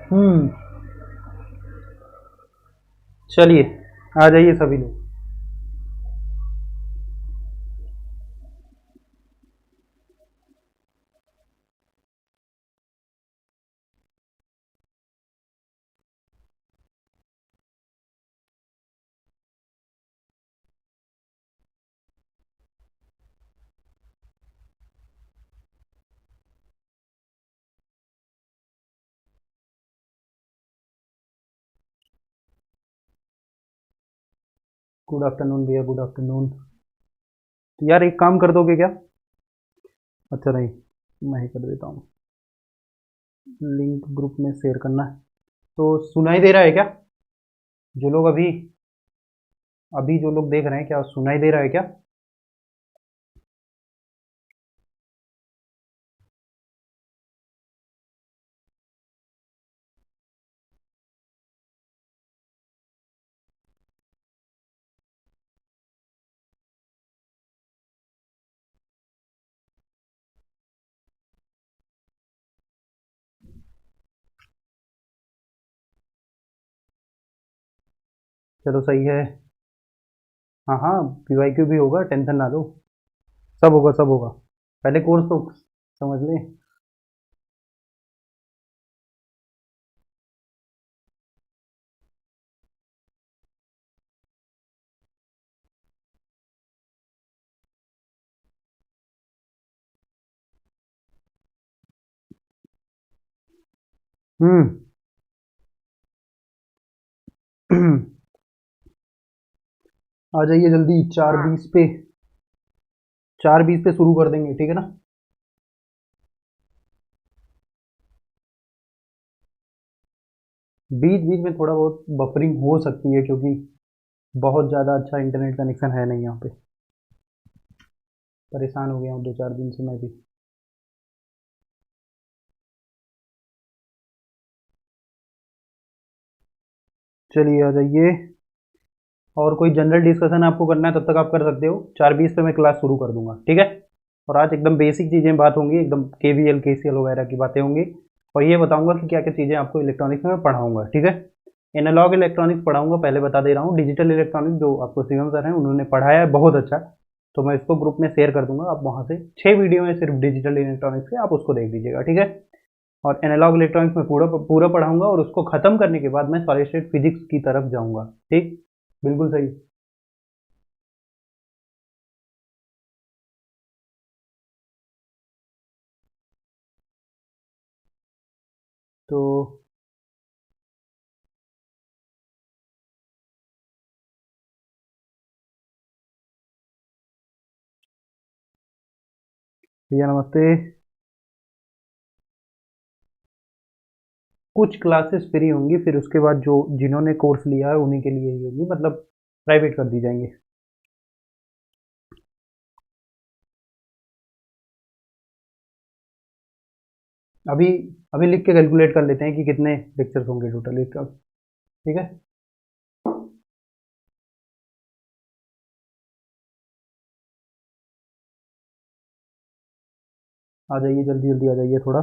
हम्म। चलिए, आ जाइए सभी लोग। गुड आफ्टरनून भैया, गुड आफ्टरनून। तो यार एक काम कर दोगे क्या? अच्छा नहीं, मैं ही कर देता हूँ। लिंक ग्रुप में शेयर करना है। तो सुनाई दे रहा है क्या? जो लोग अभी अभी जो लोग देख रहे हैं, क्या सुनाई दे रहा है क्या? चलो सही है। हाँ हाँ, पीवाईक्यू भी होगा, टेंशन ना लो। सब होगा, सब होगा। पहले कोर्स तो समझ लें। हम्म। आ जाइए जल्दी, 4:20 पे। 4:20 पे शुरू कर देंगे, ठीक है ना? बीच बीच में थोड़ा बहुत बफरिंग हो सकती है, क्योंकि बहुत ज़्यादा अच्छा इंटरनेट कनेक्शन है नहीं यहाँ पे। परेशान हो गया हूँ 2-4 दिन से मैं भी। चलिए आ जाइए। और कोई जनरल डिस्कशन आपको करना है तब तक आप कर सकते हो। 4:20 पे मैं क्लास शुरू कर दूंगा, ठीक है? और आज एकदम बेसिक चीज़ें बात होंगी, एकदम केवीएल केसीएल वगैरह की बातें होंगी। और ये बताऊंगा कि क्या क्या चीज़ें आपको इलेक्ट्रॉनिक्स में पढ़ाऊंगा, ठीक है? एनालॉग इलेक्ट्रॉनिक्स पढ़ाऊंगा, पहले बता दे रहा हूँ। डिजिटल इलेक्ट्रॉनिक्स जो आपको शिवम सर हैं उन्होंने पढ़ाया है बहुत अच्छा। तो मैं इसको ग्रुप में शेयर कर दूंगा, आप वहाँ से 6 वीडियो है सिर्फ डिजिटल इलेक्ट्रॉनिक्स के, आप उसको देख लीजिएगा, ठीक है? और एनालॉग इलेक्ट्रॉनिक्स में पूरा पूरा पढ़ाऊंगा, और उसको खत्म करने के बाद मैं सॉलिड स्टेट फिजिक्स की तरफ जाऊंगा। ठीक? बिल्कुल सही। तो भैया नमस्ते। कुछ क्लासेस फ्री होंगी, फिर उसके बाद जो जिन्होंने कोर्स लिया है उन्हीं के लिए ही होगी, मतलब प्राइवेट कर दी जाएंगे। अभी अभी लिख के कैलकुलेट कर लेते हैं कि कितने लेक्चर्स होंगे टोटल इसका। ठीक है? आ जाइए जल्दी जल्दी, आ जाइए थोड़ा।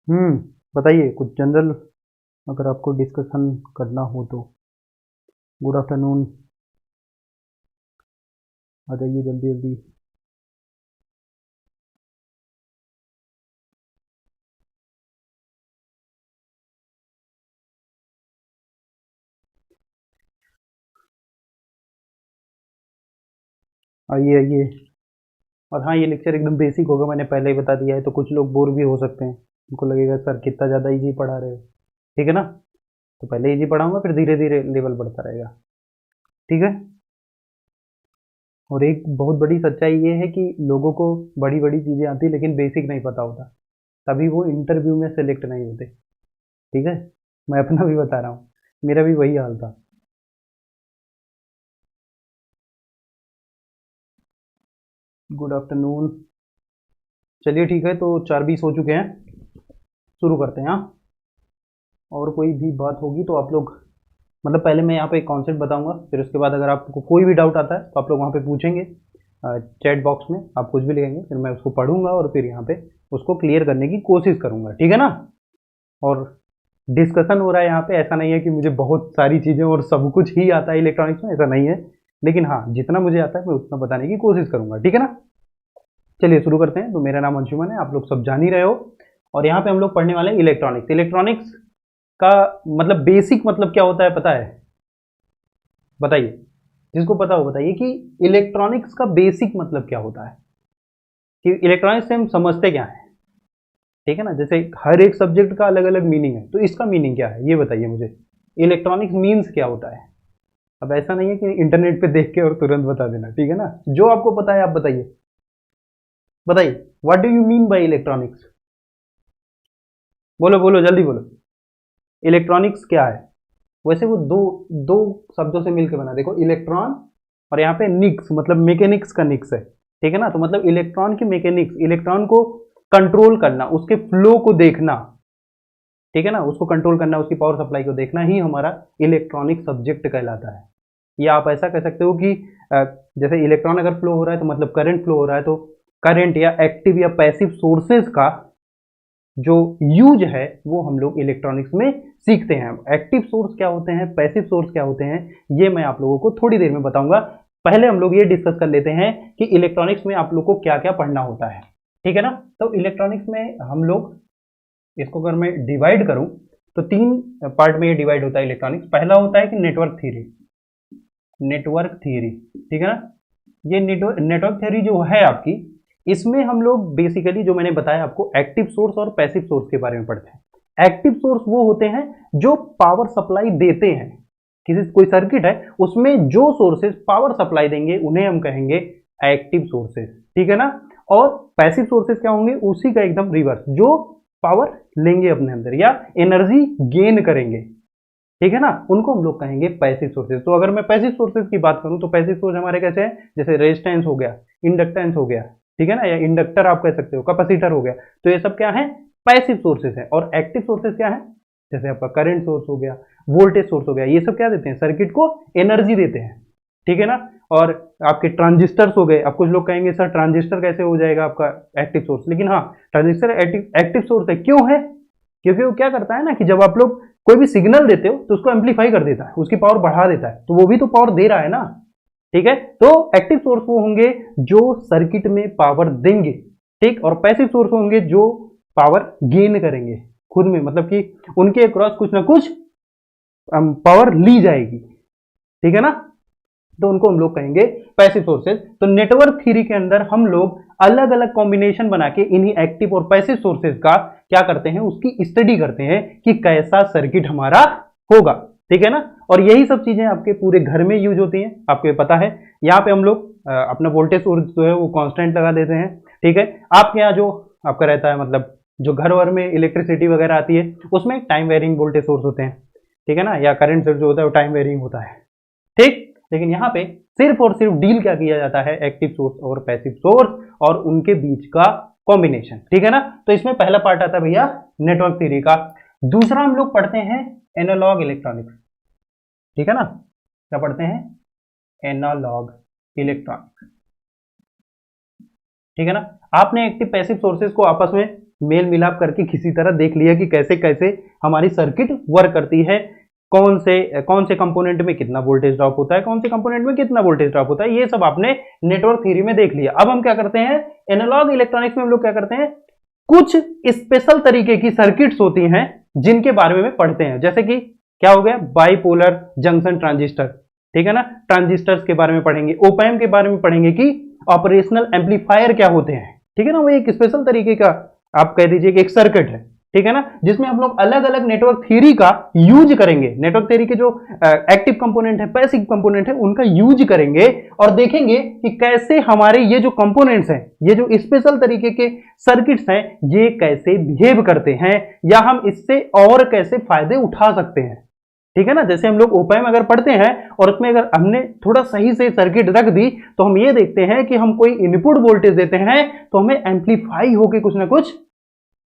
हम्म। बताइए कुछ जनरल, अगर आपको डिस्कशन करना हो तो। Good afternoon. आ जाइए जल्दी जल्दी। आइए आइए। और हाँ, ये लेक्चर एकदम बेसिक होगा, मैंने पहले ही बता दिया है, तो कुछ लोग बोर भी हो सकते हैं। उनको लगेगा सर कितना ज़्यादा इजी पढ़ा रहे हो। ठीक है ना? तो पहले इजी पढ़ाऊंगा, फिर धीरे धीरे लेवल बढ़ता रहेगा। ठीक है? और एक बहुत बड़ी सच्चाई ये है कि लोगों को बड़ी बड़ी चीज़ें आती लेकिन बेसिक नहीं पता होता, तभी वो इंटरव्यू में सेलेक्ट नहीं होते। ठीक है? मैं अपना भी बता रहा हूँ, मेरा भी वही हाल था। Good afternoon. चलिए ठीक है, तो 4:20 हो चुके हैं, शुरू करते हैं। हाँ, और कोई भी बात होगी तो आप लोग, मतलब पहले मैं यहाँ पे एक कॉन्सेप्ट बताऊंगा, फिर उसके बाद अगर आपको कोई भी डाउट आता है तो आप लोग वहाँ पे पूछेंगे चैट बॉक्स में, आप कुछ भी लिखेंगे, फिर मैं उसको पढ़ूंगा और फिर यहाँ पे उसको क्लियर करने की कोशिश करूंगा, ठीक है ना। और डिस्कशन हो रहा है यहाँ पे, ऐसा नहीं है कि मुझे बहुत सारी चीज़ें और सब कुछ ही आता है इलेक्ट्रॉनिक्स में, ऐसा नहीं है, लेकिन हाँ जितना मुझे आता है मैं उतना बताने की कोशिश करूंगा, ठीक है ना। चलिए शुरू करते हैं। तो मेरा नाम अंशुमन है, आप लोग सब जान ही रहे हो, और यहाँ पे हम लोग पढ़ने वाले हैं इलेक्ट्रॉनिक्स। इलेक्ट्रॉनिक्स का मतलब बेसिक मतलब क्या होता है पता है? बताइए, जिसको पता हो बताइए कि इलेक्ट्रॉनिक्स का बेसिक मतलब क्या होता है, कि इलेक्ट्रॉनिक्स से हम समझते क्या है, ठीक है ना। जैसे हर एक सब्जेक्ट का अलग अलग मीनिंग है, तो इसका मीनिंग क्या है ये बताइए मुझे, इलेक्ट्रॉनिक्स मीन्स क्या होता है। अब ऐसा नहीं है कि इंटरनेट पे देख के और तुरंत बता देना, ठीक है ना, जो आपको पता है आप बताइए। बताइए, what do you mean by electronics? बोलो बोलो, जल्दी बोलो, इलेक्ट्रॉनिक्स क्या है? वैसे वो दो दो शब्दों से मिलकर बना, देखो इलेक्ट्रॉन और यहाँ पे निक्स, मतलब मैकेनिक्स का निक्स है, ठीक है ना। तो मतलब इलेक्ट्रॉन की मैकेनिक्स, इलेक्ट्रॉन को कंट्रोल करना, उसके फ्लो को देखना, ठीक है ना, उसको कंट्रोल करना, उसकी पावर सप्लाई को देखना ही हमारा इलेक्ट्रॉनिक सब्जेक्ट कहलाता है। या आप ऐसा कह सकते हो कि जैसे इलेक्ट्रॉन अगर फ्लो हो रहा है तो मतलब करंट फ्लो हो रहा है, तो करंट या एक्टिव या पैसिव सोर्सेज का जो यूज है वो हम लोग इलेक्ट्रॉनिक्स में सीखते हैं। एक्टिव सोर्स क्या होते हैं, पैसिव सोर्स क्या होते हैं, ये मैं आप लोगों को थोड़ी देर में बताऊंगा। पहले हम लोग ये डिस्कस कर लेते हैं कि इलेक्ट्रॉनिक्स में आप लोग को क्या क्या पढ़ना होता है, ठीक है ना। तो इलेक्ट्रॉनिक्स में हम लोग, इसको अगर मैं डिवाइड करूं तो 3 पार्ट में ये डिवाइड होता है इलेक्ट्रॉनिक्स। पहला होता है कि नेटवर्क थ्योरी, नेटवर्क थ्योरी, ठीक है ना। ये नेटवर्क थ्योरी जो है आपकी, इसमें हम लोग बेसिकली जो मैंने बताया आपको एक्टिव सोर्स और पैसिव सोर्स के बारे में पढ़ते हैं। एक्टिव सोर्स वो होते हैं जो पावर सप्लाई देते हैं, किसी कोई सर्किट है उसमें जो सोर्सेज पावर सप्लाई देंगे उन्हें हम कहेंगे एक्टिव सोर्सेज, ठीक है ना। और पैसिव सोर्सेज क्या होंगे, उसी का एकदम रिवर्स, जो पावर लेंगे अपने अंदर या एनर्जी गेन करेंगे, ठीक है ना, उनको हम लोग कहेंगे पैसिव सोर्सेज। तो अगर मैं पैसिव सोर्सेज की बात करूं तो पैसिव सोर्स हमारे कैसे हैं, जैसे रेजिस्टेंस हो गया, इंडक्टेंस हो गया, ठीक है ना, या इंडक्टर आप कह सकते हो, कैपेसिटर हो गया, तो ये सब क्या है, पैसिव सोर्सेज है। और एक्टिव सोर्सेज क्या है, जैसे आपका करंट सोर्स हो गया, वोल्टेज सोर्स हो गया, ये सब क्या देते हैं, सर्किट को एनर्जी देते हैं, ठीक है ना। और आपके ट्रांजिस्टर्स हो गए। अब कुछ लोग कहेंगे सर ट्रांजिस्टर कैसे हो जाएगा आपका एक्टिव सोर्स, लेकिन हाँ ट्रांजिस्टर एक्टिव सोर्स है। क्यों है, क्योंकि वो क्या करता है ना कि जब आप लोग कोई भी सिग्नल देते हो तो उसको एम्पलीफाई कर देता है, उसकी पावर बढ़ा देता है, तो वो भी तो पावर दे रहा है ना, ठीक है। तो एक्टिव सोर्स वो होंगे जो सर्किट में पावर देंगे, ठीक, और पैसिव सोर्स होंगे जो पावर गेन करेंगे खुद में, मतलब कि उनके अक्रॉस कुछ ना कुछ पावर ली जाएगी, ठीक है ना। तो उनको हम लोग कहेंगे पैसिव सोर्सेज। तो नेटवर्क थ्योरी के अंदर हम लोग अलग अलग कॉम्बिनेशन बना के इन्हीं एक्टिव और पैसिव सोर्सेज का क्या करते हैं, उसकी स्टडी करते हैं कि कैसा सर्किट हमारा होगा, ठीक है ना। और यही सब चीजें आपके पूरे घर में यूज होती हैं, आपको पता है। यहाँ पे हम लोग अपना वोल्टेज सोर्स जो है वो कांस्टेंट लगा देते हैं, ठीक है। आपके यहाँ जो आपका रहता है, मतलब जो घर वर में इलेक्ट्रिसिटी वगैरह आती है उसमें टाइम वेरिंग वोल्टेज सोर्स होते हैं, ठीक है ना, या करंट सोर्स जो होता है वो टाइम वेरिंग होता है, ठीक। लेकिन यहाँ पे सिर्फ और सिर्फ डील क्या किया जाता है, एक्टिव सोर्स और पैसिव सोर्स और उनके बीच का कॉम्बिनेशन, ठीक है ना। तो इसमें पहला पार्ट आता है भैया नेटवर्क थ्योरी का। दूसरा हम लोग पढ़ते हैं एनालॉग इलेक्ट्रॉनिक्स, ठीक है ना। क्या पढ़ते हैं, एनालॉग इलेक्ट्रॉनिक्स, ठीक है ना। आपने एक्टिव पैसिव सोर्सेज को आपस में मेल मिलाप करके किसी तरह देख लिया कि कैसे कैसे हमारी सर्किट वर्क करती है, कौन से कंपोनेंट में कितना वोल्टेज ड्रॉप होता है, कौन से कंपोनेंट में कितना वोल्टेज ड्रॉप होता है, ये सब आपने नेटवर्क थ्योरी में देख लिया। अब हम क्या करते हैं, एनालॉग इलेक्ट्रॉनिक्स में हम लोग क्या करते हैं, कुछ स्पेशल तरीके की सर्किट्स होती हैं जिनके बारे में पढ़ते हैं। जैसे कि क्या हो गया, बाइपोलर जंक्शन ट्रांजिस्टर, ठीक है ना, ट्रांजिस्टर्स के बारे में पढ़ेंगे, ओपैम्प के बारे में पढ़ेंगे कि ऑपरेशनल एम्पलीफायर क्या होते हैं, ठीक है ना। वो एक स्पेशल तरीके का आप कह दीजिए कि एक सर्किट है, ठीक है ना, जिसमें हम लोग अलग अलग नेटवर्क थ्योरी का यूज करेंगे, नेटवर्क थ्योरी के जो एक्टिव कंपोनेंट है, पैसिव कंपोनेंट है, उनका यूज करेंगे और देखेंगे कि कैसे हमारे ये जो कंपोनेंट्स हैं, ये जो स्पेशल तरीके के सर्किट्स हैं, ये कैसे बिहेव करते हैं या हम इससे और कैसे फायदे उठा सकते हैं। ठीक है ना, जैसे हम लोग ओपैम अगर पढ़ते हैं और उसमें अगर हमने थोड़ा सही से सर्किट रख दी तो हम ये देखते हैं कि हम कोई इनपुट वोल्टेज देते हैं तो हमें एम्पलीफाई होके कुछ ना कुछ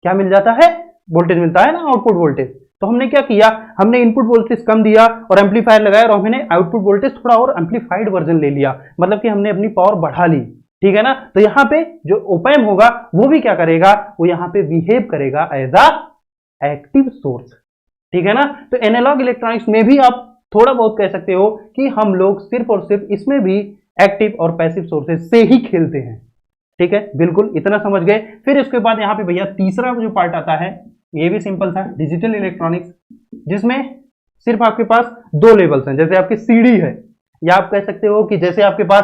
क्या मिल जाता है, वोल्टेज मिलता है ना, आउटपुट वोल्टेज। तो हमने क्या किया, हमने इनपुट वोल्टेज कम दिया और एम्पलीफायर लगाया और हमने आउटपुट वोल्टेज थोड़ा और एम्पलीफाइड वर्जन ले लिया, मतलब कि हमने अपनी पावर बढ़ा ली। ठीक है ना, तो यहाँ पे जो ओपैम होगा वो भी क्या करेगा, वो यहाँ पे बिहेव करेगा एज अ एक्टिव सोर्स। ठीक है ना, तो एनालॉग इलेक्ट्रॉनिक्स में भी आप थोड़ा बहुत कह सकते हो कि हम लोग सिर्फ और सिर्फ इसमें भी एक्टिव और पैसिव सोर्सेज से ही खेलते हैं। ठीक है, बिल्कुल इतना समझ गए। फिर इसके बाद यहाँ पे भैया तीसरा जो पार्ट आता है, ये भी सिंपल था, डिजिटल इलेक्ट्रॉनिक्स, जिसमें सिर्फ आपके पास दो लेवल्स हैं। जैसे आपकी सीडी है, या आप कह सकते हो कि जैसे आपके पास,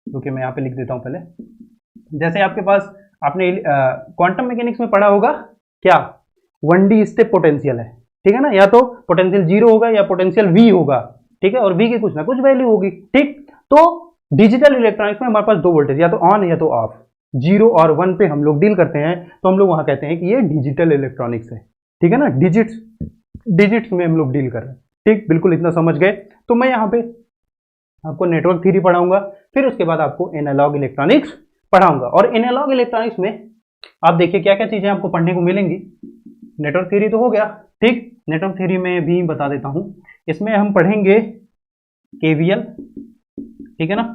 क्योंकि मैं यहाँ पे लिख देता हूं पहले, जैसे आपके पास आपने क्वांटम मैकेनिक्स में पढ़ा होगा क्या, 1D स्टेप पोटेंशियल है। ठीक है ना, या तो पोटेंशियल 0 होगा या पोटेंशियल V होगा। ठीक है, और V की कुछ ना कुछ वैल्यू होगी। ठीक, तो डिजिटल इलेक्ट्रॉनिक्स में हमारे पास दो वोल्टेज, या तो ऑन या तो ऑफ, 0 और 1 पे हम लोग डील करते हैं, तो हम लोग वहां कहते हैं कि ये डिजिटल इलेक्ट्रॉनिक्स है। ठीक है ना, डिजिट्स में हम लोग डील कर रहे हैं। ठीक, बिल्कुल इतना समझ गए। तो मैं यहाँ पे आपको नेटवर्क थ्योरी पढ़ाऊंगा, फिर उसके बाद आपको एनालॉग इलेक्ट्रॉनिक्स पढ़ाऊंगा। और एनालॉग इलेक्ट्रॉनिक्स में आप देखिए क्या क्या चीजें आपको पढ़ने को मिलेंगी। नेटवर्क थ्योरी तो हो गया, ठीक, नेटवर्क थ्योरी में भी बता देता हूं, इसमें हम पढ़ेंगे केवीएल, ठीक है ना,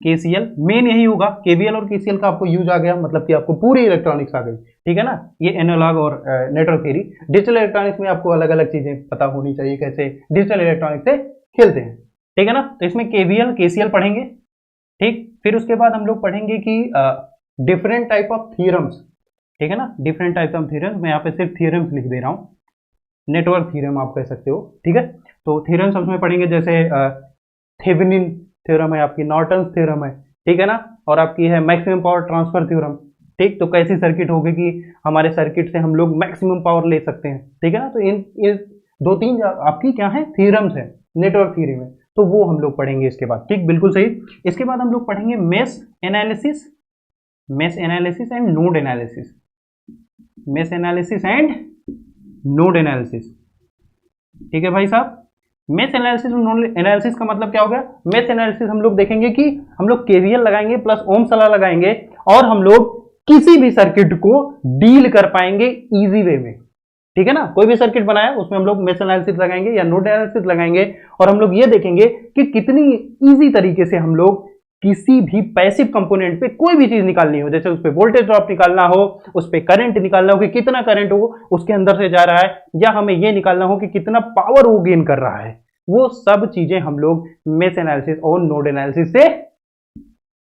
केसीएल, मेन यही होगा, केवीएल और केसीएल का आपको यूज आ गया, मतलब कि आपको पूरी इलेक्ट्रॉनिक्स आ गई। ठीक है ना, ये एनालॉग और नेटवर्क थ्योरी। डिजिटल इलेक्ट्रॉनिक्स में आपको अलग अलग चीजें पता होनी चाहिए, कैसे डिजिटल इलेक्ट्रॉनिक्स से खेलते हैं। ठीक है ना, तो इसमें केवीएल केसीएल पढ़ेंगे। ठीक, फिर उसके बाद हम लोग पढ़ेंगे कि डिफरेंट टाइप ऑफ थ्योरम्स। ठीक है ना, डिफरेंट टाइप ऑफ थ्योरम्स, मैं यहाँ पे सिर्फ थ्योरम्स लिख दे रहा हूँ, नेटवर्क थ्योरम आप कह सकते हो। ठीक है, तो थ्योरम्स उसमें पढ़ेंगे, जैसे थेवेनिन थ्योरम है, आपकी नॉर्टन्स थ्योरम है। ठीक है ना, और आपकी है मैक्सिमम पावर ट्रांसफर थ्योरम। ठीक, तो कैसी सर्किट होगी कि हमारे सर्किट से हम लोग मैक्सिमम पावर ले सकते हैं। ठीक है ना, तो इन दो तीन आपकी क्या है, थ्योरम्स है नेटवर्क थ्योरी में, तो वो हम लोग पढ़ेंगे इसके बाद। ठीक, बिल्कुल सही। इसके बाद हम लोग पढ़ेंगे mesh analysis, mesh analysis and node analysis, mesh analysis and node analysis. ठीक है भाई साहब, मेश एनालिसिस और नोड एनालिसिस का मतलब क्या हो गया। मेश एनालिसिस हम लोग देखेंगे कि हम लोग केवीएल लगाएंगे प्लस ओम्स लॉ लगाएंगे और हम लोग किसी भी सर्किट को डील कर पाएंगे इजी वे में। ठीक है ना, कोई भी सर्किट बनाया उसमें हम लोग मेश एनालिसिस लगाएंगे या नोड एनालिसिस लगाएंगे और हम लोग ये देखेंगे कि कितनी इजी तरीके से हम लोग किसी भी पैसिव कंपोनेंट पे कोई भी चीज निकालनी हो, जैसे उस पे वोल्टेज ड्रॉप निकालना हो, उस पे करंट निकालना हो कि कितना करंट हो उसके अंदर से जा रहा है, या हमें ये निकालना हो कि कितना पावर वो गेन कर रहा है, वो सब चीजें हम लोग मेश एनालिसिस और नोड एनालिसिस से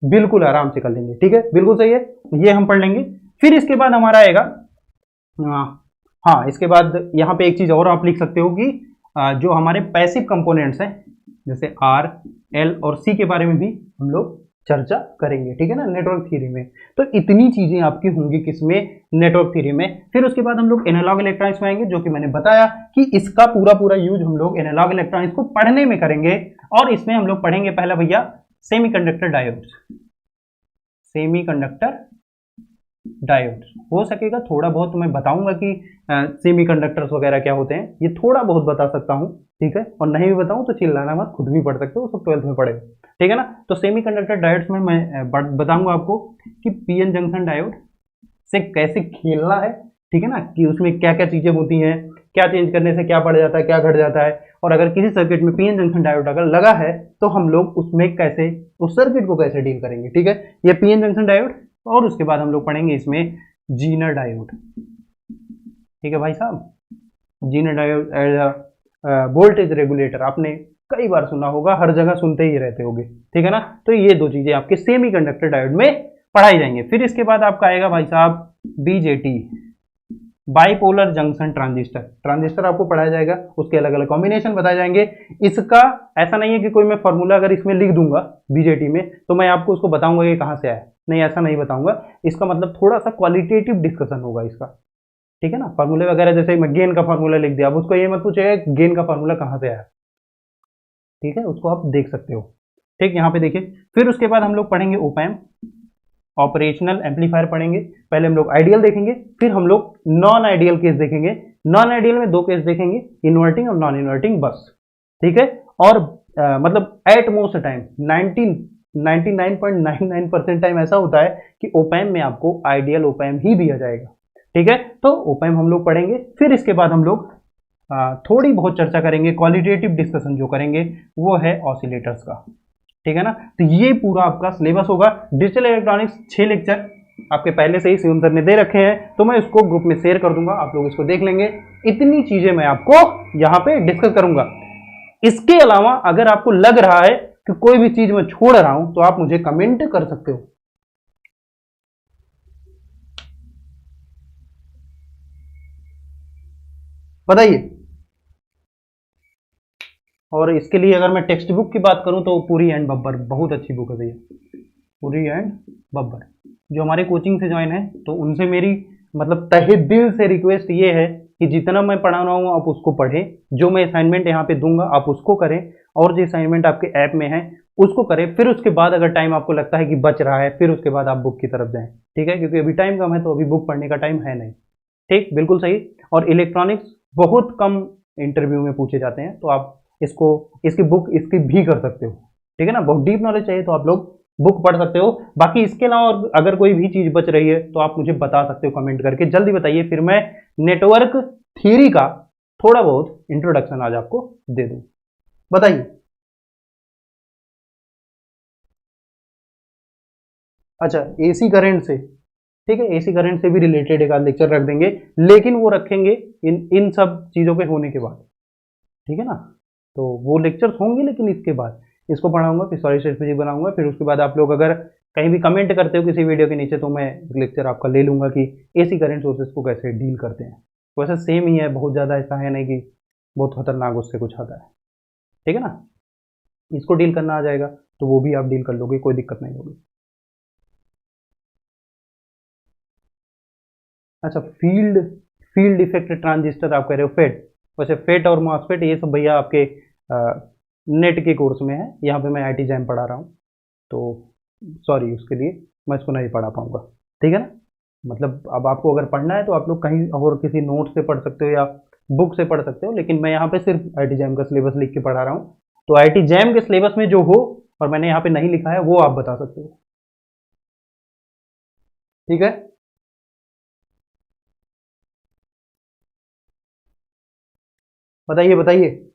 बिल्कुल आराम से कर लेंगे। ठीक है, बिल्कुल सही है, ये हम पढ़ लेंगे। फिर इसके बाद हमारा आएगा, हाँ इसके बाद यहाँ पे एक चीज और आप लिख सकते हो कि जो हमारे पैसिव कंपोनेंट्स हैं, जैसे आर, एल और सी के बारे में भी हम लोग चर्चा करेंगे। ठीक है ना, नेटवर्क थ्योरी में। तो इतनी चीजें आपकी होंगी किसमें, नेटवर्क थ्योरी में। फिर उसके बाद हम लोग एनालॉग इलेक्ट्रॉनिक्स में आएंगे, जो कि मैंने बताया कि इसका पूरा यूज हम लोग एनालॉग इलेक्ट्रॉनिक्स को पढ़ने में करेंगे। और इसमें हम लोग पढ़ेंगे पहला भैया सेमीकंडक्टर डायोड्स, सेमीकंडक्टर डायोड्स। हो सकेगा थोड़ा बहुत तो मैं बताऊंगा कि सेमीकंडक्टर्स वगैरह क्या होते हैं, ये थोड़ा बहुत बता सकता हूं। ठीक है, और नहीं भी बताऊं तो चिल्लाना मत, खुद भी पढ़ सकते हो, सब 12th में पढ़ेगा। ठीक है ना, तो सेमीकंडक्टर डायोड्स में मैं बताऊंगा आपको कि पीएन जंक्शन डायोड से कैसे खेलना है। ठीक है ना, कि उसमें क्या क्या चीजें होती हैं, क्या चेंज करने से क्या बढ़ जाता है, क्या घट जाता है, और अगर किसी सर्किट में पीएन जंक्शन डायोड अगर लगा है तो हम लोग उसमें कैसे, उस सर्किट को कैसे डील करेंगे। ठीक है, ये पीएन जंक्शन डायोड। और उसके बाद हम लोग पढ़ेंगे इसमें जीनर डायोड। ठीक है भाई साहब, zener diode as a voltage regulator, आपने कई बार सुना होगा, हर जगह सुनते ही रहते होगे। ठीक है ना, तो ये दो चीजें आपके सेमीकंडक्टर डायोड में पढ़ाई जाएंगे। फिर इसके बाद आपका आएगा भाई साहब BJT, bipolar junction transistor. Transistor आपको पढ़ाया जाएगा, उसके अलग अलग कॉम्बिनेशन बताए जाएंगे। इसका ऐसा नहीं है कि कोई मैं फॉर्मूला अगर इसमें लिख दूंगा बीजेटी में तो मैं आपको उसको बताऊंगा कि कहां से आया, नहीं ऐसा नहीं बताऊंगा। इसका मतलब थोड़ा सा क्वालिटेटिव डिस्कशन होगा इसका। ठीक है ना। फार्मूले वगैरह जैसे मैं गेन का फार्मूला लिख दिया, अब उसको ये मत पूछेगा गेन का फार्मूला कहाँ से आया, ठीक है, उसको आप देख सकते हो। ठीक, यहाँ पे देखिए। फिर उसके बाद हम लोग पढ़ेंगे ओपैम्प, ऑपरेशनल एम्पलीफायर पढ़ेंगे। पहले हम लोग आइडियल देखेंगे, फिर हम लोग नॉन आइडियल केस देखेंगे। नॉन आइडियल में दो केस देखेंगे, इन्वर्टिंग और नॉन इन्वर्टिंग बस, ठीक है। और मतलब एट मोस्ट टाइम 99.99% टाइम ऐसा होता है कि ओपैम्प में आपको आइडियल ओपैम्प ही दिया जाएगा, ठीक है। तो ओपैम्प हम लोग पढ़ेंगे। फिर इसके बाद हम लोग थोड़ी बहुत चर्चा करेंगे, क्वालिटेटिव डिस्कशन जो करेंगे वो है ऑसिलेटर्स का, ठीक है ना। तो ये पूरा आपका सिलेबस होगा। डिजिटल इलेक्ट्रॉनिक्स 6 लेक्चर आपके पहले से ही शिवम सर ने दे रखे हैं, तो मैं इसको ग्रुप में शेयर कर दूंगा, आप लोग इसको देख लेंगे। इतनी चीजें मैं आपको यहाँ पे डिस्कस करूंगा। इसके अलावा अगर आपको लग रहा है कि कोई भी चीज मैं छोड़ रहा हूं तो आप मुझे कमेंट कर सकते हो। बताइए। और इसके लिए अगर मैं टेक्स्ट बुक की बात करूं तो पुरी एंड बब्बर बहुत अच्छी बुक है भैया, पुरी एंड बब्बर। जो हमारे कोचिंग से ज्वाइन है तो उनसे मेरी मतलब तहे दिल से रिक्वेस्ट ये है कि जितना मैं पढ़ा रहा हूँ आप उसको पढ़ें, जो मैं असाइनमेंट यहाँ पे दूंगा आप उसको करें, और जो असाइनमेंट आपके ऐप में है उसको करें। फिर उसके बाद अगर टाइम आपको लगता है कि बच रहा है फिर उसके बाद आप बुक की तरफ जाएं, ठीक है, क्योंकि अभी टाइम कम है तो अभी बुक पढ़ने का टाइम है नहीं। ठीक, बिल्कुल सही। और इलेक्ट्रॉनिक्स बहुत कम इंटरव्यू में पूछे जाते हैं, तो आप इसको इसकी बुक इसकी भी कर सकते हो, ठीक है ना। बहुत डीप नॉलेज चाहिए तो आप लोग बुक पढ़ सकते हो। बाकी इसके अलावा अगर कोई भी चीज बच रही है तो आप मुझे बता सकते हो कमेंट करके, जल्दी बताइए, फिर मैं नेटवर्क थ्योरी का थोड़ा बहुत इंट्रोडक्शन आज आपको दे दूं। बताइए। अच्छा, एसी करंट से, ठीक है, एसी करंट से भी रिलेटेड एक आध लेक्चर रख देंगे, लेकिन वो रखेंगे इन इन सब चीजों के होने के बाद, ठीक है ना। तो वो लेक्चर्स होंगे लेकिन इसके बाद इसको पढ़ाऊंगा, फिर सॉलिड स्टेट फिजिक्स बनाऊंगा। फिर उसके बाद आप लोग अगर कहीं भी कमेंट करते हो किसी वीडियो के नीचे तो मैं लेक्चर आपका ले लूंगा कि एसी करंट सोर्सेस को कैसे डील करते हैं। वैसे सेम ही है, बहुत ज़्यादा ऐसा है नहीं कि बहुत खतरनाक उससे कुछ आता है, ठीक है ना। इसको डील करना आ जाएगा तो वो भी आप डील कर लोगे, कोई दिक्कत नहीं होगी। अच्छा, फील्ड फील्ड इफेक्ट ट्रांजिस्टर आप कह रहे हो, फेट। वैसे फेट और मॉसफेट ये सब भैया आपके नेट के कोर्स में है, यहाँ पे मैं आईटी जैम पढ़ा रहा हूँ, तो सॉरी उसके लिए मैं इसको नहीं पढ़ा पाऊंगा, ठीक है ना। मतलब अब आपको अगर पढ़ना है तो आप लोग कहीं और किसी नोट से पढ़ सकते हो या बुक से पढ़ सकते हो, लेकिन मैं यहाँ पे सिर्फ आईटी जैम का सिलेबस लिख के पढ़ा रहा हूँ। तो आईटी जैम के सिलेबस में जो हो और मैंने यहाँ पे नहीं लिखा है वो आप बता सकते हो, ठीक है। बताइए बताइए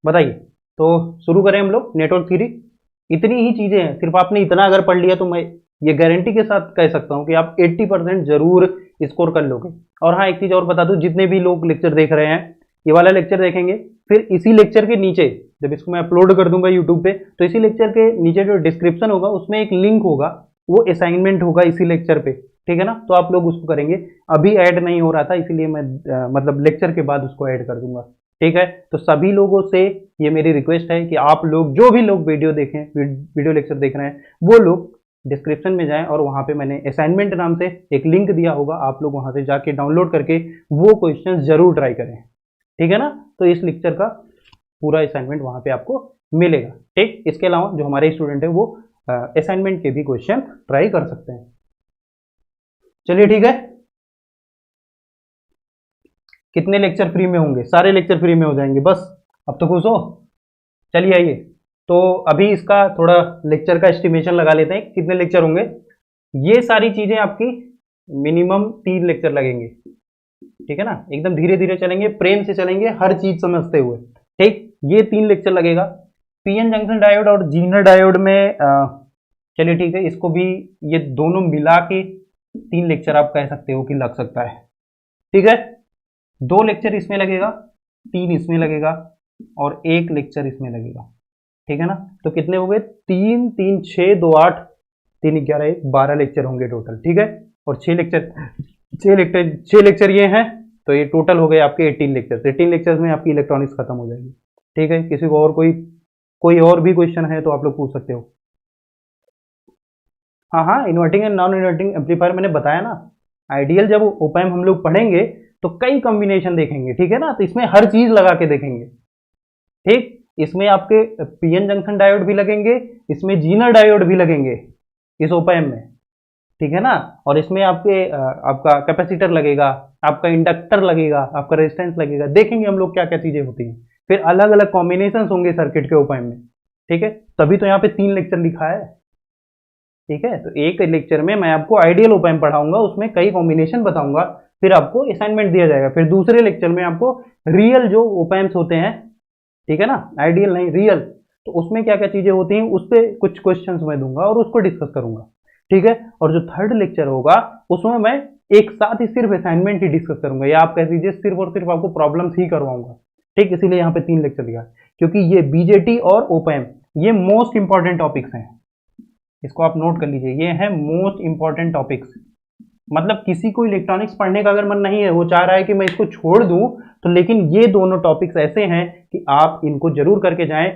बताइए। तो शुरू करें हम लोग नेटवर्क थ्योरी। इतनी ही चीजें हैं, सिर्फ आपने इतना अगर पढ़ लिया तो मैं ये गारंटी के साथ कह सकता हूँ कि आप 80% जरूर स्कोर कर लोगे। और हाँ, एक चीज और बता दूं, जितने भी लोग लेक्चर देख रहे हैं ये वाला लेक्चर देखेंगे, फिर इसी लेक्चर के नीचे जब इसको मैं अपलोड कर दूंगा यूट्यूब पे तो इसी लेक्चर के नीचे जो डिस्क्रिप्शन होगा उसमें एक लिंक होगा, वो असाइनमेंट होगा इसी लेक्चर पे, ठीक है ना। तो आप लोग उसको करेंगे। अभी ऐड नहीं हो रहा था इसीलिए मैं मतलब लेक्चर के बाद उसको ऐड कर दूंगा, ठीक है। तो सभी लोगों से ये मेरी रिक्वेस्ट है कि आप लोग जो भी लोग वीडियो देखें, वीडियो लेक्चर देख रहे हैं, वो लोग डिस्क्रिप्शन में जाएं और वहां पे मैंने असाइनमेंट नाम से एक लिंक दिया होगा, आप लोग वहां से जाके डाउनलोड करके वो क्वेश्चन जरूर ट्राई करें, ठीक है ना। तो इस लेक्चर का पूरा असाइनमेंट वहां पे आपको मिलेगा, ठीक। इसके अलावा जो हमारे स्टूडेंट है वो असाइनमेंट के भी क्वेश्चन ट्राई कर सकते हैं। चलिए ठीक है। कितने लेक्चर फ्री में होंगे? सारे लेक्चर फ्री में हो जाएंगे बस, अब तो खुश हो। चलिए आइए। तो अभी इसका थोड़ा लेक्चर का एस्टिमेशन लगा लेते हैं कितने लेक्चर होंगे। ये सारी चीजें आपकी मिनिमम 3 लेक्चर लगेंगे, ठीक है ना। एकदम धीरे धीरे चलेंगे, प्रेम से चलेंगे, हर चीज समझते हुए, ठीक। ये 3 लेक्चर लगेगा। पीएन जंक्शन डायोड और जीनर डायोड में चलिए ठीक है, इसको भी ये दोनों मिला के 3 लेक्चर आप कह सकते हो कि लग सकता है, ठीक है। 2 लेक्चर इसमें लगेगा, 3 इसमें लगेगा और 1 लेक्चर इसमें लगेगा, ठीक है ना। तो कितने हो गए? 3 3 6 2 8, 3 11 1 12 लेक्चर होंगे टोटल, ठीक है। और 6 लेक्चर ये हैं, तो ये टोटल हो गए आपके 18 लेक्चर। 18 लेक्चर्स में आपकी इलेक्ट्रॉनिक्स खत्म हो जाएगी, ठीक है। किसी को और कोई और भी क्वेश्चन है तो आप लोग पूछ सकते हो। हाँ हाँ, inverting and non inverting amplifier मैंने बताया ना, आइडियल जब ओप एम्प हम लोग पढ़ेंगे तो कई कॉम्बिनेशन देखेंगे, ठीक है ना। तो इसमें हर चीज लगा के देखेंगे, ठीक। इसमें आपके पीएन जंक्शन डायोड भी लगेंगे, इसमें जीनर डायोड भी लगेंगे इस ओप एम्प में, ठीक है ना। और इसमें आपका कैपेसिटर लगेगा, आपका इंडक्टर लगेगा, आपका रेजिस्टेंस लगेगा, देखेंगे हम लोग क्या क्या चीजें होती हैं। फिर अलग अलग कॉम्बिनेशन होंगे सर्किट के ओप एम्प में, ठीक है। तभी तो यहाँ पे 3 लेक्चर लिखा है, ठीक है। तो एक लेक्चर में मैं आपको आइडियल ओप एम्प पढ़ाऊंगा, उसमें कई कॉम्बिनेशन बताऊंगा, फिर आपको असाइनमेंट दिया जाएगा। फिर दूसरे लेक्चर में आपको रियल जो ओप एम्प्स होते हैं, ठीक है ना, आइडियल नहीं रियल, तो उसमें क्या क्या चीजें होती हैं उस पर कुछ क्वेश्चंस मैं दूंगा और उसको डिस्कस करूंगा, ठीक है। और जो थर्ड लेक्चर होगा उसमें मैं एक साथ ही सिर्फ असाइनमेंट ही डिस्कस करूंगा, या आप कह दीजिए सिर्फ और सिर्फ आपको प्रॉब्लम्स ही करवाऊंगा, ठीक। इसीलिए यहाँ पे 3 लेक्चर दिया, क्योंकि ये बीजेटी और ओप एम्प ये मोस्ट इंपॉर्टेंट टॉपिक्स हैं, इसको आप नोट कर लीजिए, ये है मोस्ट इंपॉर्टेंट टॉपिक्स। मतलब किसी को इलेक्ट्रॉनिक्स पढ़ने का अगर मन नहीं है, वो चाह रहा है कि मैं इसको छोड़ दूं, तो लेकिन ये दोनों टॉपिक्स ऐसे हैं कि आप इनको जरूर करके जाएं।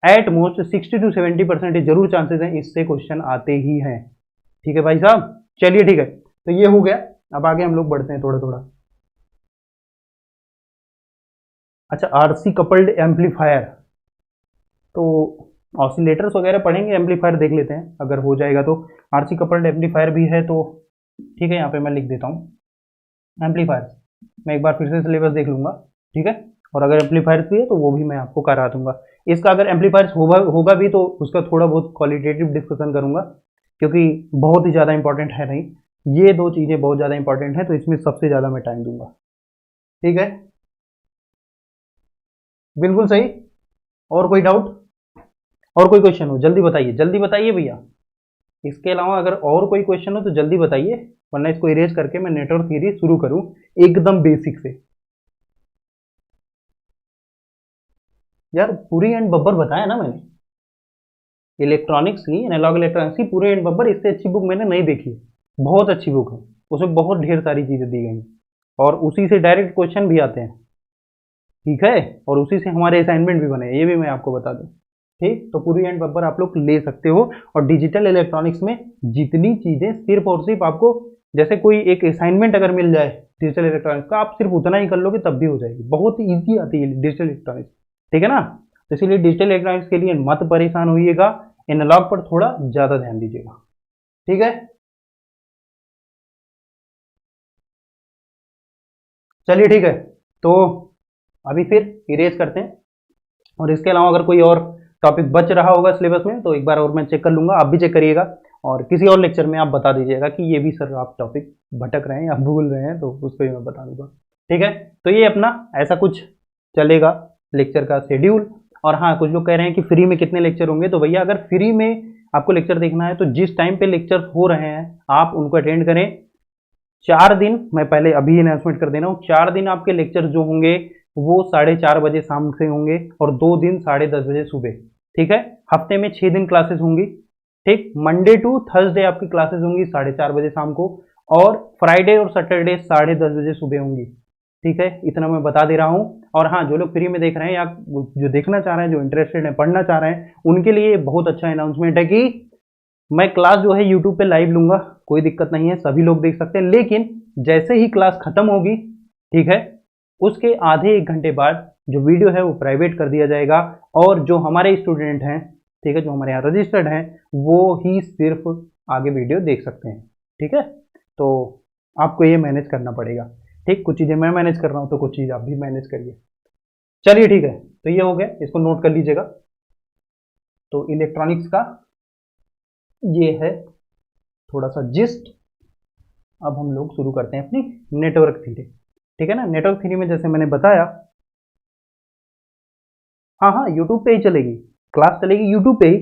एट मोस्ट 60 to 70% जरूर चांसेस हैं इससे क्वेश्चन आते ही हैं, ठीक है भाई साहब। चलिए ठीक है, तो ये हो गया। अब आगे हम लोग बढ़ते हैं थोड़ा थोड़ा। अच्छा, आरसी कपल्ड एम्पलीफायर, तो ऑसिलेटर्स वगैरह पढ़ेंगे, एम्पलीफायर देख लेते हैं अगर हो जाएगा तो। आरसी कपल्ड एम्पलीफायर भी है तो ठीक है, यहाँ पे मैं लिख देता हूँ एम्पलीफायर। मैं एक बार फिर से सिलेबस देख लूंगा, ठीक है। और अगर एम्पलीफायर भी है तो वो भी मैं आपको करा दूंगा। इसका अगर एम्पलीफायर होगा भी तो उसका थोड़ा बहुत क्वालिटेटिव डिस्कशन करूंगा, क्योंकि बहुत ही ज़्यादा इंपॉर्टेंट है नहीं, ये दो चीज़ें बहुत ज़्यादा इंपॉर्टेंट है, तो इसमें सबसे ज़्यादा मैं टाइम दूंगा, ठीक है। बिल्कुल सही। और कोई डाउट, और कोई क्वेश्चन हो जल्दी बताइए भैया। इसके अलावा अगर और कोई क्वेश्चन हो तो जल्दी बताइए, वरना इसको इरेज करके मैं नेटवर्क थ्योरी शुरू करूं एकदम बेसिक से। यार पूरी एंड बब्बर बताया ना मैंने, इलेक्ट्रॉनिक्स की, एनालॉग इलेक्ट्रॉनिक्स की पूरी एंड बब्बर, इससे अच्छी बुक मैंने नहीं देखी है। बहुत अच्छी बुक है, उसमें बहुत ढेर सारी चीजें दी गई हैं और उसी से डायरेक्ट क्वेश्चन भी आते हैं, ठीक है। और उसी से हमारे असाइनमेंट भी बने हैं, ये भी मैं आपको बता दूं, ठीक। तो पूरी एंड बब्बर आप लोग ले सकते हो। और डिजिटल इलेक्ट्रॉनिक्स में जितनी चीजें सिर्फ और सिर्फ आपको, जैसे कोई एक असाइनमेंट अगर मिल जाए डिजिटल इलेक्ट्रॉनिक्स का, आप सिर्फ उतना ही कर लोगे तब भी हो जाएगी, बहुत ईजी आती है डिजिटल इलेक्ट्रॉनिक्स, ठीक है ना। तो इसलिए डिजिटल इलेक्ट्रॉनिक्स के लिए मत परेशान होइएगा, एनालॉग पर थोड़ा ज्यादा ध्यान दीजिएगा, ठीक है। चलिए ठीक है, तो अभी फिर इरेज करते हैं। और इसके अलावा अगर कोई और टॉपिक बच रहा होगा सिलेबस में तो एक बार और मैं चेक कर लूंगा, आप भी चेक करिएगा। और किसी और लेक्चर में आप बता दीजिएगा कि ये भी सर आप टॉपिक भटक रहे हैं या भूल रहे हैं, तो उसको भी मैं बता दूंगा, ठीक है। तो ये अपना ऐसा कुछ चलेगा लेक्चर का शेड्यूल। और हाँ, कुछ लोग कह रहे हैं कि फ्री में कितने लेक्चर होंगे, तो भैया अगर फ्री में आपको लेक्चर देखना है तो जिस टाइम पे लेक्चर हो रहे हैं आप उनको अटेंड करें। 4 दिन, मैं पहले अभी अनाउंसमेंट कर दे रहा हूँ, 4 दिन आपके लेक्चर जो होंगे वो 4:30 बजे शाम से होंगे, और 2 दिन 10:30 बजे सुबह, ठीक है। हफ्ते में 6 दिन क्लासेस होंगी, ठीक। मंडे टू थर्सडे आपकी क्लासेस होंगी 4:30 बजे शाम को, और फ्राइडे और सैटरडे 10:30 बजे सुबह होंगी, ठीक है। इतना मैं बता दे रहा हूँ। और हाँ, जो लोग फ्री में देख रहे हैं या जो देखना चाह रहे हैं, जो इंटरेस्टेड हैं, पढ़ना चाह रहे हैं, उनके लिए बहुत अच्छा अनाउंसमेंट है कि मैं क्लास जो है यूट्यूब पे लाइव लूंगा, कोई दिक्कत नहीं है, सभी लोग देख सकते हैं। लेकिन जैसे ही क्लास खत्म होगी, ठीक है, उसके आधे 1 घंटे बाद जो वीडियो है वो प्राइवेट कर दिया जाएगा, और जो हमारे स्टूडेंट हैं, ठीक है, जो हमारे यहाँ रजिस्टर्ड हैं, वो ही सिर्फ आगे वीडियो देख सकते हैं, ठीक है। तो आपको ये मैनेज करना पड़ेगा, ठीक। कुछ चीज़ें मैं मैनेज कर रहा हूँ तो कुछ चीज़ आप भी मैनेज करिए। चलिए ठीक है, तो ये हो गया, इसको नोट कर लीजिएगा। तो इलेक्ट्रॉनिक्स का ये है थोड़ा सा जिस्ट। अब हम लोग शुरू करते हैं अपनी नेटवर्क थ्योरी, ठीक है ना। नेटवर्क थ्योरी में जैसे मैंने बताया, हाँ हाँ, यूट्यूब पे ही चलेगी, क्लास चलेगी यूट्यूब पे ही।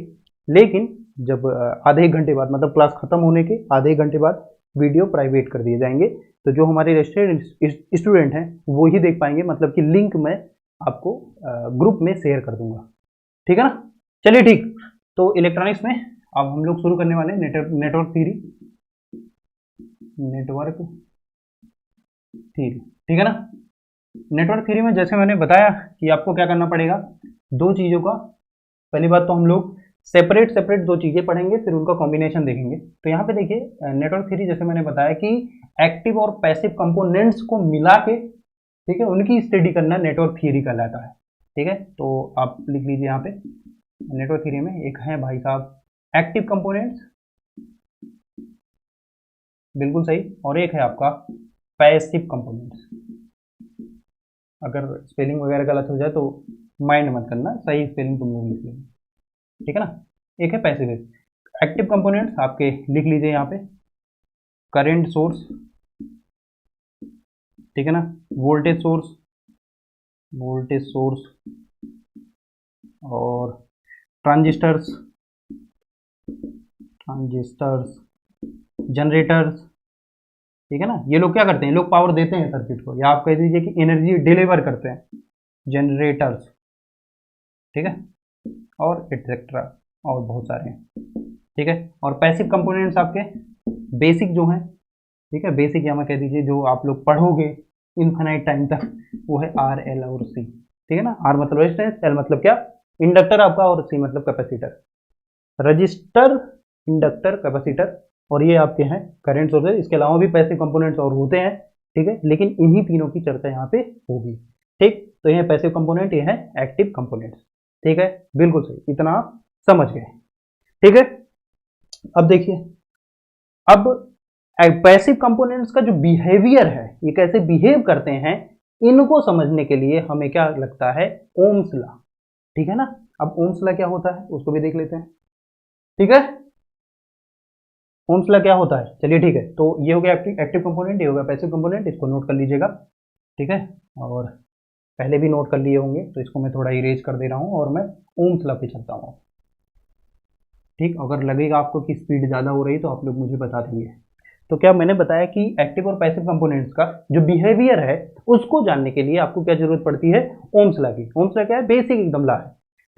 लेकिन जब आधे 1 घंटे बाद, मतलब क्लास खत्म होने के आधे 1 घंटे बाद वीडियो प्राइवेट कर दिए जाएंगे, तो जो हमारे रजिस्टर्ड स्टूडेंट हैं वो ही देख पाएंगे, मतलब कि लिंक मैं आपको ग्रुप में शेयर कर दूंगा, ठीक है ना। चलिए ठीक, तो इलेक्ट्रॉनिक्स में अब हम लोग शुरू करने वाले हैं नेटवर्क थ्योरी, नेटवर्क थ्योरी, ठीक है ना। नेटवर्क थ्योरी में जैसे मैंने बताया कि आपको क्या करना पड़ेगा, दो चीज़ों का। पहली बात तो हम लोग सेपरेट सेपरेट दो चीजें पढ़ेंगे, फिर उनका कॉम्बिनेशन देखेंगे। तो यहाँ पे देखिए नेटवर्क थ्योरी जैसे मैंने बताया कि एक्टिव और पैसिव कंपोनेंट्स को मिला के, ठीक है, उनकी स्टडी करना नेटवर्क थ्योरी कहलाता है। ठीक है, तो आप लिख लीजिए यहाँ पे नेटवर्क थ्योरी में एक है भाई साहब एक्टिव कंपोनेंट्स, बिल्कुल सही, और एक है आपका पैसिव कंपोनेंट्स। अगर स्पेलिंग वगैरह गलत हो जाए तो माइंड मत करना, सही स्पेलिंग तुम लोग लिख लेना, ठीक है ना। एक है पैसिव। एक्टिव कंपोनेंट्स आपके लिख लीजिए यहाँ पे करंट सोर्स, ठीक है ना, वोल्टेज सोर्स, और ट्रांजिस्टर्स, जनरेटर्स, ठीक है ना। ये लोग क्या करते हैं, लोग पावर देते हैं सर्किट को, या आप कह दीजिए कि एनर्जी डिलीवर करते हैं, जनरेटर्स, ठीक है, और एक्सेट्रा और बहुत सारे हैं, ठीक है। और पैसिव कंपोनेंट्स आपके बेसिक जो हैं, ठीक है, बेसिक या मैं कह दीजिए जो आप लोग पढ़ोगे इनफाइनाइट टाइम तक, वो है आर, एल और सी, ठीक है ना। आर मतलब रेजिस्टेंस, एल मतलब क्या, इंडक्टर आपका, और सी मतलब कैपेसिटर, रजिस्टर, इंडक्टर, कैपेसिटर, और ये आपके हैं करंट सोर्सेज। इसके अलावा भी पैसिव कंपोनेंट्स और होते हैं, ठीक है, लेकिन इन्हीं तीनों की चर्चा यहाँ पे होगी, ठीक। तो ये पैसिव कंपोनेंट, ये है एक्टिव कंपोनेंट्स, ठीक है, बिल्कुल सही, इतना आप समझ गए, ठीक है। अब देखिए, अब पैसिव कंपोनेंट्स का जो बिहेवियर है, ये कैसे बिहेव करते हैं, इनको समझने के लिए हमें क्या लगता है, ओम्स लॉ, ठीक है ना। अब ओम्स लॉ क्या होता है उसको भी देख लेते हैं, ठीक है। ओम्स लॉ क्या होता है, चलिए ठीक है, तो ये हो गया एक्टिव कंपोनेंट, ये हो गया पैसिव कंपोनेंट, इसको नोट कर लीजिएगा, ठीक है। और पहले भी नोट कर लिए होंगे, तो इसको मैं थोड़ा इरेज कर दे रहा हूँ और मैं ओम्स लॉ पे चलता हूँ, ठीक। अगर लगेगा आपको कि स्पीड ज़्यादा हो रही तो आप लोग मुझे बता देंगे। तो क्या मैंने बताया कि एक्टिव और पैसिव कंपोनेंट्स का जो बिहेवियर है उसको जानने के लिए आपको क्या जरूरत पड़ती है, ओम्स लॉ की। ओम्स लॉ क्या है, बेसिक एकदम लॉ है,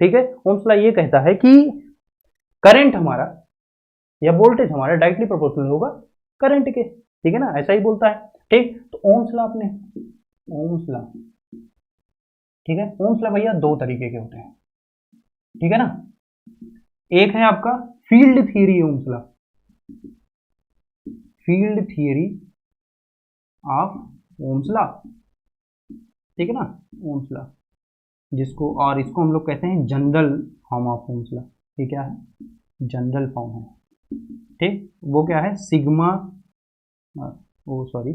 ठीक है। ओम्स लॉ ये कहता है कि करंट हमारा या वोल्टेज हमारा डायरेक्टली प्रोपोर्शनल होगा करंट के, ठीक है ना, ऐसा ही बोलता है, ठीक। तो ओम्स लॉ आपने, ओम्स लॉ, ठीक है। ओम्स लॉ भैया दो तरीके के होते हैं, ठीक है ना। एक है आपका field theory Ohm's law, field theory of Ohm's law, ठीक है ना, ओम्स लॉ, जिसको और इसको हम लोग कहते हैं general form of Ohm's law. ये क्या है, जनरल फॉर्म है, ठीक। वो क्या है, sigma, oh sorry,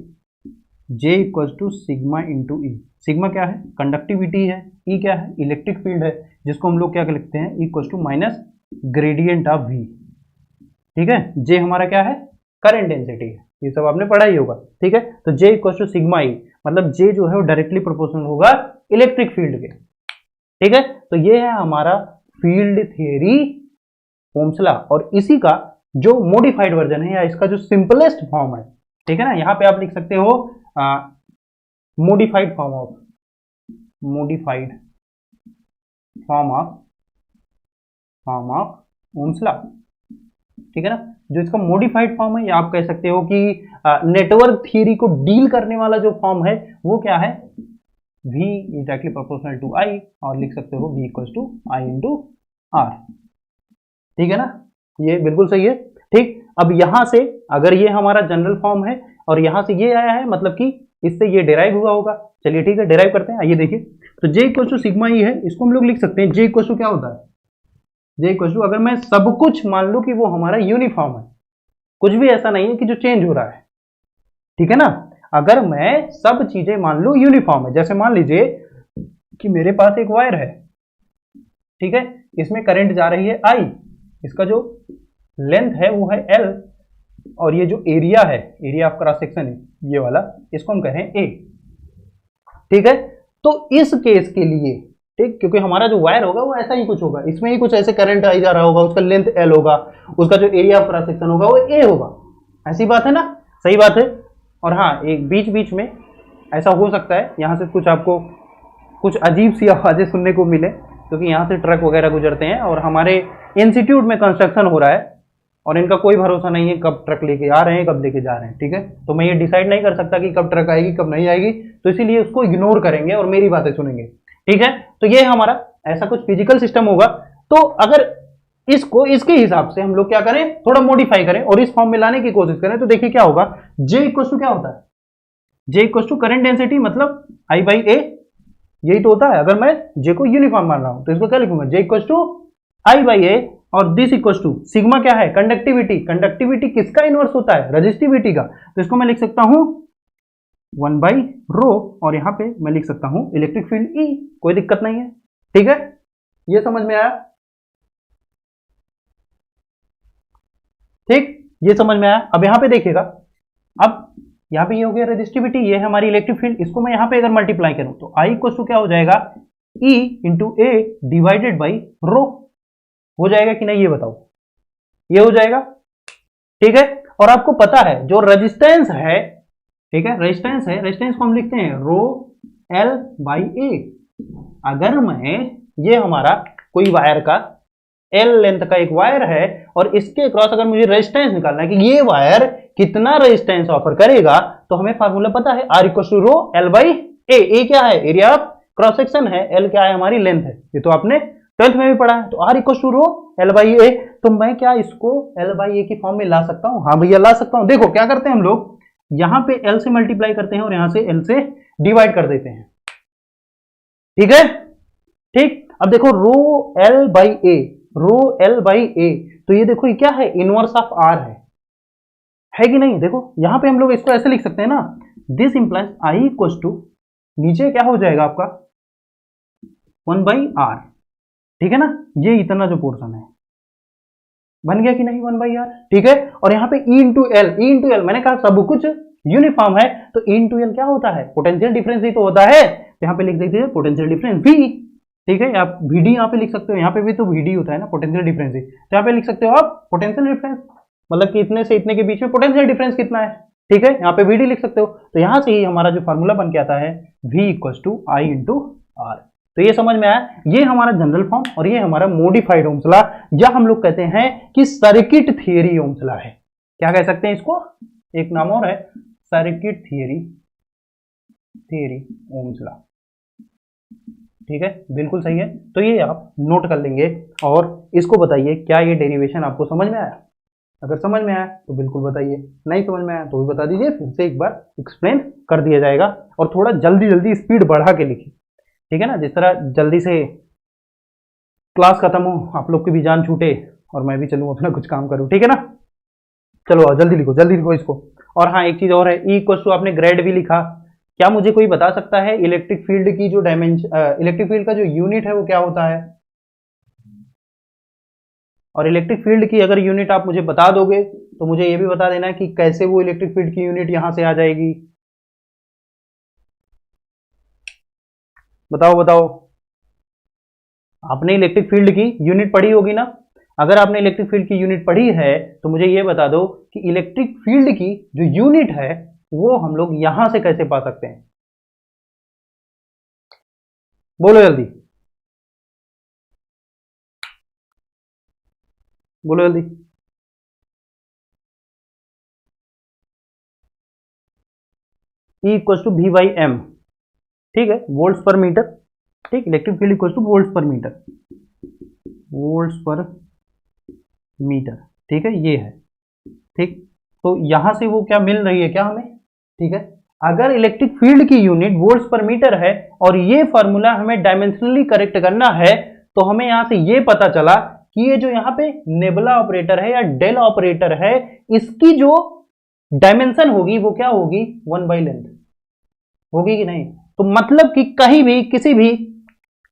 J equal to sigma into E. Sigma क्या है, कंडक्टिविटी है, ई क्या है, इलेक्ट्रिक फील्ड है, जिसको हम लोग क्या लिखते हैं, equal to minus gradient of V, ठीक है। J हमारा क्या है, करंट डेंसिटी है, ये सब आपने पढ़ा ही होगा, ठीक है। तो J equal to sigma E, मतलब J जो है वो डायरेक्टली प्रोपोर्शनल होगा इलेक्ट्रिक फील्ड के, ठीक है। तो ये है हमारा फील्ड थियरी ओम्स लॉ, और इसी का जो मॉडिफाइड वर्जन है या इसका जो सिंपलेस्ट फॉर्म है, ठीक है ना, यहाँ पे आप लिख सकते हो modified form of, modified form of Ohm's law, ठीक है ना। जो इसका मॉडिफाइड फॉर्म है, या आप कह सकते हो कि नेटवर्क थियरी को डील करने वाला जो फॉर्म है वो क्या है, V is directly proportional to I, और लिख सकते हो V equal to I into R, ठीक है ना, ये बिल्कुल सही है, ठीक। अब यहां से अगर ये हमारा जनरल फॉर्म है और यहां से ये आया है, मतलब कि इससे ये डिराइव हुआ होगा, चलिए ठीक है, डिराइव करते हैं, आइए देखिए। तो J equal to sigma E है, इसको हम लोग लिख सकते हैं J इक्वल टू क्या होता है, J इक्वल टू, अगर मैं सब कुछ मान लूं कि वो हमारा यूनिफॉर्म है, कुछ भी ऐसा नहीं है कि जो चेंज हो रहा है, ठीक है ना। अगर मैं सब चीजें मान लूं यूनिफॉर्म है, जैसे मान लीजिए कि मेरे पास एक वायर है, ठीक है, इसमें करंट जा रही है I, इसका जो लेंथ है वो है L, और ये जो एरिया है, एरिया ऑफ क्रॉस सेक्शन है ये वाला, इसको हम कह रहे हैं A, ठीक है। तो इस केस के लिए, ठीक, क्योंकि हमारा जो वायर होगा वो ऐसा ही कुछ होगा, इसमें ही कुछ ऐसे करंट आई जा रहा होगा, उसका लेंथ L होगा, उसका जो एरिया ऑफ क्रॉस सेक्शन होगा वो A होगा, ऐसी बात है ना, सही बात है। और हाँ, एक बीच बीच में ऐसा हो सकता है यहाँ से कुछ आपको कुछ अजीब सी आवाजें सुनने को मिले, क्योंकि यहाँ से ट्रक वगैरह गुजरते हैं और हमारे इंस्टीट्यूट में कंस्ट्रक्शन हो रहा है, और इनका कोई भरोसा नहीं है कब ट्रक लेके आ रहे हैं, कब लेके जा रहे हैं, ठीक है। तो मैं ये डिसाइड नहीं कर सकता कि कब ट्रक आएगी कब नहीं आएगी, तो इसीलिए उसको इग्नोर करेंगे और मेरी बातें सुनेंगे, ठीक है। तो ये हमारा ऐसा कुछ फिजिकल सिस्टम होगा। तो अगर इसको इसके हिसाब से हम लोग क्या करें, थोड़ा मॉडिफाई करें और इस फॉर्म में लाने की कोशिश करें, तो देखिए क्या होगा, जे इक्वल टू क्या होता है, J equal to current density मतलब आई बाई ए, यही तो होता है। अगर मैं जे को यूनिफॉर्म मान रहा हूं तो इसको क्या लिखूंगा, J equal to I by ए, और दिस इक्वल टू सिग्मा क्या है, कंडक्टिविटी। कंडक्टिविटी किसका इनवर्स होता है, रेजिस्टिविटी का। तो इसको मैं लिख सकता हूं 1 बाई रो, और यहां पे मैं लिख सकता हूं इलेक्ट्रिक फील्ड ई, कोई दिक्कत नहीं है। ठीक है, ये समझ में आया, ठीक, ये समझ में आया। अब यहां पे देखिएगा, अब यहां पे ये हो गया रेजिस्टिविटी, ये है हमारी इलेक्ट्रिक फील्ड। इसको मैं यहां पे अगर मल्टीप्लाई करूं तो आई इक्वल टू क्या हो जाएगा, E into A divided by rho, हो जाएगा कि नहीं ये बताओ, ये हो जाएगा। ठीक है, और आपको पता है जो रेजिस्टेंस है, ठीक है, रेजिस्टेंस है, रेजिस्टेंस को हम लिखते हैं रो एल बाई ए। अगर मैं, ये हमारा कोई वायर का एल लेंथ का एक वायर है और इसके क्रॉस अगर मुझे रेजिस्टेंस निकालना है कि ये वायर कितना रेजिस्टेंस ऑफर करेगा, तो हमें फार्मूला पता है, R equal to rho L by A. A क्या है, एरिया ऑफ क्रॉस सेक्शन है, एल क्या है, हमारी लेंथ है, ये तो आपने 12th में भी पढ़ा है। तो R equal to rho L by A, तो मैं क्या इसको एल बाई ए की फॉर्म में ला सकता हूं, हाँ भैया ला सकता हूं। देखो क्या करते हैं हम लोग, यहां पे एल से मल्टीप्लाई करते हैं और यहां से एल से डिवाइड कर देते हैं। ठीक है, ठीक, अब देखो rho L by A, rho L by A, तो ये देखो ये क्या है, इनवर्स ऑफ आर है कि नहीं। देखो यहां पे हम लोग इसको ऐसे लिख सकते हैं ना, this implies I equal to, नीचे क्या हो जाएगा आपका 1 बाई आर, ठीक है ना, ये इतना जो पोर्शन है बन गया कि नहीं 1 बाई आर। ठीक है, और यहाँ पे E into L, E into L, मैंने कहा सब कुछ यूनिफॉर्म है, तो ई इंटू एल क्या होता है, पोटेंशियल डिफरेंस ही तो होता है। तो यहाँ पे लिख देते हैं पोटेंशियल डिफरेंस भी, ठीक है, आप वीडी यहाँ पे लिख सकते हो, यहाँ पे भी तो वीडी होता है ना, पोटेंशियल डिफरेंस ही, तो यहाँ पे लिख सकते हो आप पोटेंशियल डिफरेंस, मतलब कि इतने से इतने के बीच में पोटेंशियल डिफरेंस कितना है। ठीक है, यहाँ पे वीडी लिख सकते हो, तो यहाँ से ही हमारा जो फार्मूला बन के आता है V equal to I into R. तो ये समझ में आया, ये हमारा जनरल फॉर्म और ये हमारा मॉडिफाइड ओम्स लॉ, या हम लोग कहते हैं कि सर्किट थियरी ओम्स लॉ है। क्या कह सकते हैं इसको, एक नाम और है circuit theory, theory Ohm's law. ठीक है, बिल्कुल सही है। तो ये आप नोट कर लेंगे और इसको बताइए क्या ये डेरिवेशन आपको समझ में आया। अगर समझ में आया तो बिल्कुल बताइए, नहीं समझ में आया तो भी बता दीजिए, फिर से एक बार एक्सप्लेन कर दिया जाएगा। और थोड़ा जल्दी जल्दी स्पीड बढ़ा के लिखिए, ठीक है ना, जिस तरह जल्दी से क्लास खत्म हो, आप लोग की भी जान छूटे और मैं भी चलूँ अपना कुछ काम करूँ। ठीक है ना, चलो आओ जल्दी लिखो इसको। और हाँ, एक चीज और है, ई इक्वल टू आपने ग्रेड भी लिखा, क्या मुझे कोई बता सकता है इलेक्ट्रिक फील्ड की जो डायमेंशन, इलेक्ट्रिक फील्ड का जो यूनिट है वो क्या होता है। और इलेक्ट्रिक फील्ड की अगर यूनिट आप मुझे बता दोगे तो मुझे ये भी बता देना कि कैसे वो इलेक्ट्रिक फील्ड की यूनिट यहां से आ जाएगी। बताओ बताओ, आपने इलेक्ट्रिक फील्ड की यूनिट पढ़ी होगी ना। अगर आपने इलेक्ट्रिक फील्ड की यूनिट पढ़ी है तो मुझे ये बता दो कि इलेक्ट्रिक फील्ड की जो यूनिट है वो हम लोग यहां से कैसे पा सकते हैं, बोलो जल्दी, बोलो जल्दी। E equal to V by M, ठीक है, वोल्ट्स पर मीटर। ठीक, electric field equal to volts per metre, volts per metre, ठीक है, ये है। ठीक, तो यहां से वो क्या मिल रही है क्या हमें, ठीक है। अगर इलेक्ट्रिक फील्ड की यूनिट वोल्ट्स पर मीटर है और ये फॉर्मूला हमें डायमेंशनली करेक्ट करना है, तो हमें यहां से ये पता चला कि ये जो यहाँ पे नेबुला ऑपरेटर है या डेल ऑपरेटर है, इसकी जो डायमेंशन होगी वो क्या होगी, 1 बाई लेंथ होगी कि नहीं। तो मतलब कि कहीं भी किसी भी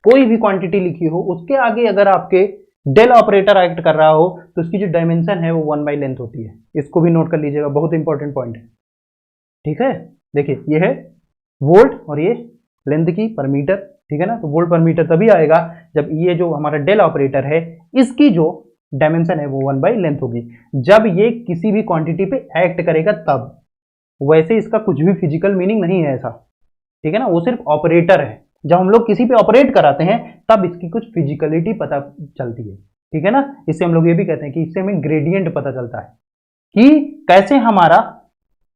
कोई भी क्वांटिटी लिखी हो उसके आगे अगर आपके डेल ऑपरेटर एक्ट कर रहा हो तो उसकी जो डायमेंशन है वो 1 बाई लेंथ होती है। इसको भी नोट कर लीजिएगा, बहुत इंपॉर्टेंट पॉइंट है। ठीक है, देखिए ये है वोल्ट और ये लेंथ की पर मीटर, ठीक है ना। तो वोल्ट पर मीटर तभी आएगा जब ये जो हमारा डेल ऑपरेटर है इसकी जो डायमेंशन है वो 1 बाई लेंथ होगी, जब ये किसी भी क्वांटिटी पे एक्ट करेगा तब। वैसे इसका कुछ भी फिजिकल मीनिंग नहीं है ऐसा, ठीक है ना, वो सिर्फ ऑपरेटर है। जब हम लोग किसी पे ऑपरेट कराते हैं तब इसकी कुछ फिजिकलिटी पता चलती है, ठीक है ना। इससे हम लोग ये भी कहते हैं कि इससे हमें ग्रेडियंट पता चलता है कि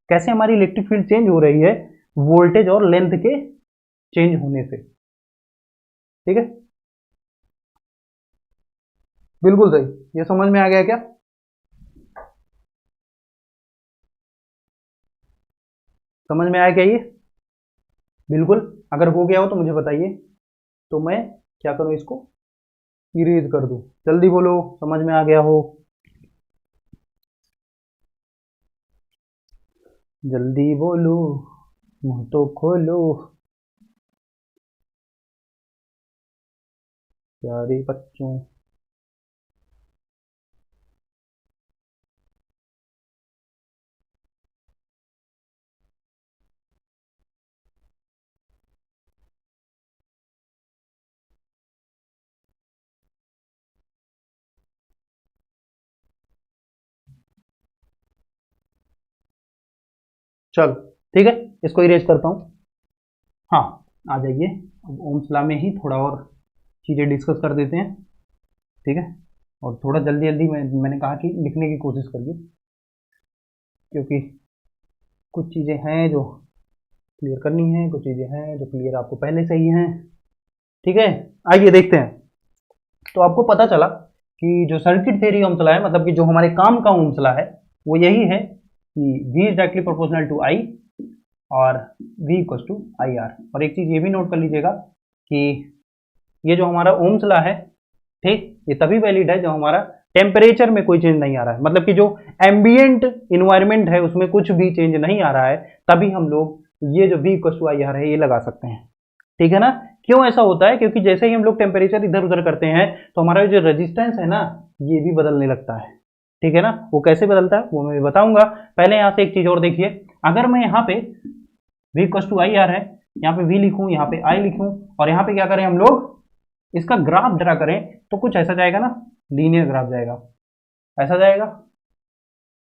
कैसे हमारी इलेक्ट्रिक फील्ड चेंज हो रही है वोल्टेज और लेंथ के चेंज होने से, ठीक है। बिल्कुल सही। ये समझ में आ गया क्या? समझ में आया क्या ये? बिल्कुल। अगर हो गया हो तो मुझे बताइए, तो मैं क्या करूं, इसको इरेज कर दूं। जल्दी बोलो, समझ में आ गया हो। जल्दी बोलो, मुंह तो खोलो प्यारे बच्चों। चलो ठीक है, इसको इरेज करता हूं। हाँ, आ जाइए। अब ओम्स लॉ में ही थोड़ा और चीज़ें डिस्कस कर देते हैं। ठीक है, और थोड़ा जल्दी जल्दी मैंने कहा कि लिखने की कोशिश करिए, क्योंकि कुछ चीज़ें हैं जो क्लियर करनी है, कुछ चीज़ें हैं जो क्लियर आपको पहले से ही हैं। ठीक है, आइए देखते हैं। तो आपको पता चला कि जो सर्किट थ्योरी ओम्स लॉ है, मतलब कि जो हमारे काम का ओम्स लॉ है, वो यही है कि V is directly proportional to I और V equal to I R. और एक चीज़ ये भी नोट कर लीजिएगा कि ये जो हमारा ओम्स लॉ है, ठीक, ये तभी वैलिड है जब हमारा टेम्परेचर में कोई चेंज नहीं आ रहा है, मतलब कि जो एम्बियंट इन्वायरमेंट है उसमें कुछ भी चेंज नहीं आ रहा है, तभी हम लोग ये जो V equal to I R है ये लगा सकते हैं। ठीक है ना? क्यों ऐसा होता है? क्योंकि जैसे ही हम लोग टेम्परेचर इधर उधर करते हैं तो हमारा जो रेजिस्टेंस है ना, ये भी बदलने लगता है। ठीक है ना? वो कैसे बदलता है वो मैं बताऊंगा। पहले यहां से एक चीज और देखिए, अगर मैं यहाँ पे V equal to I R है, यहाँ पे V लिखूं, यहाँ पे I लिखूं, और यहाँ पे क्या करें हम लोग, इसका ग्राफ ड्रा करें, तो कुछ ऐसा जाएगा ना, लीनियर ग्राफ जाएगा, ऐसा जाएगा।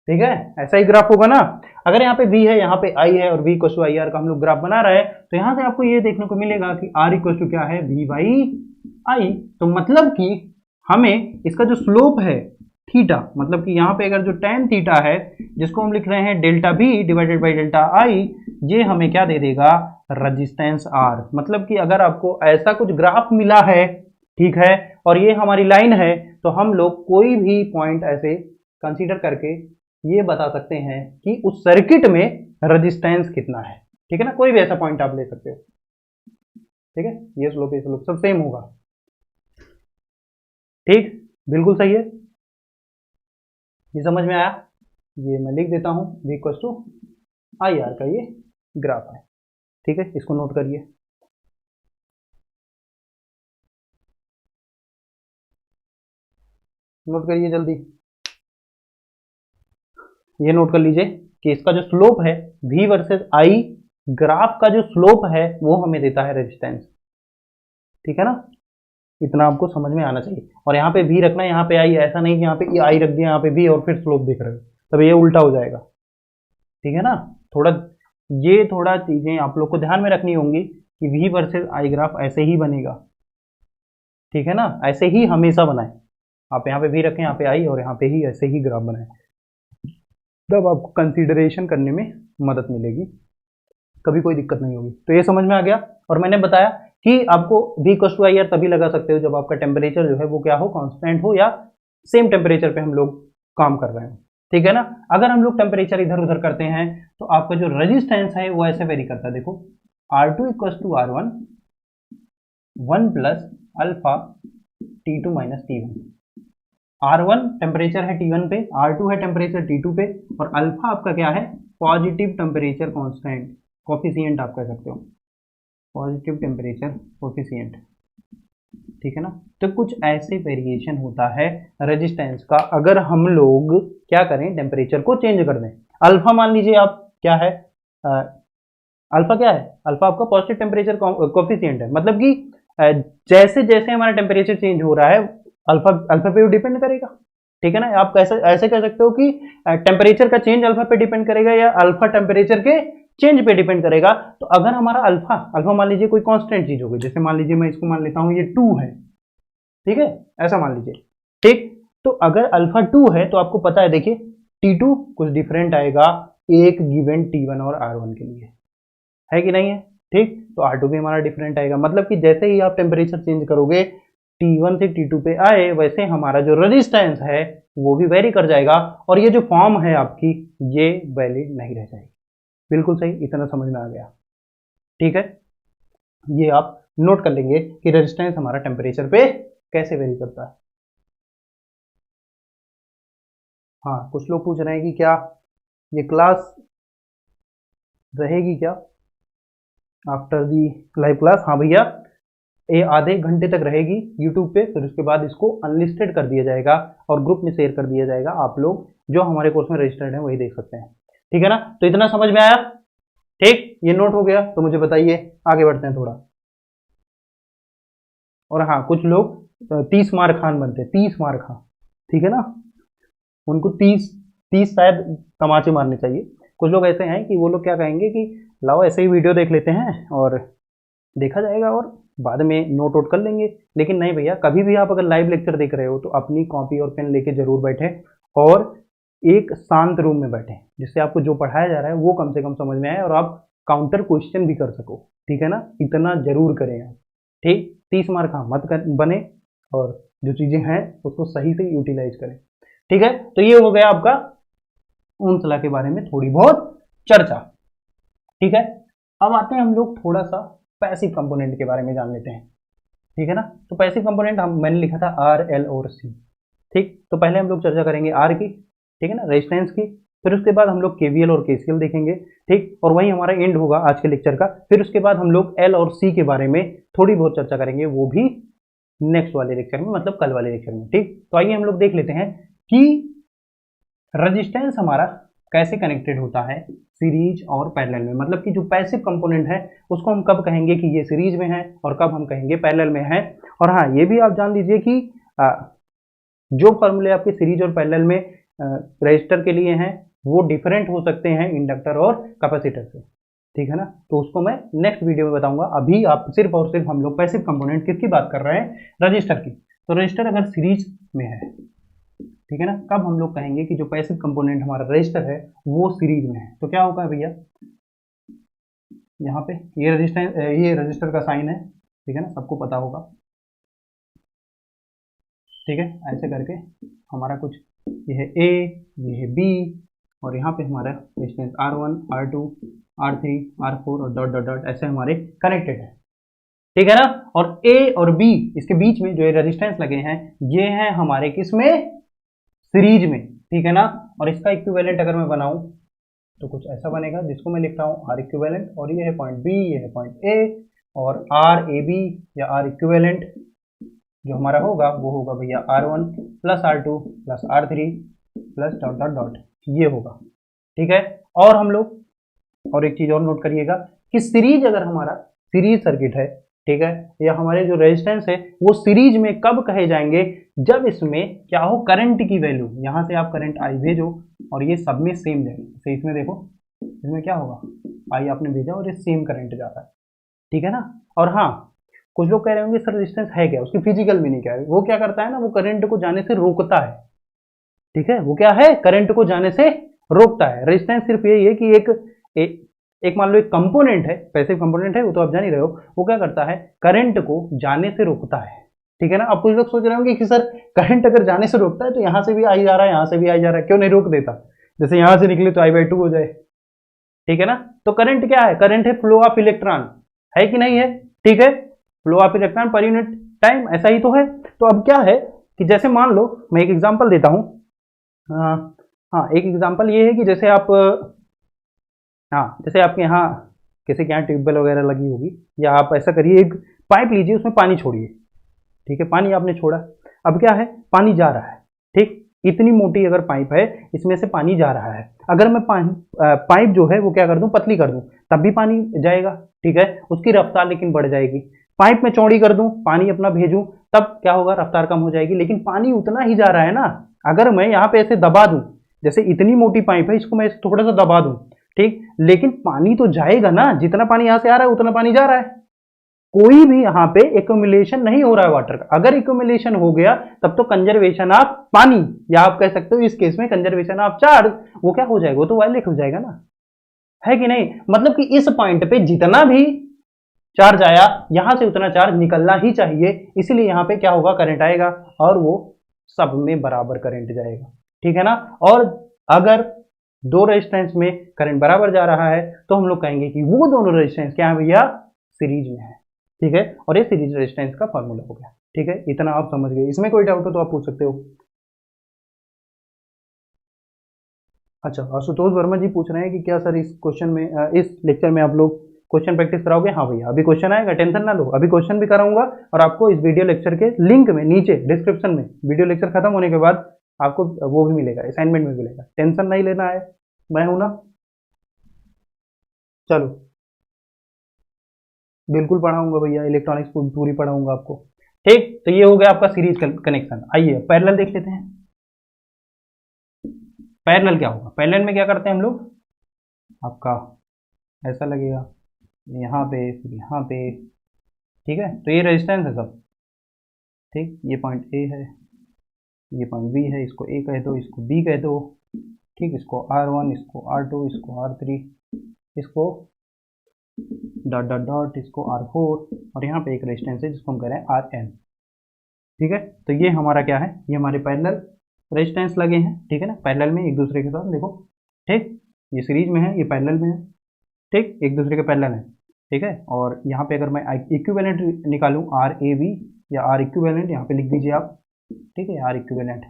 ठीक है, ऐसा ही ग्राफ होगा ना। अगर यहाँ पे V है, यहाँ पे I है, और V equal to I R का हम लोग ग्राफ बना रहे हैं, तो यहाँ से आपको ये देखने को मिलेगा कि R इक्वल टू क्या है, V बाई I। तो मतलब कि हमें इसका जो स्लोप है थीटा, मतलब कि यहाँ पे अगर जो टेन थीटा है, जिसको हम लिख रहे हैं delta V divided by delta I, ये हमें क्या दे देगा, रजिस्टेंस R। मतलब कि अगर आपको ऐसा कुछ ग्राफ मिला है, ठीक है, और ये हमारी लाइन है, तो हम लोग कोई भी पॉइंट ऐसे कंसीडर करके ये बता सकते हैं कि उस सर्किट में रेजिस्टेंस कितना है। ठीक है ना? कोई भी ऐसा पॉइंट आप ले सकते हो। ठीक है, ये स्लोप सब सेम होगा। ठीक, बिल्कुल सही है। ये समझ में आया? ये मैं लिख देता हूं, V equal to I R का ये ग्राफ है। ठीक है, इसको नोट करिए। नोट करिए जल्दी। ये नोट कर लीजिए कि इसका जो स्लोप है V वर्सेस I, ग्राफ का जो स्लोप है वो हमें देता है रेजिस्टेंस। ठीक है ना? इतना आपको समझ में आना चाहिए। और यहाँ पे V रखना है, यहाँ पे I, ऐसा नहीं कि यहाँ पे I रख दिया, यहाँ पे V और फिर स्लोप देख रहे हो, तब ये उल्टा हो जाएगा। ठीक है ना? थोड़ा ये थोड़ा चीजें आप लोग को ध्यान में रखनी होंगी कि V वर्सेस I ग्राफ ऐसे ही बनेगा। ठीक है ना? ऐसे ही हमेशा बनाए। आप यहाँ पे V रखें, यहाँ पे I, और यहाँ पे ही ऐसे ही ग्राफ बनाए, तब आपको कंसीडरेशन करने में मदद मिलेगी, कभी कोई दिक्कत नहीं होगी। तो ये समझ में आ गया। और मैंने बताया कि आपको V equal to I R तभी लगा सकते हो जब आपका टेम्परेचर जो है वो क्या हो, कांस्टेंट हो, या सेम टेम्परेचर पे हम लोग काम कर रहे हैं। ठीक है ना? अगर हम लोग टेम्परेचर इधर उधर करते हैं तो आपका जो रेजिस्टेंस है वो ऐसे वेरी करता है। देखो, R2 equal to R1 1 plus alpha T2 minus T1। R1 temperature है T1 पे, R2 है टेम्परेचर T2 पे, और अल्फा आपका क्या है, पॉजिटिव टेम्परेचर कांस्टेंट, कोफिशिएंट आप कह सकते हो, पॉजिटिव टेम्परेचर कोफिशिएंट। ठीक है ना? तो कुछ ऐसे वेरिएशन होता है रेजिस्टेंस का, अगर हम लोग क्या करें, टेम्परेचर को चेंज कर दें। अल्फा मान लीजिए आप क्या है, अल्फा क्या है, अल्फा आपका पॉजिटिव टेम्परेचर कोफिशिएंट है। मतलब कि जैसे जैसे हमारा टेम्परेचर चेंज हो रहा है, अल्फा अल्फा पे डिपेंड करेगा। ठीक है ना? आप कैसे ऐसे कह सकते हो कि टेम्परेचर का चेंज अल्फा पे डिपेंड करेगा, या अल्फा टेम्परेचर के चेंज पे डिपेंड करेगा। तो अगर हमारा अल्फा अल्फा मान लीजिए कोई कांस्टेंट चीज हो गई, जैसे मान लीजिए मैं इसको मान लेता हूं ये 2 है। ठीक है, ऐसा मान लीजिए। ठीक, तो अगर अल्फा 2 है तो आपको पता है, देखिए T2 कुछ डिफरेंट आएगा एक गिवन T1 और R1 के लिए, है कि नहीं है? ठीक, तो R2 भी हमारा डिफरेंट आएगा। मतलब कि जैसे ही आप टेम्परेचर चेंज करोगे, T1 से T2 पे आए वैसे हमारा जो रेजिस्टेंस है वो भी वेरी कर जाएगा और ये जो फॉर्म है आपकी ये वैलिड नहीं रह जाएगी। बिल्कुल सही, इतना समझ में आ गया। ठीक है, ये आप नोट कर लेंगे कि रेजिस्टेंस हमारा टेम्परेचर पे कैसे वेरी करता है। हाँ, कुछ लोग पूछ रहे हैं कि क्या ये क्लास रहेगी क्या आफ्टर दी लाइव क्लास। हाँ भैया, ये आधे घंटे तक रहेगी यूट्यूब पे, फिर उसके बाद इसको अनलिस्टेड कर दिया जाएगा और ग्रुप में शेयर कर दिया जाएगा। आप लोग जो हमारे कोर्स में रजिस्टर्ड हैं वही देख सकते हैं। ठीक है ना, तो इतना समझ में आया? ठीक, ये नोट हो गया तो मुझे बताइए, आगे बढ़ते हैं थोड़ा। और हाँ, कुछ लोग 30 मार खान बनते हैं, 30 मार खान, ठीक है ना, उनको 30 शायद तमाचे मारने चाहिए। कुछ लोग ऐसे हैं कि वो लोग क्या कहेंगे कि लाओ ऐसे ही वीडियो देख लेते हैं और देखा जाएगा और बाद में नोट आउट कर लेंगे। लेकिन नहीं भैया, कभी भी आप अगर लाइव लेक्चर देख रहे हो तो अपनी कॉपी और पेन लेके जरूर बैठें और एक शांत रूम में बैठें, जिससे आपको जो पढ़ाया जा रहा है वो कम से कम समझ में आए और आप काउंटर क्वेश्चन भी कर सको। ठीक है ना, इतना जरूर करें आप। ठीक, 30 मार्क हाँ मत बने और जो चीजें हैं उसको सही से यूटिलाइज करें। ठीक है, तो ये हो गया आपका ओमसला के बारे में थोड़ी बहुत चर्चा। ठीक है, अब आते हैं हम लोग थोड़ा सा पैसिव कंपोनेंट के बारे में जान लेते हैं। ठीक है ना, तो पैसिव कंपोनेंट मैंने लिखा था आर, एल और सी। ठीक, तो पहले हम लोग चर्चा करेंगे आर की, ठीक है ना, रेजिस्टेंस की, फिर उसके बाद हम लोग केवीएल और केसीएल देखेंगे। ठीक, और वही हमारा एंड होगा आज के लेक्चर का। फिर उसके बाद हम लोग एल और सी के बारे में थोड़ी बहुत चर्चा करेंगे, वो भी नेक्स्ट वाले लेक्चर में, मतलब कल वाले लेक्चर में। ठीक, तो आइए हम लोग देख लेते हैं कि रेजिस्टेंस हमारा कैसे कनेक्टेड होता है सीरीज और पैरेलल में। मतलब कि जो पैसिव कंपोनेंट है उसको हम कब कहेंगे कि ये सीरीज में है और कब हम कहेंगे पैरेलल में है। और हाँ, ये भी आप जान लीजिए कि जो फॉर्मूले आपके सीरीज और पैरेलल में रजिस्टर के लिए हैं वो डिफरेंट हो सकते हैं इंडक्टर और कैपेसिटर से। ठीक है ना, तो उसको मैं नेक्स्ट वीडियो में बताऊंगा। अभी आप सिर्फ और सिर्फ हम लोग पैसिव कंपोनेंट किसकी बात कर रहे हैं, रजिस्टर की। तो रजिस्टर अगर सीरीज में है, ठीक है ना, कब हम लोग कहेंगे कि जो पैसिव कंपोनेंट हमारा रजिस्टर है वो सीरीज में है। तो क्या होगा भैया, यहाँ पे ये रजिस्टर का साइन है, ठीक है ना, सबको पता होगा। ठीक है, ऐसे करके हमारा कुछ ये है ए, ये है बी और यहाँ पे हमारा resistance R1, R2, R3, R4 और डॉट डॉट डॉट ऐसे हमारे कनेक्टेड है। ठीक है ना, और ए और बी इसके बीच में जो रेजिस्टेंस लगे हैं ये हैं हमारे किस में, सीरीज में। ठीक है ना, और इसका इक्विवेलेंट अगर मैं बनाऊं तो कुछ ऐसा बनेगा जिसको मैं लिख रहा हूं आर इक्विवेलेंट, और ये है पॉइंट बी, ये है पॉइंट ए, और आर ए बी या आर इक्विवेलेंट जो हमारा होगा वो होगा भैया R1 plus R2 plus R3 plus dot dot dot, ये होगा। ठीक है, और हम लोग और एक चीज और नोट करिएगा कि सीरीज अगर हमारा सीरीज सर्किट है, ठीक है, या हमारे जो रेजिस्टेंस है वो सीरीज में कब कहे जाएंगे, जब इसमें क्या हो, करंट की वैल्यू, यहां से आप करंट आई भेजो और ये सब में सेम जाएगी। तो इसमें देखो, इसमें क्या होगा, आई आपने भेजा और ये सेम करंट जा रहा है। ठीक है ना, और हाँ, कुछ लोग कह रहे होंगे सर रेजिस्टेंस है क्या, उसकी फिजिकल मीनिंग क्या है। वो क्या करता है ना, वो करंट को जाने से रोकता है। ठीक है, वो क्या है, करंट को जाने से रोकता है। रेजिस्टेंस सिर्फ यही है कि एक मान लो एक कंपोनेंट है, पैसिव कंपोनेंट है, वो तो आप जान ही रहे हो, वो क्या करता है, करंट को जाने से रोकता है। ठीक है ना, अब कुछ लोग सोच रहे होंगे कि सर करंट अगर जाने से रोकता है तो यहां से भी आई जा रहा है, यहां से भी आई जा रहा है, क्यों नहीं रोक देता, जैसे यहां से निकले तो I/2 हो जाए। ठीक है ना, तो करंट क्या है, करंट है फ्लो ऑफ इलेक्ट्रॉन, है कि नहीं है। ठीक है, flow of electron per unit time, ऐसा ही तो है। तो अब क्या है कि जैसे मान लो मैं एक एग्जांपल देता हूं, हाँ एक एग्जांपल ये है कि जैसे आप, हाँ जैसे आपके यहाँ किसी के यहाँ ट्यूबवेल वगैरह लगी होगी, या आप ऐसा करिए एक पाइप लीजिए, उसमें पानी छोड़िए। ठीक है, पानी आपने छोड़ा, अब क्या है, पानी जा रहा है। ठीक, इतनी मोटी अगर पाइप है, इसमें से पानी जा रहा है, अगर मैं पाइप जो है वो क्या कर दूं, पतली कर दूं, तब भी पानी जाएगा। ठीक है, उसकी रफ्तार लेकिन बढ़ जाएगी। पाइप में चौड़ी कर दूं, पानी अपना भेजूं, तब क्या होगा, रफ्तार कम हो जाएगी, लेकिन पानी उतना ही जा रहा है ना। अगर मैं यहाँ पे ऐसे दबा दूं, जैसे इतनी मोटी पाइप है, इसको मैं थोड़ा सा दबा दूं, ठीक, लेकिन पानी तो जाएगा ना, जितना पानी यहाँ से आ रहा है उतना पानी जा रहा है। कोई भी यहाँ पे एक्यूमुलेशन नहीं हो रहा है वाटर का। अगर एक्यूमुलेशन हो गया तब तो कंजर्वेशन ऑफ पानी, या आप कह सकते हो इस केस में कंजर्वेशन ऑफ चार्ज, वो क्या हो जाएगा, वो तो वायलेट हो जाएगा ना, है कि नहीं। मतलब कि इस पॉइंट पे जितना भी चार्ज आया, यहां से उतना चार्ज निकलना ही चाहिए, इसीलिए यहाँ पे क्या होगा, करंट आएगा और वो सब में बराबर करंट जाएगा, ठीक है ना। और अगर दो रेजिस्टेंस में करंट बराबर जा रहा है तो हम लोग कहेंगे कि वो दोनों रेजिस्टेंस क्या है भैया, सीरीज में है, ठीक है। और ये सीरीज रेजिस्टेंस का फॉर्मूला हो गया, ठीक है। इतना आप समझ गए, इसमें कोई डाउट हो तो आप पूछ सकते हो। अच्छा, आशुतोष वर्मा जी पूछ रहे हैं कि क्या सर इस क्वेश्चन में इस लेक्चर में आप लोग क्वेश्चन प्रैक्टिस कराओगे। हाँ भैया, अभी क्वेश्चन आएगा, टेंशन ना लो, अभी क्वेश्चन भी कराऊंगा और आपको इस वीडियो लेक्चर के लिंक में नीचे डिस्क्रिप्शन में वीडियो लेक्चर खत्म होने के बाद आपको वो भी मिलेगा, असाइनमेंट भी मिलेगा, टेंशन नहीं लेना है, मैं हूं ना। चलो, बिल्कुल पढ़ाऊंगा भैया, इलेक्ट्रॉनिक्स पूरी पढ़ाऊंगा आपको। ठीक, तो ये हो गया आपका सीरीज कनेक्शन। आइए पैरेलल देख लेते हैं। पैरेलल क्या होगा, पैरेलल में क्या करते हैं हम लोग, आपका ऐसा लगेगा यहाँ पे, फिर यहाँ पे, ठीक है। तो ये रेजिस्टेंस है सब, ठीक। ये पॉइंट ए है, ये पॉइंट बी है, इसको ए कह दो, इसको बी कह दो, ठीक। इसको R1, इसको R2, इसको R3, इसको डॉट डॉट डॉट, इसको R4, और यहाँ पे एक रेजिस्टेंस है जिसको हम कह रहे हैं Rn, ठीक है। तो ये हमारा क्या है, ये हमारे पैरेलल रेजिस्टेंस लगे हैं, ठीक है ना, पैरेलल में एक दूसरे के साथ, देखो, ठीक। ये सीरीज में है, ये पैरेलल में है, ठीक, एक दूसरे के पैरेलल है, ठीक है। और यहाँ पे अगर मैं इक्विवेलेंट निकालूं, आर ए बी या आर इक्विवेलेंट, यहाँ पे लिख दीजिए आप, ठीक है, आर इक्विवेलेंट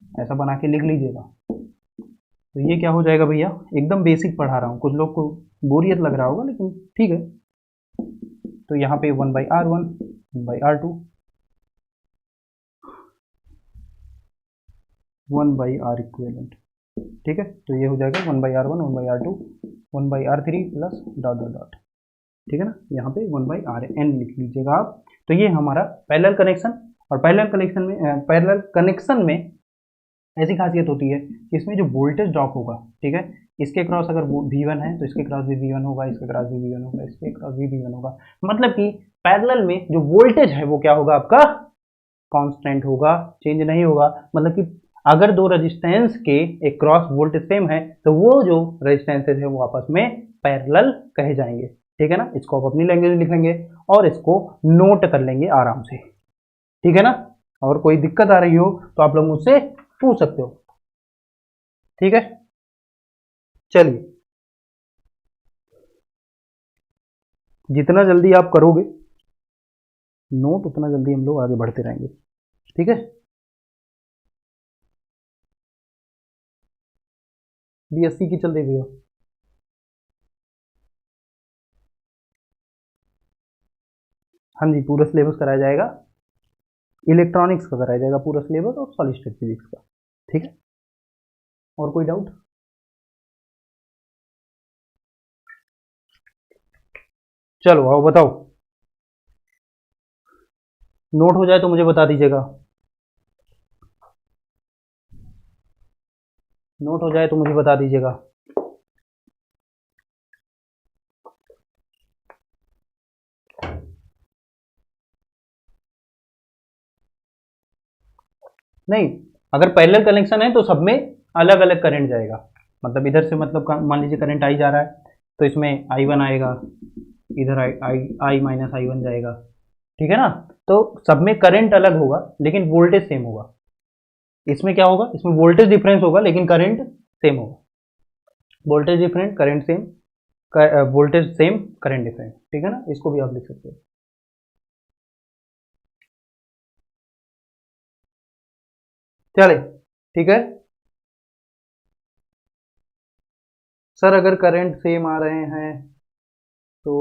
ऐसा बना के लिख लीजिएगा। तो ये क्या हो जाएगा भैया, एकदम बेसिक पढ़ा रहा हूँ, कुछ लोग को बोरियत लग रहा होगा लेकिन ठीक है। तो यहाँ पे 1/R1 1/R2 1/R इक्विवेलेंट, ठीक है। तो ये हो जाएगा 1/R1 1/R2 1/R3 plus dot dot dot, ठीक है ना। यहाँ पे 1/Rn लिख लीजिएगा आप। तो ये हमारा पैरेलल कनेक्शन, और पैरेलल कनेक्शन में ऐसी खासियत होती है कि इसमें जो वोल्टेज ड्रॉप होगा, ठीक है, इसके क्रॉस अगर V1 है तो इसके क्रॉस भी V1 होगा, इसके क्रॉस भी V1 होगा, इसके क्रॉस भी V1 होगा। मतलब कि पैरेलल में जो वोल्टेज है वो क्या होगा, आपका कांस्टेंट होगा, चेंज नहीं होगा। मतलब कि अगर दो रेजिस्टेंस के एक क्रॉस वोल्टेज सेम है तो वो जो रेजिस्टेंसेज है वो आपस में पैरेलल कहे जाएंगे, ठीक है ना। इसको आप अपनी लैंग्वेज में लिख लेंगे और इसको नोट कर लेंगे आराम से, ठीक है ना। और कोई दिक्कत आ रही हो तो आप लोग मुझसे पूछ सकते हो, ठीक है। चलिए, जितना जल्दी आप करोगे नोट उतना जल्दी हम लोग आगे बढ़ते रहेंगे, ठीक है। BSc की चल रही है, हाँ जी, पूरा सिलेबस कराया जाएगा, इलेक्ट्रॉनिक्स का कराया जाएगा पूरा सिलेबस और सॉलिड स्टेट फिजिक्स का, ठीक है। और कोई डाउट, चलो आओ बताओ, नोट हो जाए तो मुझे बता दीजिएगा, नोट हो जाए तो मुझे बता दीजिएगा। नहीं, अगर पैरेलल कनेक्शन है तो सब में अलग अलग करंट जाएगा। मतलब इधर से, मतलब मान लीजिए करंट आई जा रहा है तो इसमें I1 आएगा, इधर आई माइनस I1 जाएगा, ठीक है ना। तो सब में करंट अलग होगा लेकिन वोल्टेज सेम होगा। इसमें क्या होगा, इसमें वोल्टेज डिफरेंस होगा लेकिन करंट सेम होगा। Voltage different current same, voltage same current different, ठीक है ना। इसको भी आप लिख सकते हो। चले, ठीक है। सर अगर करंट सेम आ रहे हैं तो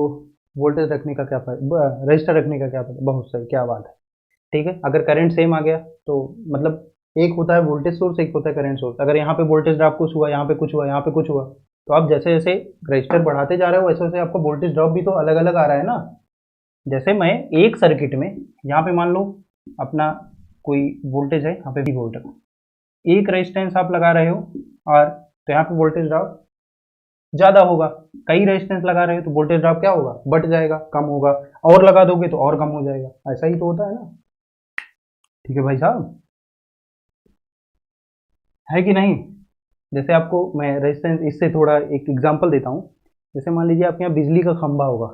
वोल्टेज रखने का क्या फायदा, रजिस्टर रखने का क्या फायदा, बहुत सही, क्या बात है, ठीक है। अगर करंट सेम आ गया तो मतलब एक होता है वोल्टेज सोर्स, एक होता है करंट सोर्स। अगर यहाँ पे वोल्टेज ड्रॉप कुछ हुआ, यहाँ पे कुछ हुआ, यहाँ पे कुछ हुआ, तो आप जैसे जैसे रजिस्टर बढ़ाते जा रहे हो वैसे वैसे आपका वोल्टेज ड्रॉप भी तो अलग अलग आ रहा है ना। जैसे मैं एक सर्किट में, यहाँ पे मान लो अपना कोई वोल्टेज है, यहाँ पे भी वोल्ट, एक रेजिस्टेंस आप लगा रहे हो और तो यहाँ पे वोल्टेज ड्रॉप ज़्यादा होगा। कई रेजिस्टेंस लगा रहे हो तो वोल्टेज ड्रॉप क्या होगा, बढ़ जाएगा, कम होगा। और लगा दोगे तो और कम हो जाएगा, ऐसा ही तो होता है ना, ठीक है भाई साहब, है कि नहीं। जैसे आपको मैं रेजिस्टेंस इससे थोड़ा एक एग्जांपल देता हूँ। जैसे मान लीजिए आपके यहाँ बिजली का खंभा होगा,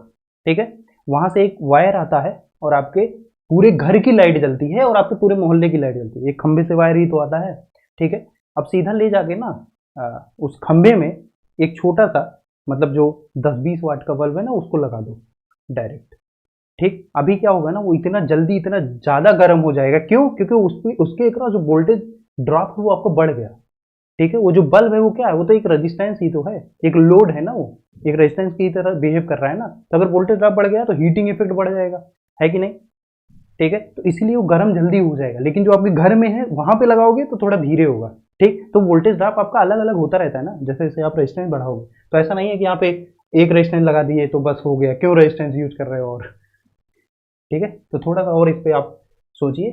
ठीक है, वहां से एक वायर आता है और आपके पूरे घर की लाइट जलती है और आपके पूरे मोहल्ले की लाइट जलती है। एक खंबे से वायर ही तो आता है। ठीक है, अब सीधा ले जाके ना उस खंबे में एक छोटा सा मतलब जो 10-20 वाट का बल्ब है ना उसको लगा दो डायरेक्ट। ठीक, अभी क्या होगा ना, वो इतना जल्दी इतना ज्यादा गर्म हो जाएगा। क्यों? क्योंकि उसके एक ना जो वोल्टेज ड्रॉप है वो आपको बढ़ गया। ठीक है, वो जो बल्ब है वो क्या है, वो तो एक रेजिस्टेंस ही तो है, एक लोड है ना, वो एक रेजिस्टेंस की तरह बिहेव कर रहा है ना। तो अगर वोल्टेज ड्रॉप बढ़ गया तो हीटिंग इफेक्ट बढ़ जाएगा, है कि नहीं? ठीक है, तो इसीलिए वो गर्म जल्दी हो जाएगा। लेकिन जो आपके घर में है वहां पे लगाओगे तो थोड़ा धीरे होगा। ठीक, तो वोल्टेज ड्रॉप आपका अलग अलग होता रहता है ना, जैसे जैसे आप रेजिस्टेंस बढ़ाओगे। तो ऐसा नहीं है कि यहाँ पे एक रेजिस्टेंस लगा दिए तो बस हो गया, क्यों रेजिस्टेंस यूज कर रहे हो और। ठीक है, तो थोड़ा सा और इस पे आप सोचिए।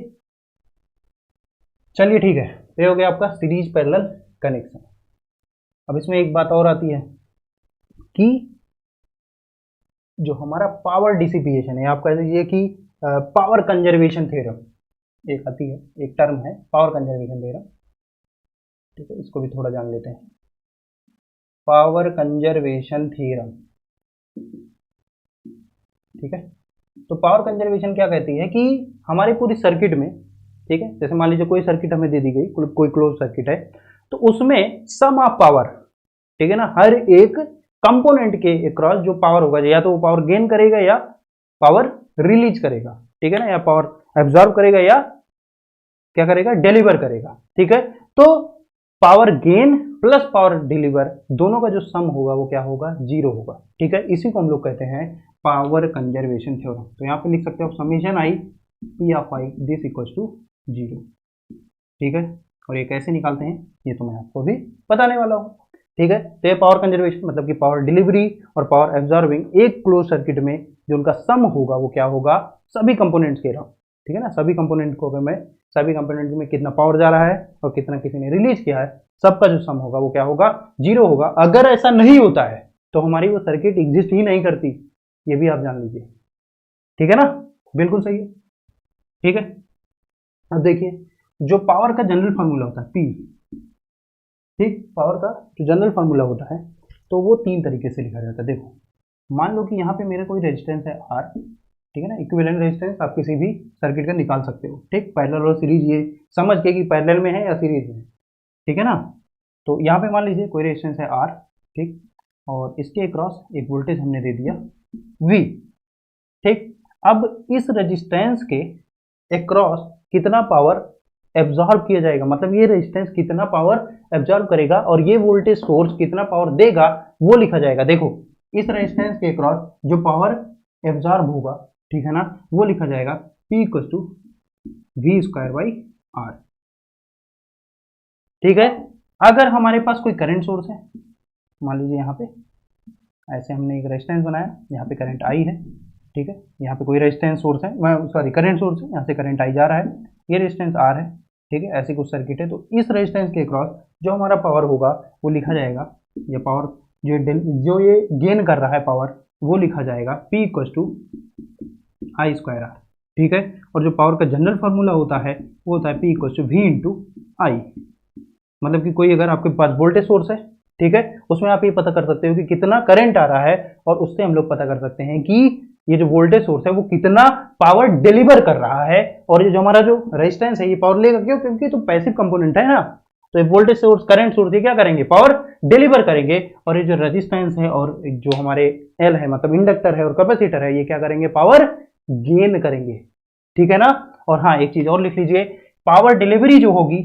चलिए ठीक है, ये हो गया आपका सीरीज पैरेलल कनेक्शन। अब इसमें एक बात और आती है कि जो हमारा पावर डिसिपिएशन है, आप कह दीजिए कि पावर कंजर्वेशन थ्योरम एक आती है, एक टर्म है पावर कंजर्वेशन थ्योरम। ठीक है, इसको भी थोड़ा जान लेते हैं। पावर कंजर्वेशन थ्योरम, ठीक है, तो पावर कंजर्वेशन क्या कहती है कि हमारी पूरी सर्किट में, ठीक है, जैसे मान लीजिए कोई सर्किट हमें दे दी गई, कोई क्लोज सर्किट है, तो उसमें सम ऑफ पावर, ठीक है ना, हर एक कंपोनेंट के अक्रॉस जो पावर होगा, या तो वो पावर गेन करेगा या पावर रिलीज करेगा, ठीक है ना, या पावर एब्जॉर्ब करेगा या क्या करेगा, डिलीवर करेगा। ठीक है, तो power gain plus power deliver दोनों का जो सम होगा वो क्या होगा, जीरो होगा। ठीक है, इसी को हम लोग कहते हैं पावर कंजर्वेशन थ्योरम। तो यहाँ पे लिख सकते हो summation I P of I this equals to zero. ठीक है, और ये कैसे निकालते हैं ये तो मैं आपको भी बताने वाला हूँ। ठीक है, तो ये पावर कंजर्वेशन मतलब कि पावर डिलीवरी और पावर एब्जॉर्बिंग एक क्लोज सर्किट में जो उनका सम होगा वो क्या होगा, सभी कंपोनेंट्स के रहा। ठीक है ना, सभी कंपोनेंट को अगर मैं सभी कंपोनेंट में कितना पावर जा रहा है और कितना किसी ने रिलीज किया है, सबका जो सम होगा वो क्या होगा, जीरो होगा। अगर ऐसा नहीं होता है तो हमारी वो सर्किट एग्जिस्ट ही नहीं करती, ये भी आप जान लीजिए। ठीक है ना, बिल्कुल सही है। ठीक है, अब देखिए जो पावर का जनरल फार्मूला होता है पी, ठीक, पावर का जो जनरल फार्मूला होता है तो वो तीन तरीके से लिखा जाता है। देखो, मान लो कि यहाँ पे मेरा कोई रेजिस्टेंस है आर, ठीक है ना, इक्विवेलेंट रेजिस्टेंस आप किसी भी सर्किट का निकाल सकते हो। ठीक, पैरेलल और सीरीज ये समझ के कि पैरेलल में है या सीरीज में, ठीक है ना। तो यहाँ पे मान लीजिए कोई रेजिस्टेंस है आर, ठीक, और इसके अक्रॉस एक वोल्टेज हमने दे दिया वी। ठीक, अब इस रेजिस्टेंस के अक्रॉस कितना पावर एब्जॉर्ब किया जाएगा, मतलब ये रेजिस्टेंस कितना पावर एब्जॉर्ब करेगा और ये वोल्टेज सोर्स कितना पावर देगा वो लिखा जाएगा। देखो, इस रेजिस्टेंस के अक्रॉस जो पावर एब्जॉर्ब होगा, ठीक है ना, वो लिखा जाएगा P equal to V square by R. ठीक है, अगर हमारे पास कोई करंट सोर्स है, मान लीजिए यहाँ पे ऐसे हमने एक रेजिस्टेंस बनाया, यहाँ पे करंट आई है, ठीक है, यहाँ पे कोई रेजिस्टेंस सोर्स है, सॉरी करंट सोर्स है, यहाँ से करंट आई जा रहा है, ये रेजिस्टेंस आर है, ठीक है, ऐसी कुछ सर्किट है। तो इस रेजिस्टेंस के क्रॉस जो हमारा पावर होगा वो लिखा जाएगा, ये पावर जो ये गेन कर रहा है पावर वो लिखा जाएगा P equal to I square R. ठीक है, और जो पावर का जनरल फार्मूला होता है वो होता है P equal to V into I. मतलब कि कोई अगर आपके पास वोल्टेज सोर्स है, ठीक है, उसमें आप ये पता कर सकते हो कि कितना करंट आ रहा है और उससे हम लोग पता कर सकते हैं कि ये जो वोल्टेज सोर्स है वो कितना पावर डिलीवर कर रहा है। और ये जो हमारा जो रेजिस्टेंस है ये पावर लेगा, क्यों? क्योंकि तो पैसिव कंपोनेंट है ना, तो ये वोल्टेज सोर्स करंट सोर्स ये क्या करेंगे, पावर डिलीवर करेंगे। और ये जो रेजिस्टेंस है और जो हमारे एल है मतलब इंडक्टर है और कैपेसिटर है ये क्या करेंगे, पावर गेन करेंगे। ठीक है ना, और हाँ एक चीज और लिख लीजिए, पावर डिलीवरी जो होगी,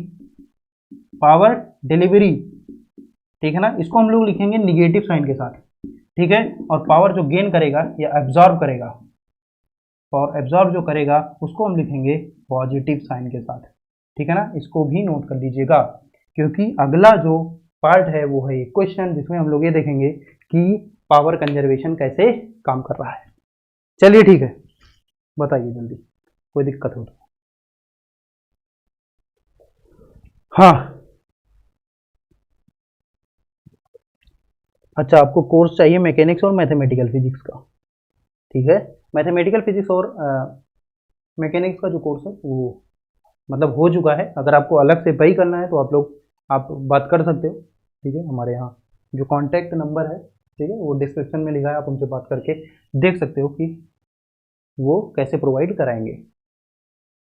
पावर डिलीवरी, ठीक है ना, इसको हम लोग लिखेंगे निगेटिव साइन के साथ। ठीक है, और पावर जो गेन करेगा या एब्जॉर्ब करेगा, पावर एब्जॉर्ब जो करेगा उसको हम लिखेंगे पॉजिटिव साइन के साथ। ठीक है ना, इसको भी नोट कर लीजिएगा क्योंकि अगला जो पार्ट है वो है क्वेश्चन जिसमें हम लोग ये देखेंगे कि पावर कंजर्वेशन कैसे काम कर रहा है। चलिए ठीक है, बताइए जल्दी, कोई दिक्कत हो तो। हाँ, अच्छा, आपको कोर्स चाहिए मैकेनिक्स और मैथमेटिकल फिजिक्स का, ठीक है। मैथमेटिकल फिजिक्स और मैकेनिक्स का जो कोर्स है वो मतलब हो चुका है। अगर आपको अलग से पे करना है तो आप बात कर सकते हो। ठीक है, हमारे यहाँ जो कॉन्टैक्ट नंबर है ठीक है, वो डिस्क्रिप्शन में लिखा है, आप उनसे बात करके देख सकते हो कि वो कैसे प्रोवाइड कराएंगे,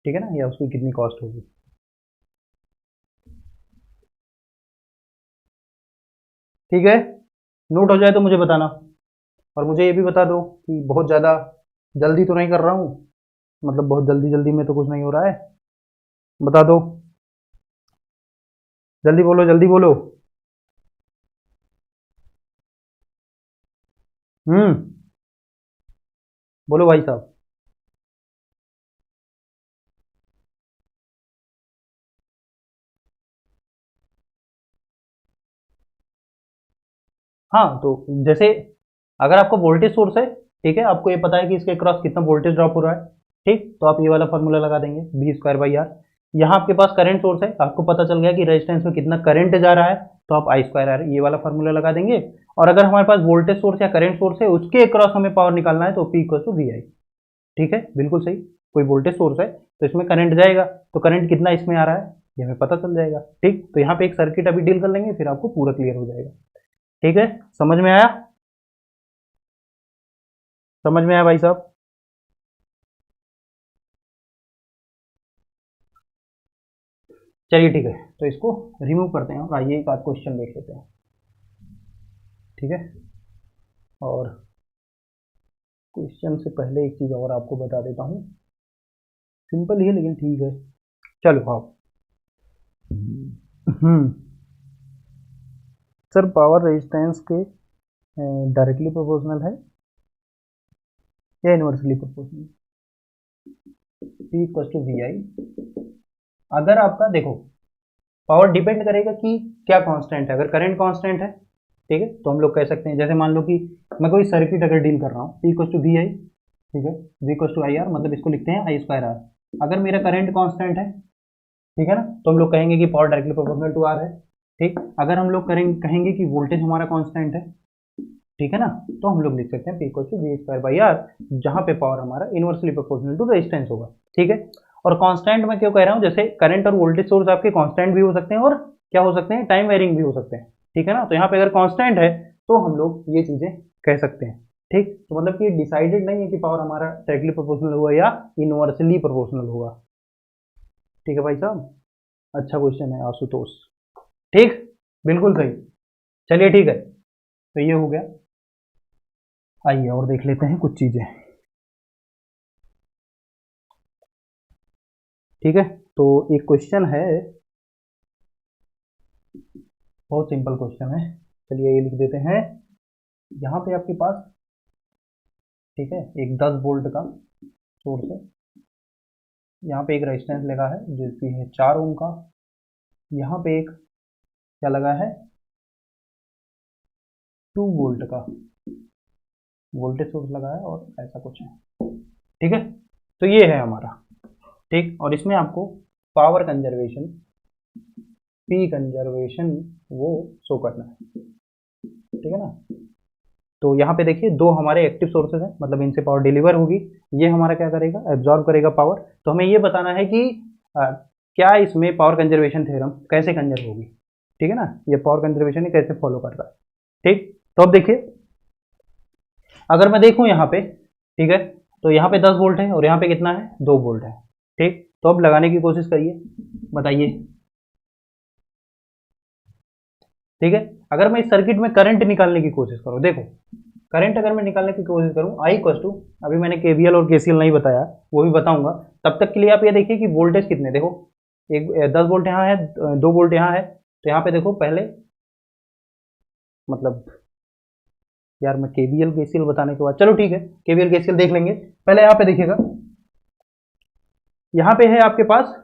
ठीक है ना, या उसकी कितनी कॉस्ट होगी। ठीक है, नोट हो जाए तो मुझे बताना, और मुझे ये भी बता दो कि बहुत ज़्यादा जल्दी तो नहीं कर रहा हूँ, मतलब बहुत जल्दी जल्दी में तो कुछ नहीं हो रहा है, बता दो, जल्दी बोलो जल्दी बोलो। बोलो भाई साहब। हाँ, तो जैसे अगर आपको वोल्टेज सोर्स है, ठीक है, आपको ये पता है कि इसके क्रॉस कितना वोल्टेज ड्रॉप हो रहा है, ठीक, तो आप ये वाला फॉर्मूला लगा देंगे V²/R। यहाँ आपके पास करंट सोर्स है, आपको पता चल गया कि रेजिस्टेंस में कितना करंट जा रहा है, तो आप I²R ये वाला फॉर्मूला लगा देंगे। और अगर हमारे पास वोल्टेज सोर्स या करंट सोर्स है, उसके क्रॉस हमें पावर निकालना है, तो P=VI। ठीक है, बिल्कुल सही। कोई वोल्टेज सोर्स है तो इसमें करंट जाएगा, तो करंट कितना इसमें आ रहा है ये हमें पता चल जाएगा। ठीक, तो यहाँ पे एक सर्किट अभी डील कर लेंगे, फिर आपको पूरा क्लियर हो जाएगा। ठीक है, समझ में आया? समझ में आया भाई साहब? चलिए ठीक है, तो इसको रिमूव करते हैं और आइए एक आध क्वेश्चन देख लेते हैं। ठीक है, और क्वेश्चन से पहले एक चीज़ और आपको बता देता हूँ, सिंपल ही है लेकिन ठीक है। चलो हाँ, सर पावर रेजिस्टेंस के डायरेक्टली प्रोपोर्शनल है या इनवर्सली प्रोपोर्शनल? P=VI। अगर आपका देखो पावर डिपेंड करेगा कि क्या कांस्टेंट है, अगर करंट कांस्टेंट है, ठीक है, तो हम लोग कह सकते हैं, जैसे मान लो कि मैं कोई सर्किट अगर डील कर रहा हूँ, P=VI, ठीक है, V=IR, मतलब इसको लिखते हैं I²R। अगर मेरा करंट कांस्टेंट है, ठीक है ना, तो हम लोग कहेंगे कि power directly proportional to R है। ठीक, अगर हम लोग कहेंगे कि वोल्टेज हमारा कांस्टेंट है, ठीक है ना, तो हम लोग लिख सकते हैं P=V²/R, जहां पे पावर हमारा इनवर्सली प्रोपोर्शनल टू रेजिस्टेंस होगा। ठीक है, और कांस्टेंट मैं क्यों कह रहा हूं, जैसे करंट और वोल्टेज सोर्स आपके कांस्टेंट भी हो सकते हैं और क्या हो सकते हैं, टाइम वेरिंग भी हो सकते हैं। ठीक है ना, तो यहाँ पे अगर कांस्टेंट है तो हम लोग ये चीजें कह सकते हैं। ठीक, तो मतलब कि डिसाइडेड नहीं है कि पावर हमारा डायरेक्टली प्रोपोर्शनल होगा या इनवर्सली प्रोपोर्शनल होगा। ठीक है भाई साहब, अच्छा क्वेश्चन है आशुतोष। ठीक, बिल्कुल सही। चलिए ठीक है, तो ये हो गया। आइए और देख लेते हैं कुछ चीजें। ठीक है, तो एक क्वेश्चन है, बहुत सिंपल क्वेश्चन है, चलिए ये लिख देते हैं। यहाँ पे आपके पास, ठीक है, एक 10 वोल्ट का सोर्स है, यहाँ पे एक रेजिस्टेंस लगा है जो कि है 4 ओम का, यहाँ पे एक क्या लगा है, 2 वोल्ट का वोल्टेज सोर्स लगा है, और ऐसा कुछ है। ठीक है, तो ये है हमारा। ठीक, और इसमें आपको पावर कंजर्वेशन, पी कंजर्वेशन, वो शो करना है। ठीक है ना, तो यहाँ पे देखिए दो हमारे एक्टिव सोर्सेज हैं, मतलब इनसे पावर डिलीवर होगी, ये हमारा क्या करेगा, एब्जॉर्ब करेगा पावर। तो हमें ये बताना है कि क्या इसमें पावर कंजर्वेशन थ्योरम कैसे कंजर्व होगी। ठीक है ना, ये पावर कंजर्वेशन कैसे फॉलो कर रहा है। ठीक, तो अब देखिए, अगर मैं देखूं यहाँ पे, ठीक है, तो यहाँ पे 10 वोल्ट है और यहाँ पे कितना है, 2 वोल्ट है। ठीक, तो अब लगाने की कोशिश करिए, बताइए। ठीक है, अगर मैं इस सर्किट में करंट निकालने की कोशिश करूं, देखो करंट अगर मैं निकालने की कोशिश करूं, आई इक्वल टू, अभी मैंने केवीएल और केसीएल नहीं बताया, वो भी बताऊंगा, तब तक के लिए आप ये देखिए कि वोल्टेज कितने, देखो एक 10 वोल्ट यहाँ है, 2 वोल्ट यहाँ है, तो यहाँ पे देखो पहले, मतलब यार मैं केवीएल केसीएल बताने के बाद, चलो ठीक है केवीएल केसीएल देख लेंगे, पहले यहाँ पे देखिएगा, यहाँ पे है आपके पास,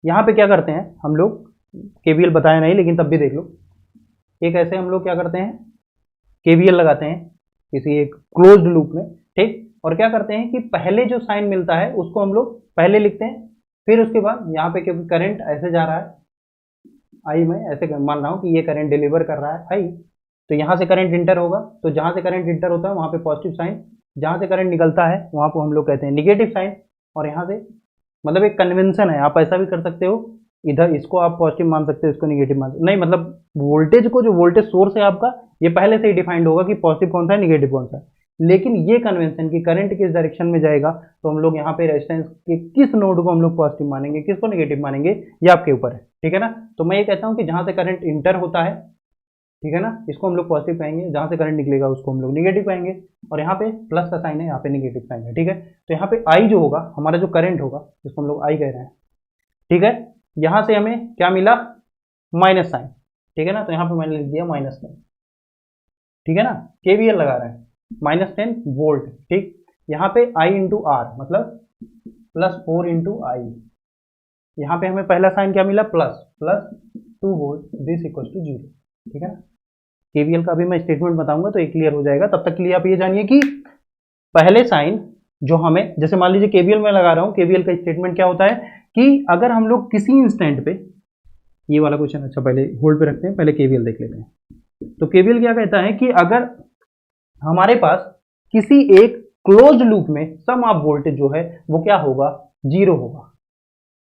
यहाँ पे क्या करते हैं हम लोग, केवीएल बताया नहीं लेकिन तब भी देख लो, एक ऐसे हम लोग क्या करते हैं, केवीएल लगाते हैं किसी एक क्लोज्ड लूप में। ठीक, और क्या करते हैं कि पहले जो साइन मिलता है उसको हम लोग पहले लिखते हैं, फिर उसके बाद यहाँ पे क्योंकि करंट ऐसे जा रहा है, आई मैं ऐसे मान रहा हूँ कि ये करंट डिलीवर कर रहा है आई, तो यहाँ से करंट इंटर होगा, तो जहाँ से करंट इंटर होता है वहाँ पे पॉजिटिव साइन, जहाँ से करंट निकलता है वहाँ को हम लोग कहते हैं निगेटिव साइन, और यहाँ से, मतलब एक कन्वेंशन है, आप ऐसा भी कर सकते हो इधर इसको आप पॉजिटिव मान सकते हो, इसको निगेटिव मान सकते, नहीं मतलब वोल्टेज को, जो वोल्टेज सोर्स है आपका, ये पहले से ही डिफाइंड होगा कि पॉजिटिव कौन सा है, निगेटिव कौन सा है। लेकिन ये कन्वेंशन की करंट किस डायरेक्शन में जाएगा, तो हम लोग यहाँ पे रेजिस्टेंस के किस नोड को हम लोग पॉजिटिव मानेंगे, किसको निगेटिव मानेंगे, ये आपके ऊपर है, ठीक है ना। तो मैं ये कहता हूँ कि जहाँ से करंट इंटर होता है, ठीक है ना, इसको हम लोग पॉजिटिव कहेंगे, जहाँ से करंट निकलेगा उसको हम लोग निगेटिव कहेंगे, और यहाँ पे प्लस का साइन है, यहाँ पे निगेटिव साइन है, ठीक है। तो यहाँ पे आई जो होगा, हमारा जो करंट होगा, जिसको हम लोग आई कह रहे हैं, ठीक है, यहाँ से हमें क्या मिला, माइनस साइन, ठीक है ना। तो यहाँ पे मैंने लिख दिया -10, ठीक है ना, केवीएल लगा रहे हैं, -10 वोल्ट, ठीक। यहाँ पे आई इंटू आर मतलब +4 इंटू आई, यहाँ पे हमें पहला साइन क्या मिला, +2 वोल्ट, दिस इक्वल टू 0, ठीक है ना। केवीएल का भी मैं स्टेटमेंट बताऊंगा तो ये क्लियर हो जाएगा। तब तक के लिए आप ये जानिए कि पहले साइन जो हमें, जैसे मान लीजिए केवीएल में लगा रहा हूँ, केवीएल का स्टेटमेंट क्या होता है कि अगर हम लोग किसी इंस्टेंट पे, ये वाला क्वेश्चन अच्छा पहले होल्ड पे रखते हैं, पहले केवीएल देख लेते हैं। तो केवीएल क्या कहता है कि अगर हमारे पास किसी एक क्लोज लूप में सम ऑफ वोल्टेज जो है वो क्या होगा, 0 होगा,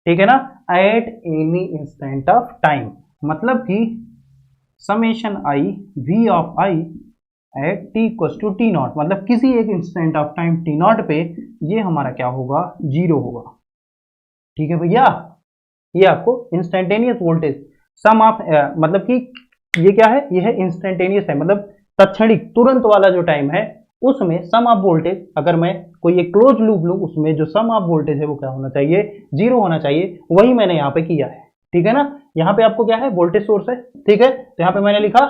ठीक है ना, at any instant of time, मतलब कि summation I V of I at T equal to T naught, मतलब किसी एक instant of time T naught पे ये हमारा क्या होगा, 0 होगा, ठीक है भैया। ये आपको इंस्टेंटेनियस वोल्टेज सम ऑफ मतलब कि ये क्या है, ये है इंस्टेंटेनियस है, मतलब तत्क्षणिक तुरंत वाला जो टाइम है उसमें सम ऑफ वोल्टेज, अगर मैं कोई एक क्लोज लूप लूँ उसमें जो सम ऑफ वोल्टेज है वो क्या होना चाहिए, 0 होना चाहिए, वही मैंने यहाँ पे किया है, ठीक है ना। यहाँ पे आपको क्या है, वोल्टेज सोर्स है, ठीक है। तो यहाँ पे मैंने लिखा,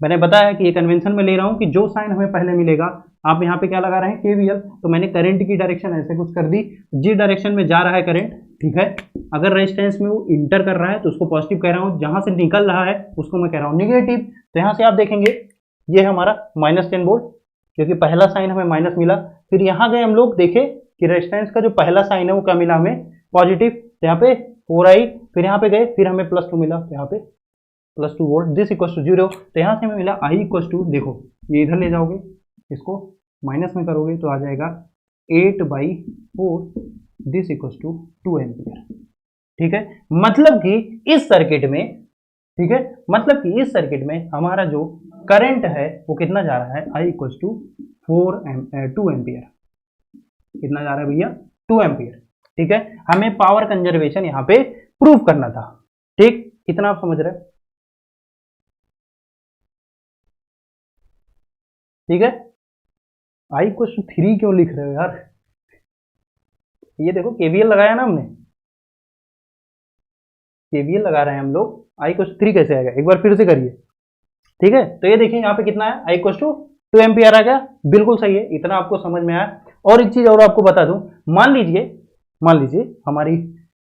मैंने बताया कि ये कन्वेंशन में ले रहा हूँ कि जो साइन हमें पहले मिलेगा, आप यहाँ पे क्या लगा रहे हैं, केवीएल, तो मैंने करंट की डायरेक्शन ऐसे कुछ कर दी, जिस डायरेक्शन में जा रहा है करंट, ठीक है, अगर रेजिस्टेंस में वो इंटर कर रहा है तो उसको पॉजिटिव कह रहा हूँ, जहां से निकल रहा है उसको मैं कह रहा हूँ निगेटिव। तो यहाँ से आप देखेंगे ये हमारा -10 वोल्ट, क्योंकि पहला साइन हमें माइनस मिला, फिर यहाँ गए हम लोग देखे कि रेजिस्टेंस का जो पहला साइन है वो क्या मिला हमें, पॉजिटिव, तो यहाँ पे 4i, फिर यहाँ पे गए, फिर हमें +2 मिला, तो यहाँ पे +2 वोल्ट, दिस इक्वल टू 0। तो यहाँ से हमें मिला आई इक्वल टू, देखो ये इधर ले जाओगे, इसको माइनस में करोगे तो आ जाएगा 8/4, दिस इक्वल टू 2 एम्पियर, ठीक है। मतलब कि इस सर्किट में, ठीक है, मतलब कि इस सर्किट में हमारा जो करंट है वो कितना जा रहा है, आई इक्वल टू 2 एम्पियर, कितना जा रहा है भैया, 2 एम्पियर, ठीक है। हमें पावर कंजर्वेशन यहाँ पे प्रूव करना था, ठीक, कितना आप समझ रहे हैं, ठीक है। आई इक्वल टू 3 क्यों लिख रहे हो यार, ये देखो केवीएल लगाया ना हमने, केवीएल लगा रहे हैं हम लोग, आई इक्वल टू 3 कैसे आएगा, एक बार फिर से करिए, ठीक है। तो ये देखिए यहाँ पे कितना है, आई इक्वल टू 2 एम्पियर आ गया, बिल्कुल सही है, इतना आपको समझ में आया। और एक चीज और आपको बता दूं, मान लीजिए हमारी,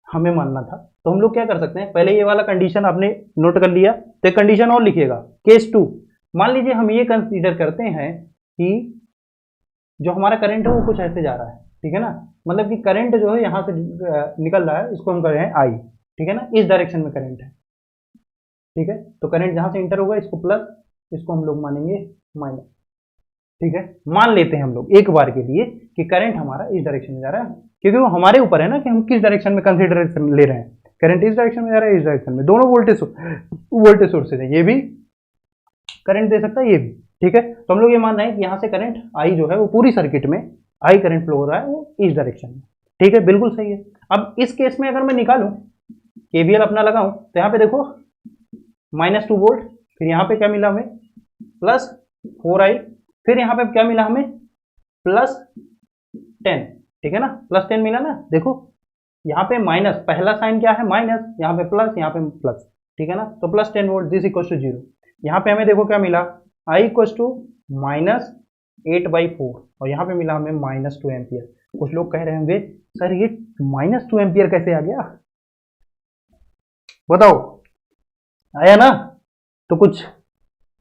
हमें मानना था, तो हम लोग क्या कर सकते हैं, पहले ये वाला कंडीशन आपने नोट कर लिया, तो एक कंडीशन और लिखिएगा, केस 2, मान लीजिए हम ये कंसीडर करते हैं कि जो हमारा करंट है वो कुछ ऐसे जा रहा है, ठीक है ना, मतलब कि करंट जो है यहाँ से निकल रहा है, इसको हम कर रहे हैं आई, ठीक है ना, इस डायरेक्शन में करंट है, ठीक है। तो करंट जहां से इंटर होगा इसको प्लस, इसको हम लोग मानेंगे माइनस, ठीक है। मान लेते हैं हम लोग एक बार के लिए कि करंट हमारा इस डायरेक्शन में जा रहा है, क्योंकि वो हमारे ऊपर है ना कि हम किस डायरेक्शन में कंसीडरेशन ले रहे हैं, करंट इस डायरेक्शन में जा रहा है, इस डायरेक्शन में, दोनों वोल्टेज सोर्सेज है, ये भी करंट दे सकता है, ये भी, ठीक है। तो हम लोग ये मान रहे हैं कि यहाँ से करंट आई जो है वो पूरी सर्किट में आई करंट फ्लो हो रहा है वो इस डायरेक्शन में, ठीक है, बिल्कुल सही है। अब इस केस में अगर मैं निकालूं, केवीएल अपना लगाऊं, तो यहाँ पे देखो -2 वोल्ट, फिर यहाँ पे क्या मिला हमें, +4i, फिर यहाँ पे क्या मिला हमें, +10, ठीक है ना, +10 मिला ना, देखो यहाँ पे माइनस, पहला साइन क्या है माइनस, यहाँ पे प्लस, यहाँ पे प्लस, ठीक है ना, तो +10 वोल्ट, दिस इक्वल टू 0। यहाँ पे हमें देखो क्या मिला, आई इक्वल टू -8/4, और यहाँ पे मिला हमें -2 एम्पियर। कुछ लोग कह रहे होंगे सर ये -2 एम्पियर कैसे आ गया, बताओ, आया ना। तो कुछ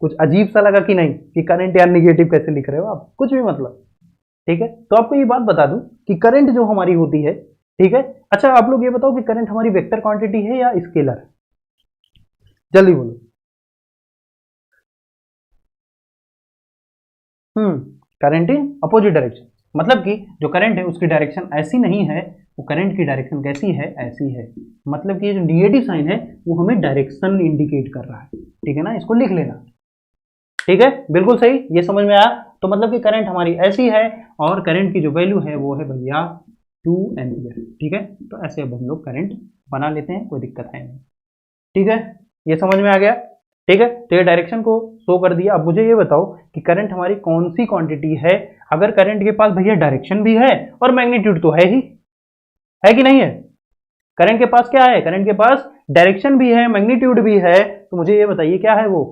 कुछ अजीब सा लगा कि नहीं, कि करंट यार निगेटिव कैसे लिख रहे हो आप, कुछ भी मतलब, ठीक है। तो आपको ये बात बता दूं कि करंट जो हमारी होती है, ठीक है। अच्छा आप लोग ये बताओ कि करंट हमारी वेक्टर क्वांटिटी है या स्केलर, जल्दी बोलो। करंट इन अपोजिट डायरेक्शन, मतलब कि जो करंट है उसकी डायरेक्शन ऐसी नहीं है, वो करंट की डायरेक्शन कैसी है, ऐसी है। मतलब कि ये जो निगेटिव साइन है वो हमें डायरेक्शन इंडिकेट कर रहा है, ठीक है ना, इसको लिख लेना। ठीक है, बिल्कुल सही, ये समझ में आया। तो मतलब कि करंट हमारी ऐसी है और करंट की जो वैल्यू है वो है भैया 2 एम्पियर। ठीक है, तो ऐसे अब हम लोग करंट बना लेते हैं, कोई दिक्कत है नहीं। ठीक है, ये समझ में आ गया। ठीक है, तो ये डायरेक्शन को शो कर दिया। अब मुझे ये बताओ कि करंट हमारी कौन सी क्वांटिटी है। अगर करंट के पास भैया डायरेक्शन भी है और मैग्नीट्यूड तो है ही, है कि नहीं है। करंट के पास क्या है, करंट के पास डायरेक्शन भी है, मैग्नीट्यूड भी है, तो मुझे ये बताइए क्या है वो।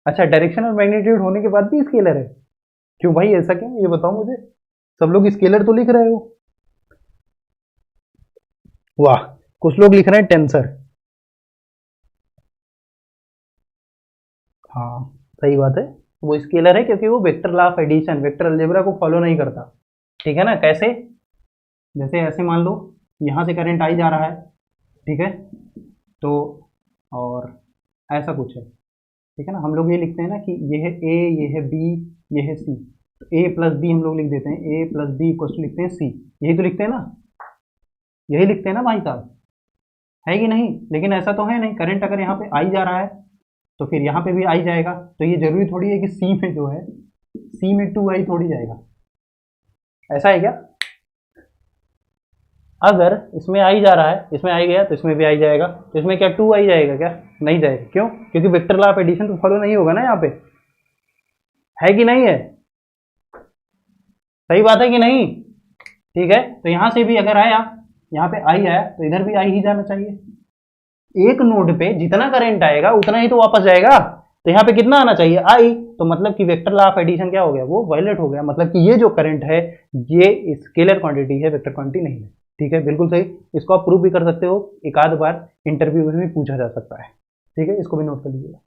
अच्छा, डायरेक्शन और मैग्नीट्यूड होने के बाद भी स्केलर है। क्यों भाई, ऐसा क्यों, ये बताओ मुझे। सब लोग स्केलर तो लिख रहे हो। वाह, कुछ लोग लिख रहे हैं टेंसर। हाँ, सही बात है, वो स्केलर है क्योंकि वो vector law of addition, vector algebra को फॉलो नहीं करता। ठीक है ना, कैसे, जैसे ऐसे मान लो यहाँ से करंट आई जा रहा है, ठीक है, तो और ऐसा कुछ है, ठीक है ना। हम लोग ये लिखते हैं ना कि ये है ए, ये है बी, ये है सी, तो ए प्लस बी हम लोग लिख देते हैं, ए प्लस बी इक्वल टू लिखते हैं सी। यही तो लिखते हैं ना, यही लिखते हैं ना भाई साहब, है कि नहीं। लेकिन ऐसा तो है नहीं, करंट अगर यहाँ पे आई जा रहा है तो फिर यहाँ पे भी आई जाएगा, तो ये जरूरी थोड़ी है कि सी में जो है, सी में 2 आई थोड़ी जाएगा, ऐसा है क्या। अगर इसमें आई जा रहा है, इसमें आई गया तो इसमें भी आई जाएगा, तो इसमें क्या 2 आई जाएगा क्या, नहीं जाएगा। क्यों, क्योंकि वेक्टर लॉ ऑफ एडिशन तो फॉलो नहीं होगा ना यहाँ पे, है कि नहीं है। सही बात है कि नहीं। ठीक है, तो यहां से भी अगर आया, यहाँ पे आई आया तो इधर भी आई ही जाना चाहिए। एक नोड पे जितना करंट आएगा उतना ही तो वापस जाएगा, तो यहाँ पे कितना आना चाहिए, आई। तो मतलब कि वेक्टर लॉ ऑफ एडिशन क्या हो गया, वो वायलेट हो गया। मतलब कि ये जो करंट है ये स्केलर क्वांटिटी है, वेक्टर क्वांटिटी नहीं है। ठीक है, बिल्कुल सही। इसको आप प्रूव भी कर सकते हो, एक आध बार इंटरव्यू में भी पूछा जा सकता है। ठीक है, इसको भी नोट कर लीजिएगा।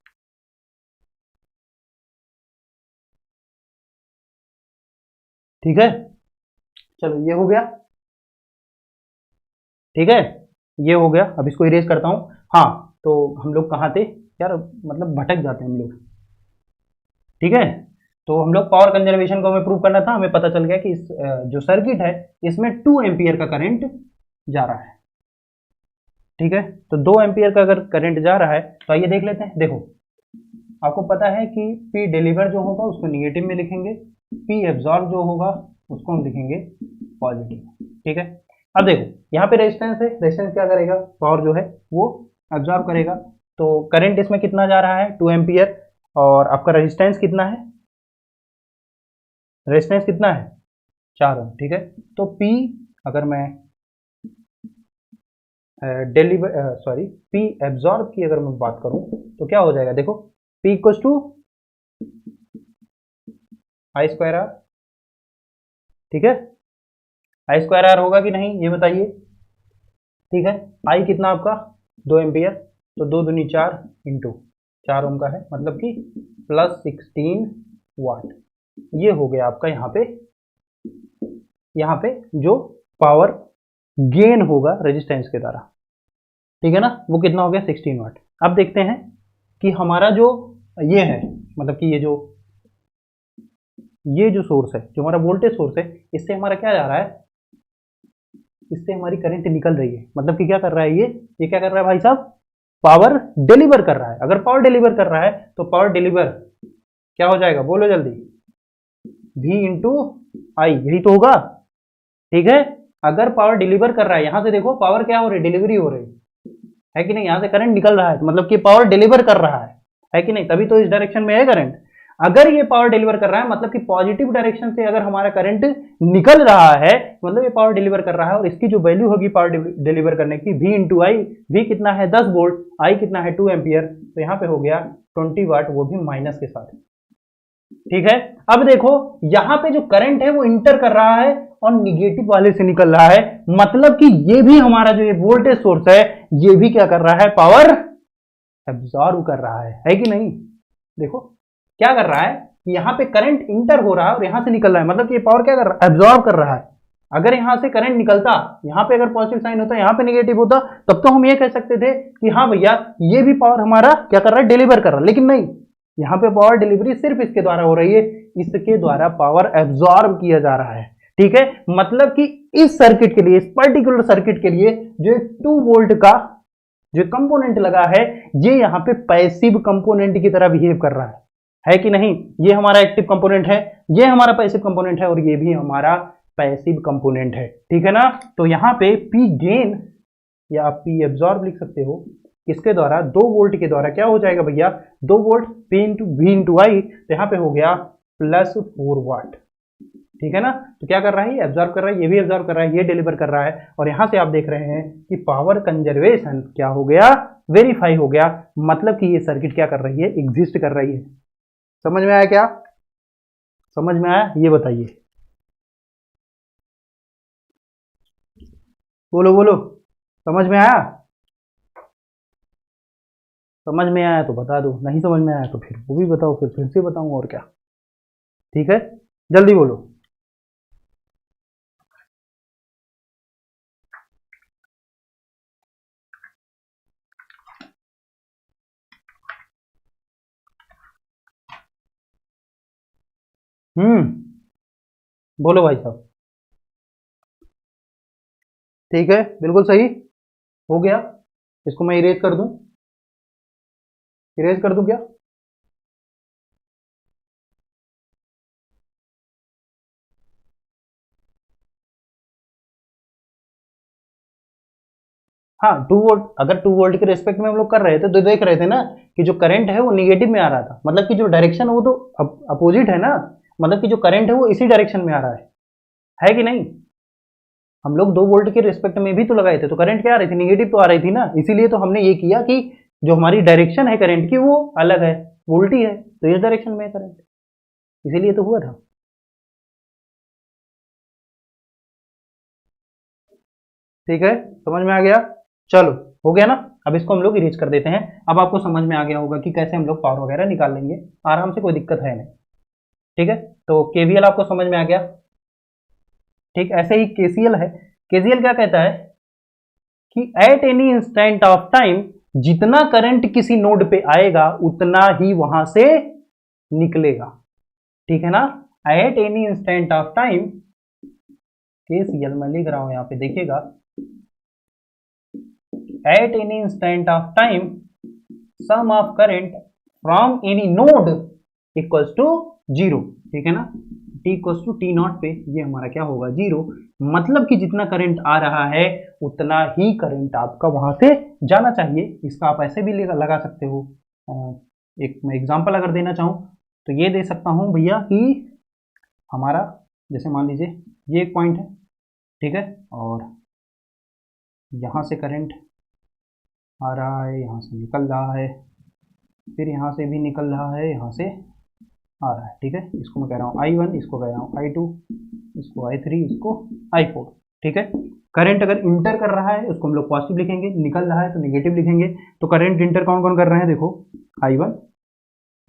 ठीक है, चलो ये हो गया। ठीक है, ये हो गया। अब इसको इरेज करता हूं। हाँ, तो हम लोग कहाँ थे यार, मतलब भटक जाते हैं हम लोग। ठीक है, तो हम लोग पावर कंजर्वेशन को हमें प्रूव करना था। हमें पता चल गया कि इस जो सर्किट है इसमें 2 एम्पियर का करंट जा रहा है। ठीक है, तो 2 एम्पियर का अगर करंट जा रहा है तो आइए देख लेते हैं। देखो, आपको पता है कि P डिलीवर जो होगा उसको निगेटिव में लिखेंगे, P एब्जॉर्ब जो होगा उसको हम लिखेंगे पॉजिटिव। ठीक है, अब देखो यहाँ पे रेजिस्टेंस है, रेजिस्टेंस क्या करेगा, पावर जो है वो एब्जॉर्ब करेगा। तो करंट इसमें कितना जा रहा है, 2 एम्पियर, और आपका रेजिस्टेंस कितना है, रेजिस्टेंस कितना है, 4 ओम। ठीक है, तो P अगर मैं डिलीवर सॉरी P एब्जॉर्ब की अगर मैं बात करूं तो क्या हो जाएगा, देखो P equal to I square R. ठीक है, आई स्क्वायर आर होगा कि नहीं ये बताइए। ठीक है, आई कितना आपका 2 एम्पियर, तो 2 दूनी 4 इंटू 4 ओम का है, मतलब कि +16 वाट। ये हो गया आपका यहाँ पे जो पावर गेन होगा रेजिस्टेंस के द्वारा। ठीक है ना, वो कितना हो गया 16 वाट। अब देखते हैं कि हमारा जो ये है, मतलब कि ये जो सोर्स है, जो हमारा वोल्टेज सोर्स है, इससे हमारा क्या जा रहा है, इससे हमारी करंट निकल रही है। मतलब कि क्या कर रहा है ये क्या कर रहा है भाई साहब, पावर डिलीवर कर रहा है। अगर पावर डिलीवर कर रहा है तो पावर डिलीवर क्या हो जाएगा, बोलो जल्दी, V इंटू आई, यही तो होगा। ठीक है, अगर पावर डिलीवर कर रहा है, यहां से देखो पावर क्या हो रही है, डिलीवरी हो रही है कि नहीं, यहां से करंट निकल रहा है, तो मतलब कि पावर डिलीवर कर रहा है कि नहीं, तभी तो इस डायरेक्शन में है करंट। अगर ये पावर डिलीवर कर रहा है मतलब कि पॉजिटिव डायरेक्शन से अगर हमारा करंट निकल रहा है, मतलब ये पावर डिलीवर कर रहा है, और इसकी जो वैल्यू होगी पावर डिलीवर करने की, V इंटू आई, वी कितना है 10 वोल्ट, आई कितना है 2 एम्पियर, तो यहाँ पे हो गया 20 वाट, वो भी माइनस के साथ। ठीक है, अब देखो यहां पे जो करंट है वो इंटर कर रहा है और निगेटिव वाले से निकल रहा है, मतलब कि ये भी हमारा जो ये वोल्टेज सोर्स है ये भी क्या कर रहा है, पावर एब्जॉर्ब कर रहा है कि नहीं। देखो क्या कर रहा है, यहाँ पे करंट इंटर हो रहा है और यहां से निकल रहा है, मतलब कि ये पावर क्या कर रहा है, एब्जॉर्ब कर रहा है। अगर यहां से करंट निकलता, यहाँ पे अगर पॉजिटिव साइन होता, यहाँ पे नेगेटिव होता, तब तो हम ये कह सकते थे कि हाँ भैया ये भी पावर हमारा क्या कर रहा है, डिलीवर कर रहा है। लेकिन नहीं, यहाँ पे पावर डिलीवरी सिर्फ इसके द्वारा हो रही है, इसके द्वारा पावर एब्जॉर्ब किया जा रहा है। ठीक है, मतलब कि इस सर्किट के लिए, इस पर्टिकुलर सर्किट के लिए जो 2 वोल्ट का जो कंपोनेंट लगा है, ये यहां पे पैसिव कंपोनेंट की तरह बिहेव कर रहा है कि नहीं? ये हमारा एक्टिव कंपोनेंट है, ये हमारा पैसिव कंपोनेंट है और ये भी हमारा पैसिव कंपोनेंट है। ठीक है ना? तो यहां पे पी गेन या आप पी एब्जॉर्ब लिख सकते हो, इसके द्वारा 2 वोल्ट के द्वारा क्या हो जाएगा भैया, 2 volt P into V into I, तो यहां पे हो गया +4 वाट। ठीक है ना? तो क्या कर रहा है, ये एब्जॉर्ब कर रहा है, ये भी एब्जॉर्ब कर रहा है, ये डिलीवर कर रहा है, और यहां से आप देख रहे हैं कि पावर कंजर्वेशन क्या हो गया, वेरीफाई हो गया। मतलब कि ये सर्किट क्या कर रही है, एग्जिस्ट कर रही है। समझ में आया क्या? समझ में आया? ये बताइए, बोलो बोलो, समझ में आया? समझ में आया तो बता दो, नहीं समझ में आया तो फिर वो भी बताओ, फिर से बताऊं और क्या। ठीक है, जल्दी बोलो। बोलो भाई साहब। ठीक है, बिल्कुल सही हो गया। इसको मैं इरेज कर दूं, इरेज कर दूं क्या? हाँ, 2 वोल्ट, अगर 2 वोल्ट के रिस्पेक्ट में हम लोग कर रहे थे तो देख रहे थे ना कि जो करंट है वो निगेटिव में आ रहा था, मतलब कि जो डायरेक्शन है वो तो अपोजिट है ना, मतलब कि जो करंट है वो इसी डायरेक्शन में आ रहा है कि नहीं? हम लोग 2 वोल्ट के रिस्पेक्ट में भी तो लगाए थे, तो करंट क्या आ रही थी, निगेटिव तो आ रही थी ना, इसीलिए तो हमने ये किया कि जो हमारी डायरेक्शन है करंट की वो अलग है, उल्टी है, तो इस डायरेक्शन में है करंट, इसीलिए तो हुआ था। ठीक है, समझ में आ गया? चलो, हो गया ना? अब इसको हम लोग इरेज कर देते हैं। अब आपको समझ में आ गया होगा कि कैसे हम लोग पावर वगैरह निकाल लेंगे आराम से, कोई दिक्कत है नहीं। ठीक है, तो केवीएल आपको समझ में आ गया। ठीक, ऐसे ही केसीएल है। केसीएल क्या कहता है कि eight any instant of time जितना करंट किसी नोड पे आएगा उतना ही वहां से निकलेगा। ठीक है ना? At any instant of time, KCL मैं लिख रहा हूं यहां पे देखिएगा, at any instant of time sum of current from any node equals to 0। ठीक है ना? T equals to T naught पे ये हमारा क्या होगा, 0। मतलब कि जितना करंट आ रहा है उतना ही करंट आपका वहां से जाना चाहिए। इसका आप ऐसे भी लगा सकते हो। एक मैं एग्जांपल अगर देना चाहूँ तो ये दे सकता हूँ भैया कि हमारा जैसे मान लीजिए ये एक पॉइंट है, ठीक है, और यहाँ से करंट आ रहा है, यहाँ से निकल रहा है, फिर यहाँ से भी निकल रहा है, यहाँ से आ रहा है। ठीक है, इसको मैं कह रहा हूँ I1, इसको कह रहा हूँ I2, इसको I3, इसको I4। ठीक है, करंट अगर इंटर कर रहा है उसको हम लोग पॉजिटिव लिखेंगे, निकल रहा है तो नेगेटिव लिखेंगे। तो करंट इंटर कौन कौन कर रहे हैं, देखो I1,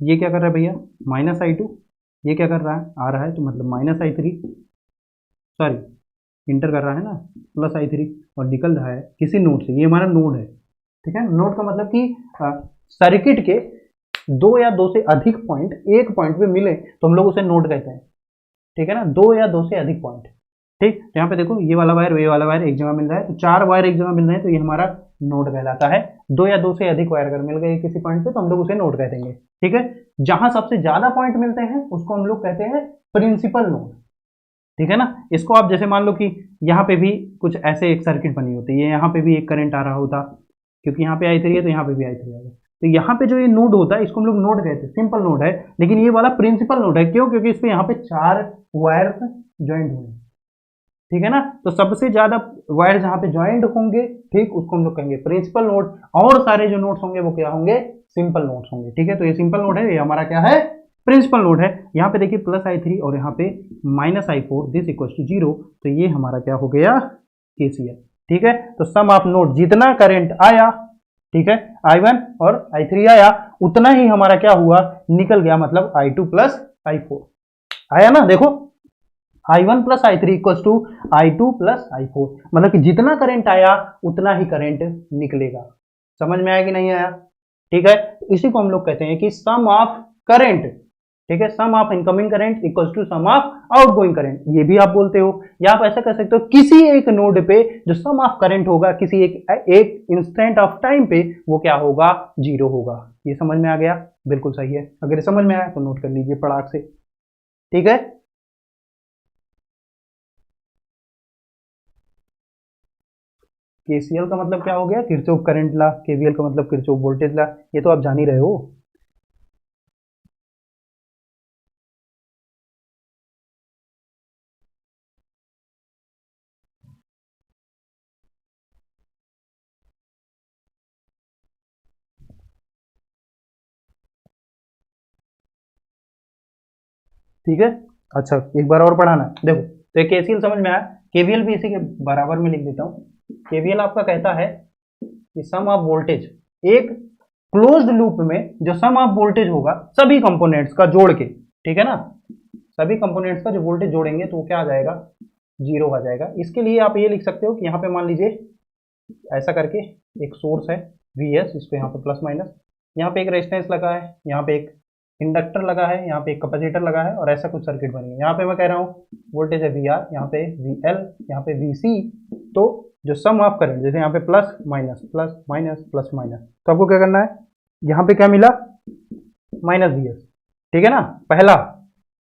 ये क्या कर रहा है भैया, -I2, ये क्या कर रहा है, आ रहा है तो मतलब -I3, सॉरी इंटर कर रहा है ना, +I3, और निकल रहा है किसी नोड से, ये हमारा नोड है। ठीक है, नोड का मतलब कि सर्किट के 2 या 2 से अधिक पॉइंट एक पॉइंट पे मिले तो हम लोग उसे नोड कहते हैं। ठीक है ना, 2 या 2 से अधिक पॉइंट। ठीक, तो यहाँ पे देखो ये वाला वायर ये वाला वायर एक जगह मिल रहा है, तो 4 वायर एक जगह मिल रहे हैं, तो ये हमारा नोड कहलाता है। 2 या 2 से अधिक वायर अगर मिल गए किसी पॉइंट पे तो हम लोग उसे नोड कह देंगे। ठीक है, जहां सबसे ज्यादा पॉइंट मिलते हैं उसको हम लोग कहते हैं प्रिंसिपल नोड। ठीक है ना, इसको आप जैसे मान लो कि यहाँ पे भी कुछ ऐसे एक सर्किट बनी होती है, यहाँ पे भी एक करंट आ रहा होता, क्योंकि यहाँ पे I3 है तो यहाँ पे भी I3 आएगा, तो यहाँ पे जो ये नोड होता है इसको हम लोग नोड कहते हैं, सिंपल नोड है। लेकिन ये वाला प्रिंसिपल नोड है, क्यों? क्योंकि इस पे यहाँ पे 4 वायर्स ज्वाइंट हुए। ठीक है ना, तो सबसे ज्यादा वायर जहाँ पे ज्वाइंट होंगे, ठीक, उसको हम लोग कहेंगे प्रिंसिपल नोड, और सारे जो नोड्स होंगे वो क्या होंगे, सिंपल नोड्स होंगे। ठीक है, तो ये सिंपल नोड है, ये हमारा क्या है, प्रिंसिपल नोड है। यहाँ पे देखिए +I3 और यहाँ पे -I4, दिस इक्वल्स टू 0, तो ये हमारा क्या हो गया, केसीएल। ठीक है, तो सम ऑफ नोड, जितना करंट आया, ठीक है, I1 और I3 आया उतना ही हमारा क्या हुआ, निकल गया, मतलब I2 + I4 आया ना। देखो I1 + I3 equals to I2 + I4, मतलब कि जितना करंट आया उतना ही करंट निकलेगा। समझ में आया कि नहीं आया? ठीक है, इसी को हम लोग कहते हैं कि सम ऑफ करंट ठीक है, sum of incoming current equals to sum of outgoing current, ये भी आप बोलते हो, या आप ऐसा कर सकते हो किसी एक नोड पे जो सम ऑफ करंट होगा किसी एक इंस्टेंट ऑफ टाइम पे वो क्या होगा, जीरो होगा। ये समझ में आ गया, बिल्कुल सही है। अगर ये समझ में आया तो नोट कर लीजिए पड़ाक से, ठीक है। केसीएल का मतलब क्या हो गया, किरचॉफ करंट ला, केवीएल का मतलब किरचॉफ वोल्टेज ला, ये तो आप जान ही रहे हो। ठीक है, अच्छा एक बार और पढ़ाना है। देखो, तो ये केसीएल समझ में आया, केवीएल भी इसी के बराबर में लिख देता हूँ। केवीएल आपका कहता है कि सम ऑफ वोल्टेज, एक क्लोज्ड लूप में जो सम ऑफ वोल्टेज होगा सभी कंपोनेंट्स का जोड़ के, ठीक है ना, सभी कंपोनेंट्स का जो वोल्टेज जोड़ेंगे तो वो क्या आ जाएगा, जीरो आ जाएगा। इसके लिए आप ये लिख सकते हो कि यहाँ पे मान लीजिए ऐसा करके एक सोर्स है वीएस, इसको यहाँ पे प्लस माइनस, यहाँ पे एक रेजिस्टेंस लगा है, यहाँ पे एक इंडक्टर लगा है, यहाँ पे एक कैपेसिटर लगा है, और ऐसा कुछ सर्किट बनी है। यहाँ पे मैं कह रहा हूँ वोल्टेज है वी आर, यहाँ पे वी एल, यहाँ पे वी सी। तो जो सम ऑफ करंट, जैसे यहाँ पे plus minus plus minus plus minus, तो आपको क्या करना है, यहाँ पे क्या मिला, माइनस वी एस, ठीक है ना। पहला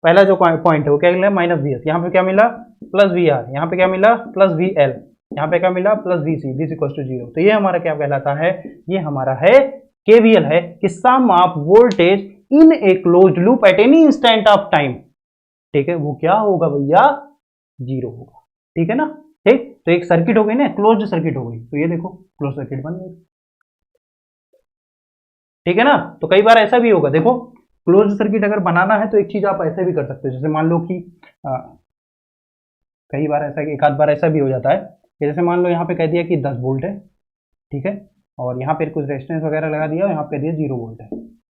पहला जो पॉइंट है वो क्या मिला, माइनस वी एस। यहाँ पे क्या मिला, प्लस वी आर, यहाँ पे क्या मिला, प्लस वी एल, यहाँ पे क्या मिला, plus V C, this equals to zero. तो ये हमारा क्या कहलाता है, ये हमारा है केवीएल है कि sum of voltage in a closed loop at any instant of time, ठीक है, वो क्या होगा भैया, जीरो होगा, ठीक है ना। ठीक, तो एक सर्किट हो गई ना, क्लोज्ड सर्किट हो गई, तो ये देखो क्लोज सर्किट बन गई, ठीक है ना। तो कई बार ऐसा भी होगा, देखो क्लोज्ड सर्किट अगर बनाना है तो एक चीज आप ऐसे भी कर सकते हो, जैसे मान लो कि कई बार ऐसा, एक आध बार ऐसा भी हो जाता है कि जैसे मान लो यहाँ पे कह दिया कि 10 वोल्ट है, ठीक है, और यहाँ पे कुछ रेजिस्टेंस वगैरह लगा दिया और यहाँ पे दिया 0 वोल्ट है,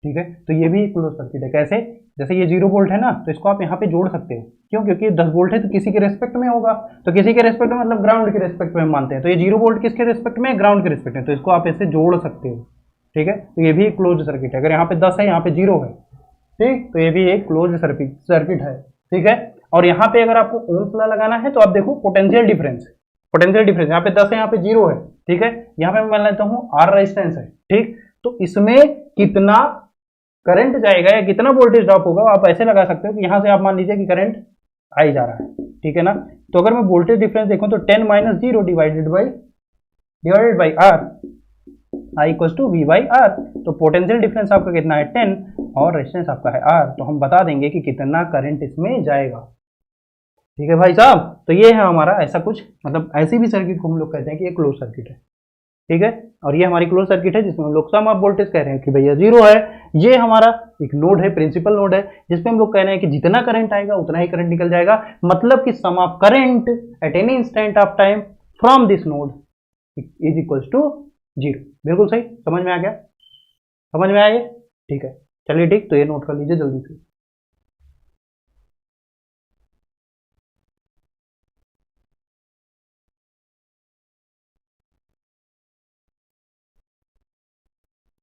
ठीक है। तो ये भी क्लोज सर्किट है। कैसे, जैसे ये 0 वोल्ट है ना, तो इसको आप यहाँ पे जोड़ सकते हो, क्यों, क्योंकि 10 वोल्ट है तो किसी के रेस्पेक्ट में होगा, तो किसी के रेस्पेक्ट में मतलब ग्राउंड के रेस्पेक्ट में हम मानते हैं, तो ये 0 वोल्ट किसके रेस्पेक्ट में, ग्राउंड के रेस्पेक्ट में, तो इसको आप ऐसे जोड़ सकते हो, ठीक है। तो ये भी एक क्लोज सर्किट है। अगर यहाँ पे 10 है, यहाँ पे 0 है, ठीक, तो ये भी एक क्लोज सर्किट है, ठीक है। और यहाँ पे अगर आपको ओम्स लॉ लगाना है तो आप देखो पोटेंशियल डिफरेंस, यहाँ पे 10 है, यहाँ पे 0 है, ठीक है। यहाँ पे मैं मान लेता हूँ आर रेजिस्टेंस है, ठीक, तो इसमें कितना करंट जाएगा या कितना वोल्टेज ड्रॉप होगा आप ऐसे लगा सकते हो कि यहाँ से आप मान लीजिए कि करंट आई जा रहा है, ठीक है ना। तो अगर मैं वोल्टेज डिफरेंस देखूं तो 10 माइनस 0 divided by R, I equals to V by R. तो पोटेंशियल डिफरेंस आपका कितना है 10 और रेजिस्टेंस आपका है आर, तो हम बता देंगे कि कितना करंट इसमें जाएगा, ठीक है भाई साहब। तो ये है हमारा ऐसा कुछ, मतलब ऐसी भी सर्किट को हम लोग कहते हैं कि ये क्लोज सर्किट है, ठीक है। और ये हमारी क्लोज सर्किट है जिसमें हम लोग सम ऑफ वोल्टेज कह रहे हैं कि भैया 0 है। ये हमारा एक नोड है, प्रिंसिपल नोड है, जिसमें हम लोग कह रहे हैं कि जितना करंट आएगा उतना ही करंट निकल जाएगा, मतलब कि sum of current at any instant of time from this node is equals to 0। बिल्कुल सही, समझ में आ गया, समझ में आया, ठीक है। चलिए ठीक, तो ये नोट कर लीजिए जल्दी से।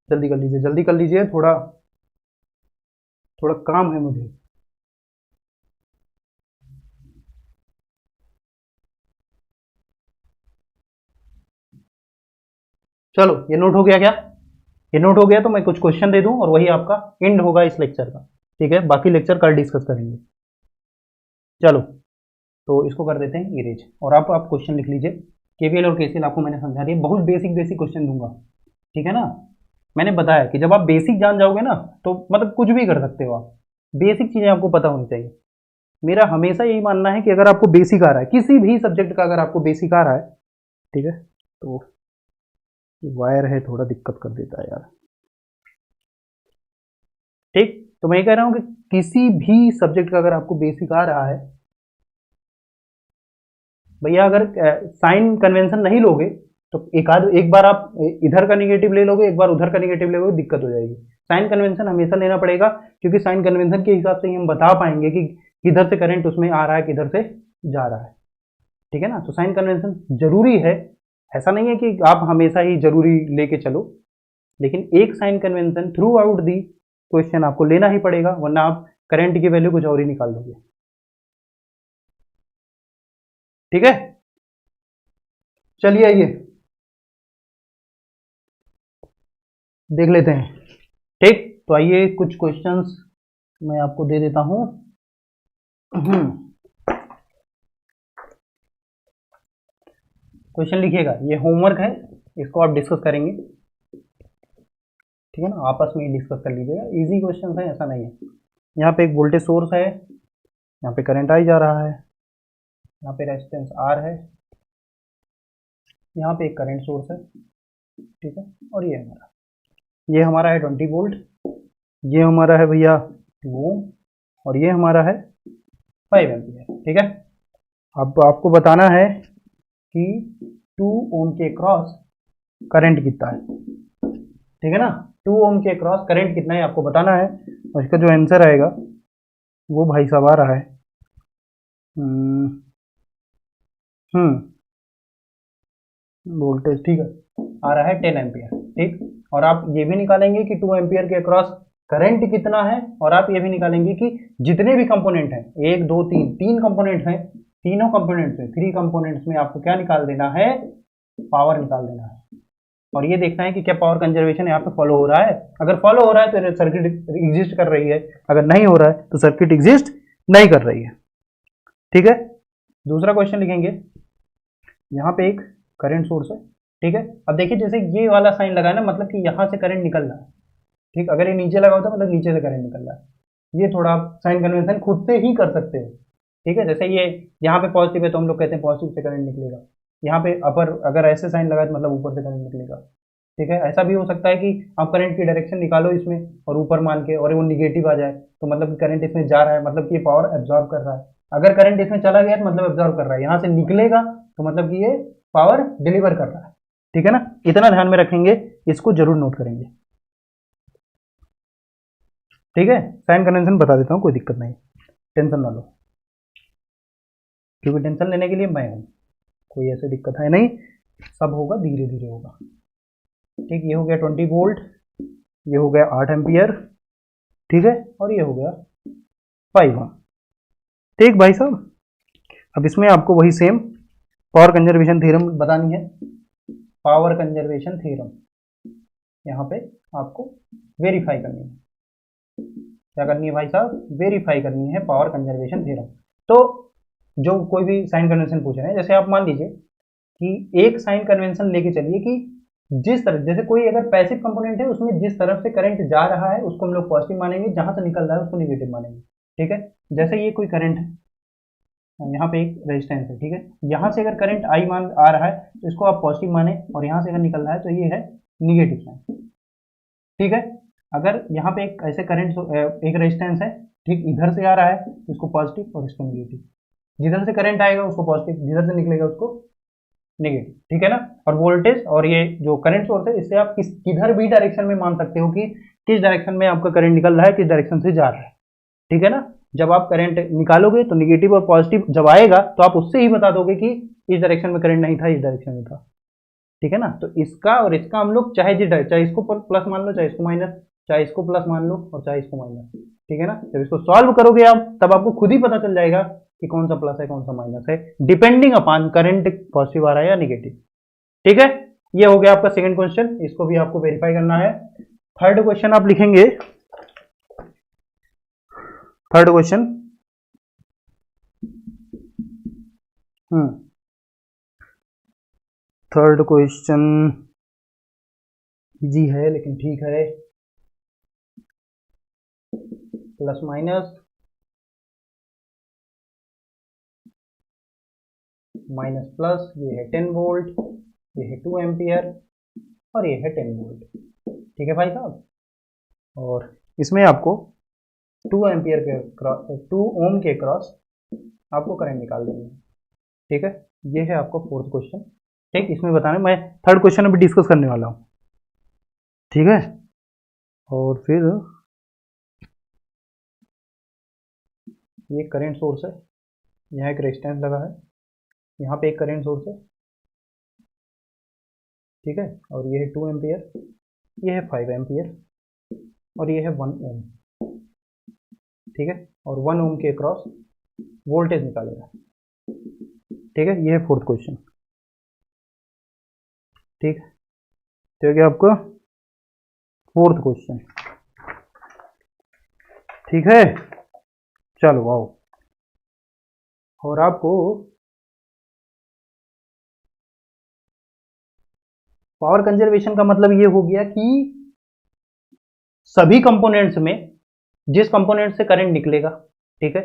जल्दी कर लीजिए, जल्दी कर लीजिए, थोड़ा थोड़ा काम है मुझे। चलो ये नोट हो गया क्या, ये नोट हो गया तो मैं कुछ क्वेश्चन दे दूं और वही आपका एंड होगा इस लेक्चर का, ठीक है। बाकी लेक्चर कल डिस्कस करेंगे। चलो तो इसको कर देते हैं इरेज, और आप क्वेश्चन लिख लीजिए। केवीएल और केसीएल आपको मैंने समझा दिया, बहुत बेसिक बेसिक क्वेश्चन दूंगा, ठीक है ना। मैंने बताया कि जब आप बेसिक जान जाओगे ना तो मतलब कुछ भी कर सकते हो आप, बेसिक चीजें आपको पता होनी चाहिए। मेरा हमेशा यही मानना है कि अगर आपको बेसिक आ रहा है किसी भी सब्जेक्ट का, अगर आपको बेसिक आ रहा है, ठीक है, तो वायर है थोड़ा दिक्कत कर देता है यार, ठीक। तो मैं ये कह रहा हूं कि किसी भी सब्जेक्ट का अगर आपको बेसिक आ रहा है भैया, अगर साइन कन्वेंशन नहीं लोगे तो एक बार आप इधर का निगेटिव ले लोगे, एक बार उधर का निगेटिव ले लोगे, दिक्कत हो जाएगी। साइन कन्वेंशन हमेशा लेना पड़ेगा, क्योंकि साइन कन्वेंशन के हिसाब से ही हम बता पाएंगे कि किधर से करंट उसमें आ रहा है, किधर से जा रहा है, ठीक है ना। तो साइन कन्वेंशन जरूरी है, ऐसा नहीं है कि आप हमेशा ही जरूरी लेके चलो, लेकिन एक sign convention throughout the question आपको लेना ही पड़ेगा, वरना आप करंट की वैल्यू कुछ और ही निकाल दोगे। ठीक है, चलिए आइए देख लेते हैं। ठीक, तो आइए कुछ क्वेश्चंस मैं आपको दे देता हूं। क्वेश्चन लिखिएगा, ये होमवर्क है, इसको आप डिस्कस करेंगे। ठीक है ना, आपस में ही डिस्कस कर लीजिएगा, इजी क्वेश्चन है, ऐसा नहीं है। यहाँ पे एक वोल्टेज सोर्स है, यहाँ पे करंट आई जा रहा है, यहाँ पे रेजिस्टेंस आर है, यहाँ पे एक करंट सोर्स है। ठीक है, और ये हमारा है 20 वोल्ट, ये हमारा है भैया 2 ओम, और ये हमारा है 5 एम्पियर। ठीक है, अब आपको बताना है कि 2 ओम के क्रॉस करंट कितना है। ठीक है ना, 2 ओम के क्रॉस करंट कितना है आपको बताना है, और इसका जो आंसर आएगा वो भाई साहब आ रहा है वोल्टेज, ठीक है, आ रहा है 10 एम्पियर। ठीक, और आप ये भी निकालेंगे कि 2 एम्पियर के अक्रॉस करंट कितना है, और आप ये भी निकालेंगे कि जितने भी कंपोनेंट हैं, 1 2 3 तीन कंपोनेंट हैं, तीनों कंपोनेंट्स में 3 कंपोनेंट्स में आपको क्या निकाल देना है, पावर निकाल देना है। और ये देखना है कि क्या पावर कंजर्वेशन यहाँ पे फॉलो हो रहा है। अगर फॉलो हो रहा है तो सर्किट एग्जिस्ट कर रही है, अगर नहीं हो रहा है तो सर्किट एग्जिस्ट नहीं कर रही है। ठीक है, दूसरा क्वेश्चन लिखेंगे, यहाँ पे एक करंट सोर्स है। ठीक है, अब देखिए जैसे ये वाला साइन लगा है ना, मतलब कि यहाँ से करंट निकल रहा है। ठीक, अगर ये नीचे लगा होता मतलब नीचे से करंट निकल रहा है। ये थोड़ा आप साइन कन्वेंशन खुद से ही कर सकते हो। ठीक है, जैसे ये यहाँ पे पॉजिटिव है तो हम लोग कहते हैं पॉजिटिव से करंट निकलेगा, यहाँ पे अपर अगर ऐसे साइन लगा है तो मतलब ऊपर से करंट निकलेगा। ठीक है, ऐसा भी हो सकता है कि आप करंट की डायरेक्शन निकालो इसमें और ऊपर मान के, और वो निगेटिव आ जाए तो मतलब करंट इसमें जा रहा है, मतलब कि ये पावर एब्जॉर्ब कर रहा है। अगर करंट इसमें चला गया तो मतलब एब्जॉर्ब कर रहा है, यहाँ से निकलेगा तो मतलब कि ये पावर डिलीवर कर रहा है। ठीक है ना, इतना ध्यान में रखेंगे, इसको जरूर नोट करेंगे। ठीक है, साइन कन्वेंशन बता देता हूँ, कोई दिक्कत नहीं, टेंशन ना लो, क्योंकि टेंशन लेने के लिए मैं हूँ, कोई ऐसी दिक्कत है नहीं, सब होगा धीरे धीरे होगा। ठीक, ये हो गया 20 वोल्ट, ये हो गया 8 एम्पियर। ठीक है, और ये हो गया 5 ओम। ठीक भाई साहब, अब इसमें आपको वही सेम पावर कंजर्वेशन थ्योरम बतानी है। पावर कंजर्वेशन थ्योरम यहाँ पे आपको वेरीफाई करनी है। क्या करनी है भाई साहब, वेरीफाई करनी है पावर कंजर्वेशन थ्योरम। तो जो कोई भी साइन कन्वेंशन पूछ रहे हैं, जैसे आप मान लीजिए कि एक साइन कन्वेंशन लेके चलिए कि जिस तरह, जैसे कोई अगर पैसिव कंपोनेंट है उसमें जिस तरफ से करंट जा रहा है उसको हम लोग पॉजिटिव मानेंगे, जहां से निकल रहा है उसको निगेटिव मानेंगे। ठीक है, जैसे ये कोई करंट है, यहाँ पे एक रेजिस्टेंस है। ठीक है, यहाँ से अगर करंट आई मान आ रहा है तो इसको आप पॉजिटिव माने, और यहाँ से अगर निकल रहा है तो ये है निगेटिव साइन। ठीक है, अगर यहाँ पे एक ऐसे करंट एक रेजिस्टेंस है, ठीक, इधर से आ रहा है तो इसको पॉजिटिव और इसको निगेटिव, जिधर से करंट आएगा उसको पॉजिटिव, जिधर से निकलेगा उसको नेगेटिव। ठीक है ना, और वोल्टेज और ये जो करंट सोर्स है इससे आप किधर भी डायरेक्शन में मान सकते हो कि किस डायरेक्शन में आपका करंट निकल रहा है, किस डायरेक्शन से जा रहा है। ठीक है ना, जब आप करंट निकालोगे तो निगेटिव और पॉजिटिव जब आएगा तो आप उससे ही बता दोगे कि इस डायरेक्शन में करंट नहीं था, इस डायरेक्शन में था। ठीक है ना, तो इसका और इसका हम लोग चाहे इसको प्लस मान लो, चाहे इसको माइनस, चाहे इसको प्लस मान लो और चाहे इसको माइनस। ठीक है ना, जब इसको सॉल्व करोगे आप तब आपको खुद ही पता चल जाएगा कि कौन सा प्लस है कौन सा माइनस है, डिपेंडिंग अपॉन करंट पॉजिटिव आ रहा है या निगेटिव। ठीक है, ये हो गया आपका सेकंड क्वेश्चन, इसको भी आपको वेरीफाई करना है। थर्ड क्वेश्चन आप लिखेंगे, third question third question easy है लेकिन ठीक है, प्लस माइनस माइनस प्लस, ये है 10 वोल्ट, ये है 2 एम्पियर और ये है 10 वोल्ट। ठीक है भाई साहब, और इसमें आपको 2 एम्पियर के क्रॉस 2 ओम के क्रॉस आपको करंट निकाल देना है। ठीक है, ये है आपका फोर्थ क्वेश्चन। ठीक, इसमें बताना मैं थर्ड क्वेश्चन अभी डिस्कस करने वाला हूँ। ठीक है, और फिर ये करंट सोर्स है, यहाँ एक रेजिस्टेंस लगा है, यहाँ पे एक करंट सोर्स है। ठीक है, और ये है 2 एम्पियर, ये है 5 एम्पियर और ये है 1 ओम। ठीक है, और 1 ओम के अक्रॉस वोल्टेज निकालेगा। ठीक है, ये है फोर्थ क्वेश्चन। ठीक है, तो क्या आपका फोर्थ क्वेश्चन। ठीक है, चलो आओ, और आपको पावर कंजर्वेशन का मतलब ये हो गया कि सभी कंपोनेंट्स में जिस कंपोनेंट से करंट निकलेगा, ठीक है,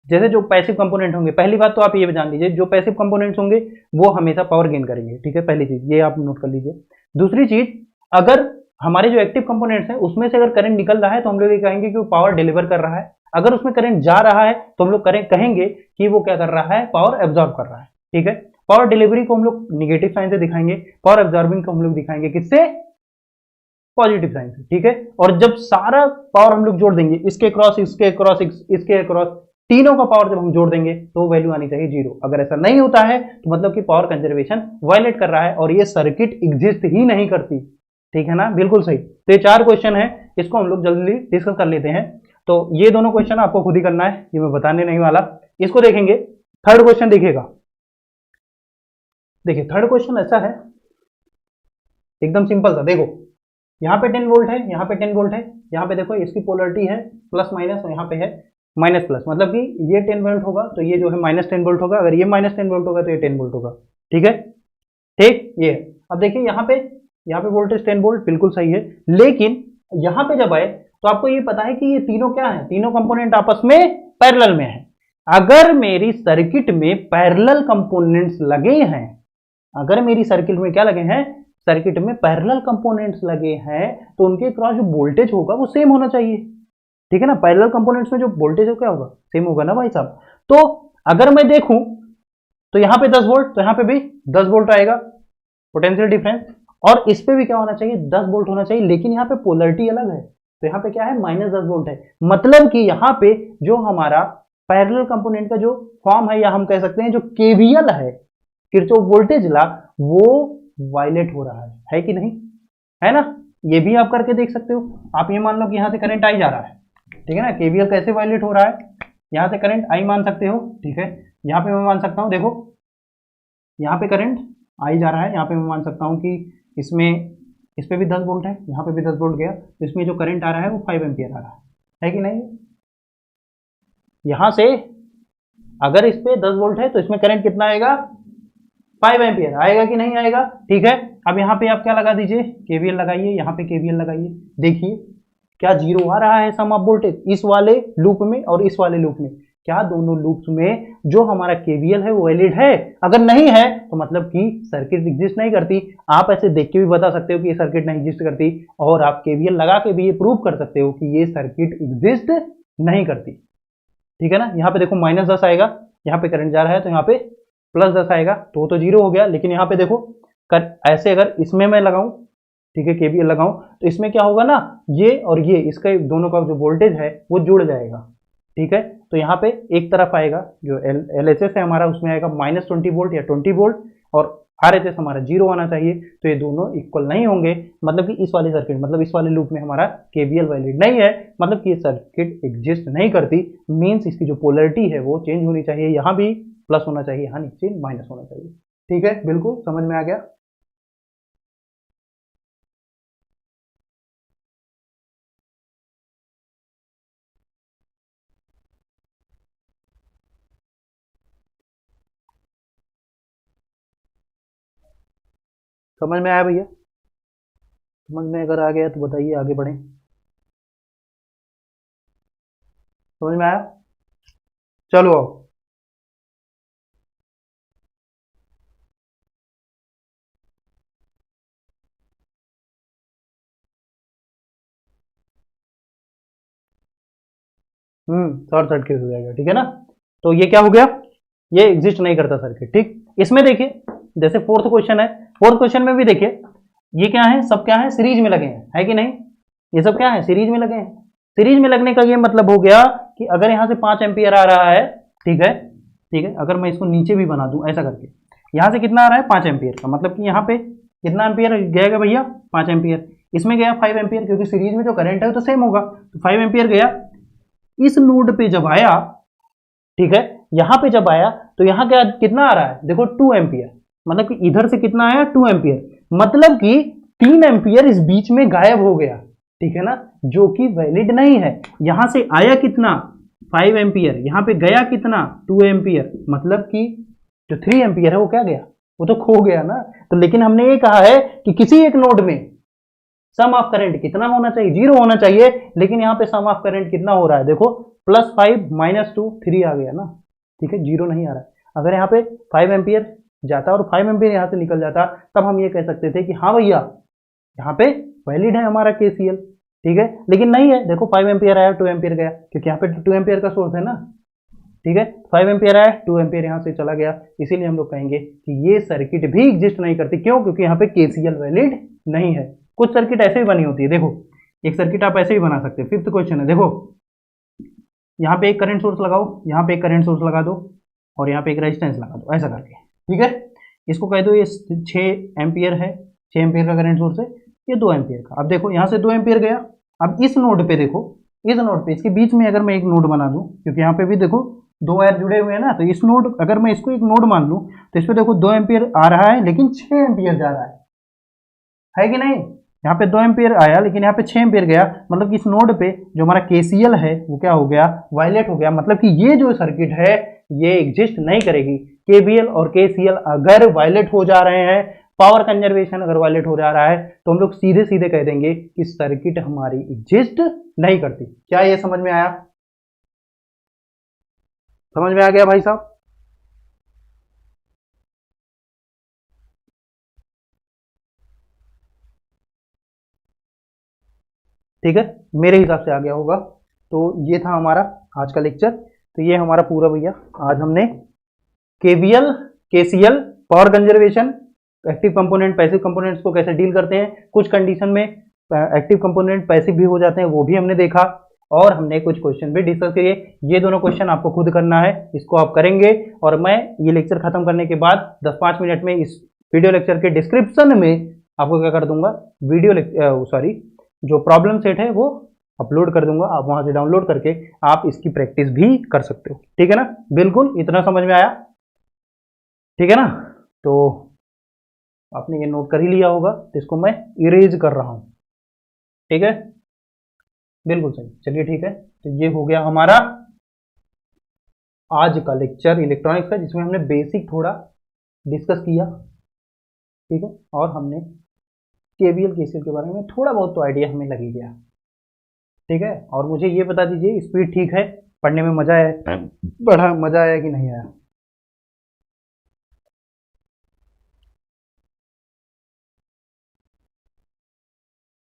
जैसे जो पैसिव कंपोनेंट होंगे, पहली बात तो आप ये जान लीजिए, जो पैसिव कंपोनेंट्स होंगे वो हमेशा पावर गेन करेंगे। ठीक है, पहली चीज ये आप नोट कर लीजिए। दूसरी चीज, अगर हमारे जो एक्टिव कंपोनेंट्स हैं उसमें से अगर करंट निकल रहा है तो हम लोग ये कहेंगे कि वो पावर डिलीवर कर रहा है। अगर उसमें करंट जा रहा है तो हम लोग कहेंगे कि वो क्या कर रहा है, पावर एब्जॉर्ब कर रहा है। ठीक है, पावर डिलीवरी को हम लोग निगेटिव साइन से दिखाएंगे, पावर एब्जॉर्बिंग को हम लोग दिखाएंगे किससे, पॉजिटिव साइन से। ठीक है, और जब सारा पावर हम लोग जोड़ देंगे, इसके क्रॉस इसके क्रॉस इसके क्रॉस, तीनों का पावर जब हम जोड़ देंगे तो वैल्यू आनी चाहिए 0। अगर ऐसा नहीं होता है तो मतलब कि पावर कंजर्वेशन वायलेट कर रहा है और ये सर्किट एग्जिस्ट ही नहीं करती। ठीक है ना, बिल्कुल सही। तो ये 4 क्वेश्चन है, इसको हम लोग जल्दी डिस्कस कर लेते हैं। तो ये दोनों क्वेश्चन आपको खुद ही करना है, ये मैं बताने नहीं वाला। इसको देखेंगे, थर्ड क्वेश्चन देखिएगा। देखिए थर्ड क्वेश्चन ऐसा है, एकदम सिंपल सा। देखो यहाँ पे 10 वोल्ट है, यहाँ पे 10 वोल्ट है, यहाँ पे देखो इसकी पोलरिटी है प्लस माइनस और यहाँ पे है माइनस प्लस, मतलब कि ये 10 वोल्ट होगा तो ये जो है माइनस 10 वोल्ट होगा, अगर ये माइनस 10 वोल्ट होगा तो ये 10 वोल्ट होगा। ठीक है, ठीक, ये अब देखिए यहाँ पे वोल्टेज 10 वोल्ट बिल्कुल सही है, लेकिन यहाँ पे जब आए तो आपको ये पता है कि ये तीनों क्या है, तीनों कंपोनेंट आपस में पैरेलल में है। अगर मेरी सर्किट में पैरेलल कंपोनेंट्स लगे हैं, अगर मेरी सर्किट में क्या लगे हैं, सर्किट में पैरेलल कंपोनेंट्स लगे हैं, तो उनके क्रॉस जो वोल्टेज होगा वो सेम होना चाहिए। ठीक है ना, पैरेलल कंपोनेंट्स में जो वोल्टेज हो क्या होगा, सेम होगा ना भाई साहब। तो अगर मैं देखूं तो यहाँ पे 10 वोल्ट, तो यहाँ पे भी 10 वोल्ट आएगा पोटेंशियल डिफरेंस, और इस पे भी क्या होना चाहिए, 10 वोल्ट होना चाहिए, लेकिन यहाँ पे पोलरिटी अलग है, तो यहाँ पे क्या है, माइनस 10 वोल्ट है। मतलब कि यहाँ पे जो हमारा पैरेलल कंपोनेंट का जो फॉर्म है, या हम कह सकते हैं जो केवीएल है, किरचॉफ वोल्टेज लॉ, वो वायलेट हो रहा है कि नहीं, है ना। ये भी आप करके देख सकते हो। आप ये मान लो कि यहाँ से करंट आई जा रहा है, ठीक है ना, केवीएल कैसे वायलेट हो रहा है, यहाँ से करंट आई मान सकते हो। ठीक है, यहाँ पे मैं मान सकता हूँ, देखो यहाँ पे करंट आई जा रहा है, यहाँ पे मैं मान सकता हूँ कि इस पे भी 10 वोल्ट है, यहाँ पे भी 10 वोल्ट गया, तो इसमें जो करंट आ रहा है वो 5 एम्पियर आ रहा है कि नहीं। यहाँ से अगर इस पे 10 वोल्ट है तो इसमें करंट कितना आएगा, 5 एम्पियर आएगा कि नहीं आएगा। ठीक है, अब यहाँ पे आप क्या लगा दीजिए, केवीएल लगाइए, यहाँ पे केवीएल लगाइए, देखिए क्या 0 आ रहा है सम ऑफ वोल्टेज, इस वाले लूप में और इस वाले लूप में। क्या दोनों लूप्स में जो हमारा केवीएल है वो वैलिड है, अगर नहीं है तो मतलब कि सर्किट एग्जिस्ट नहीं करती। आप ऐसे देख के भी बता सकते हो कि ये सर्किट नहीं एग्जिस्ट करती, और आप केवीएल लगा के भी ये प्रूव कर सकते हो कि ये सर्किट एग्जिस्ट नहीं करती। ठीक है ना, यहाँ पे देखो माइनस 10 आएगा, यहाँ पे करंट जा रहा है तो यहाँ पे प्लस 10 आएगा, तो 0 हो गया। लेकिन यहाँ पे देखो ऐसे अगर इसमें मैं लगाऊं, ठीक है, केवीएल लगाऊं, तो इसमें क्या होगा ना, ये और ये इसका दोनों का जो वोल्टेज है वो जुड़ जाएगा। ठीक है, तो यहाँ पे एक तरफ आएगा जो LHS है हमारा, उसमें आएगा -20 वोल्ट या 20 वोल्ट, और RHS हमारा 0 आना चाहिए। तो ये दोनों इक्वल नहीं होंगे, मतलब कि इस वाले सर्किट, मतलब इस वाले लूप में हमारा केवीएल वैलिड नहीं है, मतलब कि ये सर्किट एग्जिस्ट नहीं करती। मीन्स इसकी जो पोलरिटी है वो चेंज होनी चाहिए, यहाँ भी प्लस होना चाहिए, यहाँ नीचे माइनस होना चाहिए। ठीक है, बिल्कुल समझ में आ गया। समझ में आया भैया, समझ में अगर आ गया तो बताइए, आगे बढ़ें। समझ में आया, चलो आओ। शॉर्ट सर्किट हो जाएगा। ठीक है ना, तो ये क्या हो गया, ये एग्जिस्ट नहीं करता सर्किट। ठीक, इसमें देखिए जैसे फोर्थ क्वेश्चन है, फोर्थ क्वेश्चन में भी देखिए ये क्या है, सब क्या है, सीरीज में लगे हैं, है कि नहीं, ये सब क्या है, सीरीज में लगे हैं। सीरीज में लगने का ये मतलब हो गया कि अगर यहाँ से 5 एम्पियर आ रहा है, ठीक है, ठीक है, अगर मैं इसको नीचे भी बना दूं ऐसा करके, यहाँ से कितना आ रहा है, 5 एम्पियर का, मतलब कि यहाँ पे कितना एम्पियर गएगा भैया, 5 एम्पियर, इसमें गया 5 एम्पियर, क्योंकि सीरीज में जो करंट है वो तो सेम होगा, तो 5 एम्पियर गया। इस नोड पे जब आया, ठीक है, यहां पे जब आया तो यहां क्या कितना आ रहा है, देखो 2 एम्पियर, मतलब कि इधर से कितना आया 2 एम्पियर, मतलब कि 3 एम्पियर इस बीच में गायब हो गया, ठीक है ना, जो कि वैलिड नहीं है। यहां से आया कितना 5 एम्पियर, यहां पे गया कितना 2 एम्पियर, मतलब कि जो 3 एम्पियर है वो क्या गया, वो तो खो गया ना। तो लेकिन हमने ये कहा है कि किसी एक नोड में सम ऑफ करंट कितना होना चाहिए, 0 होना चाहिए, लेकिन यहाँ पे सम ऑफ करंट कितना हो रहा है, देखो +5 -2 3 आ गया ना, ठीक है, 0 नहीं आ रहा है। अगर यहाँ पे 5 एम्पियर जाता और 5 एम्पियर यहाँ से निकल जाता, तब हम ये कह सकते थे कि हाँ भैया यहाँ पे वैलिड है हमारा केसीएल, ठीक है, लेकिन नहीं है, देखो 5 एम्पियर आया 2 एम्पियर गया, क्योंकि यहाँ पे 2 एम्पियर का सोर्स है ना, ठीक है, 5 एम्पियर आया 2 एम्पियर यहाँ से चला गया, इसीलिए हम लोग कहेंगे कि ये सर्किट भी एग्जिस्ट नहीं करती। क्यों? क्योंकि यहाँ पे केसीएल वैलिड नहीं है। कुछ सर्किट ऐसे ही बनी होती है, देखो एक सर्किट आप ऐसे ही बना सकते हो। 5th क्वेश्चन है, देखो यहाँ पे एक करंट सोर्स लगाओ, यहाँ पे एक करंट सोर्स लगा दो और यहाँ पे एक रेजिस्टेंस लगा दो, ऐसा करके, ठीक है, इसको कह दो ये 6 एम्पियर है, 6 एम्पियर का करंट सोर्स है, ये 2 एम्पियर का। अब देखो यहाँ से 2 एम्पियर गया, अब इस नोड पे देखो, इस नोड पे इसके बीच में अगर मैं एक नोड बना दूं, क्योंकि यहाँ पे भी देखो 2 वायर जुड़े हुए हैं ना, तो इस नोड अगर मैं इसको एक नोड मान लूं तो इस पे देखो 2 एम्पियर आ रहा है लेकिन 6 एम्पियर जा रहा है कि नहीं? यहाँ पे 2 एम्पियर आया लेकिन यहाँ पे 6 एम्पियर गया, मतलब कि इस नोड पे जो हमारा केसीएल है वो क्या हो गया, वायलेट हो गया। मतलब कि ये जो सर्किट है ये एग्जिस्ट नहीं करेगी। केवीएल और केसीएल अगर वायलेट हो जा रहे हैं, पावर कंजर्वेशन अगर वायलेट हो जा रहा है, तो हम लोग सीधे सीधे कह देंगे कि सर्किट हमारी एग्जिस्ट नहीं करती। क्या ये समझ में आया? समझ में आ गया भाई साहब? ठीक है, मेरे हिसाब से आ गया होगा। तो ये था हमारा आज का लेक्चर। तो ये हमारा पूरा भैया, आज हमने KVL KCL power conservation, active component passive components को कैसे डील करते हैं, कुछ कंडीशन में एक्टिव कंपोनेंट पैसिव भी हो जाते हैं वो भी हमने देखा, और हमने कुछ क्वेश्चन भी डिस्कस किए। ये दोनों क्वेश्चन आपको खुद करना है, इसको आप करेंगे, और मैं ये लेक्चर खत्म करने के बाद 10-5 मिनट में इस वीडियो लेक्चर के डिस्क्रिप्शन में आपको क्या कर दूंगा, जो प्रॉब्लम सेट है वो अपलोड कर दूंगा, आप वहां से डाउनलोड करके आप इसकी प्रैक्टिस भी कर सकते हो। ठीक है ना? बिल्कुल, इतना समझ में आया? ठीक है ना? तो आपने ये नोट कर ही लिया होगा, तो इसको मैं इरेज कर रहा हूं। ठीक है, बिल्कुल सही। चलिए ठीक है, तो ये हो गया हमारा आज का लेक्चर इलेक्ट्रॉनिक्स का, जिसमें हमने बेसिक थोड़ा डिस्कस किया। ठीक है, और हमने केवीएल केसीएल के बारे में थोड़ा बहुत तो आइडिया हमें लग ही गया। ठीक है, और मुझे ये बता दीजिए स्पीड ठीक है, पढ़ने में मजा आया, बड़ा मजा आया कि नहीं आया?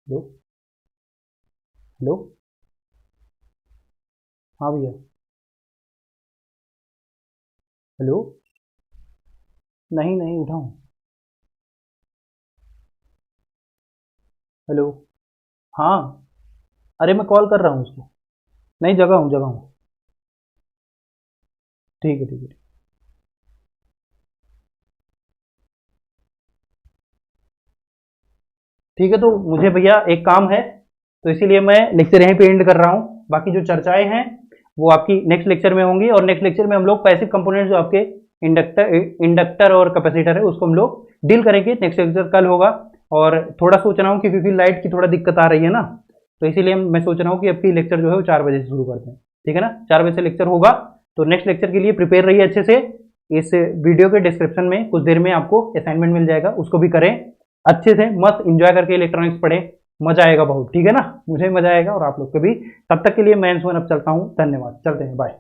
हेलो हेलो, हाँ भैया, हेलो, नहीं नहीं उठाऊं, हेलो, हाँ, अरे मैं कॉल कर रहा हूँ उसको, नहीं जगह हूँ, ठीक है ठीक है। ठीक है, तो मुझे भैया एक काम है, तो इसीलिए मैं लेक्चर यहीं पे एंड कर रहा हूँ। बाकी जो चर्चाएं हैं वो आपकी नेक्स्ट लेक्चर में होंगी, और नेक्स्ट लेक्चर में हम लोग पैसिव कंपोनेंट जो आपके इंडक्टर और कैपेसिटर है उसको हम लोग डील करेंगे। नेक्स्ट लेक्चर कल होगा, और थोड़ा सोच रहा हूँ कि क्योंकि लाइट की थोड़ा दिक्कत आ रही है ना, तो इसीलिए मैं सोच रहा हूँ कि आपकी लेक्चर जो है वो 4 बजे से शुरू करते हैं। ठीक है ना? 4 बजे से लेक्चर होगा, तो नेक्स्ट लेक्चर के लिए प्रिपेयर रहिए अच्छे से। इस वीडियो के डिस्क्रिप्शन में कुछ देर में आपको असाइनमेंट मिल जाएगा, उसको भी करें अच्छे से, मस्त इंजॉय करके इलेक्ट्रॉनिक्स पढ़ें, मजा आएगा बहुत। ठीक है ना? मुझे मजा आएगा और आप लोग को भी। तब तक के लिए मैं अब चलता हूँ, धन्यवाद, चलते हैं, बाय।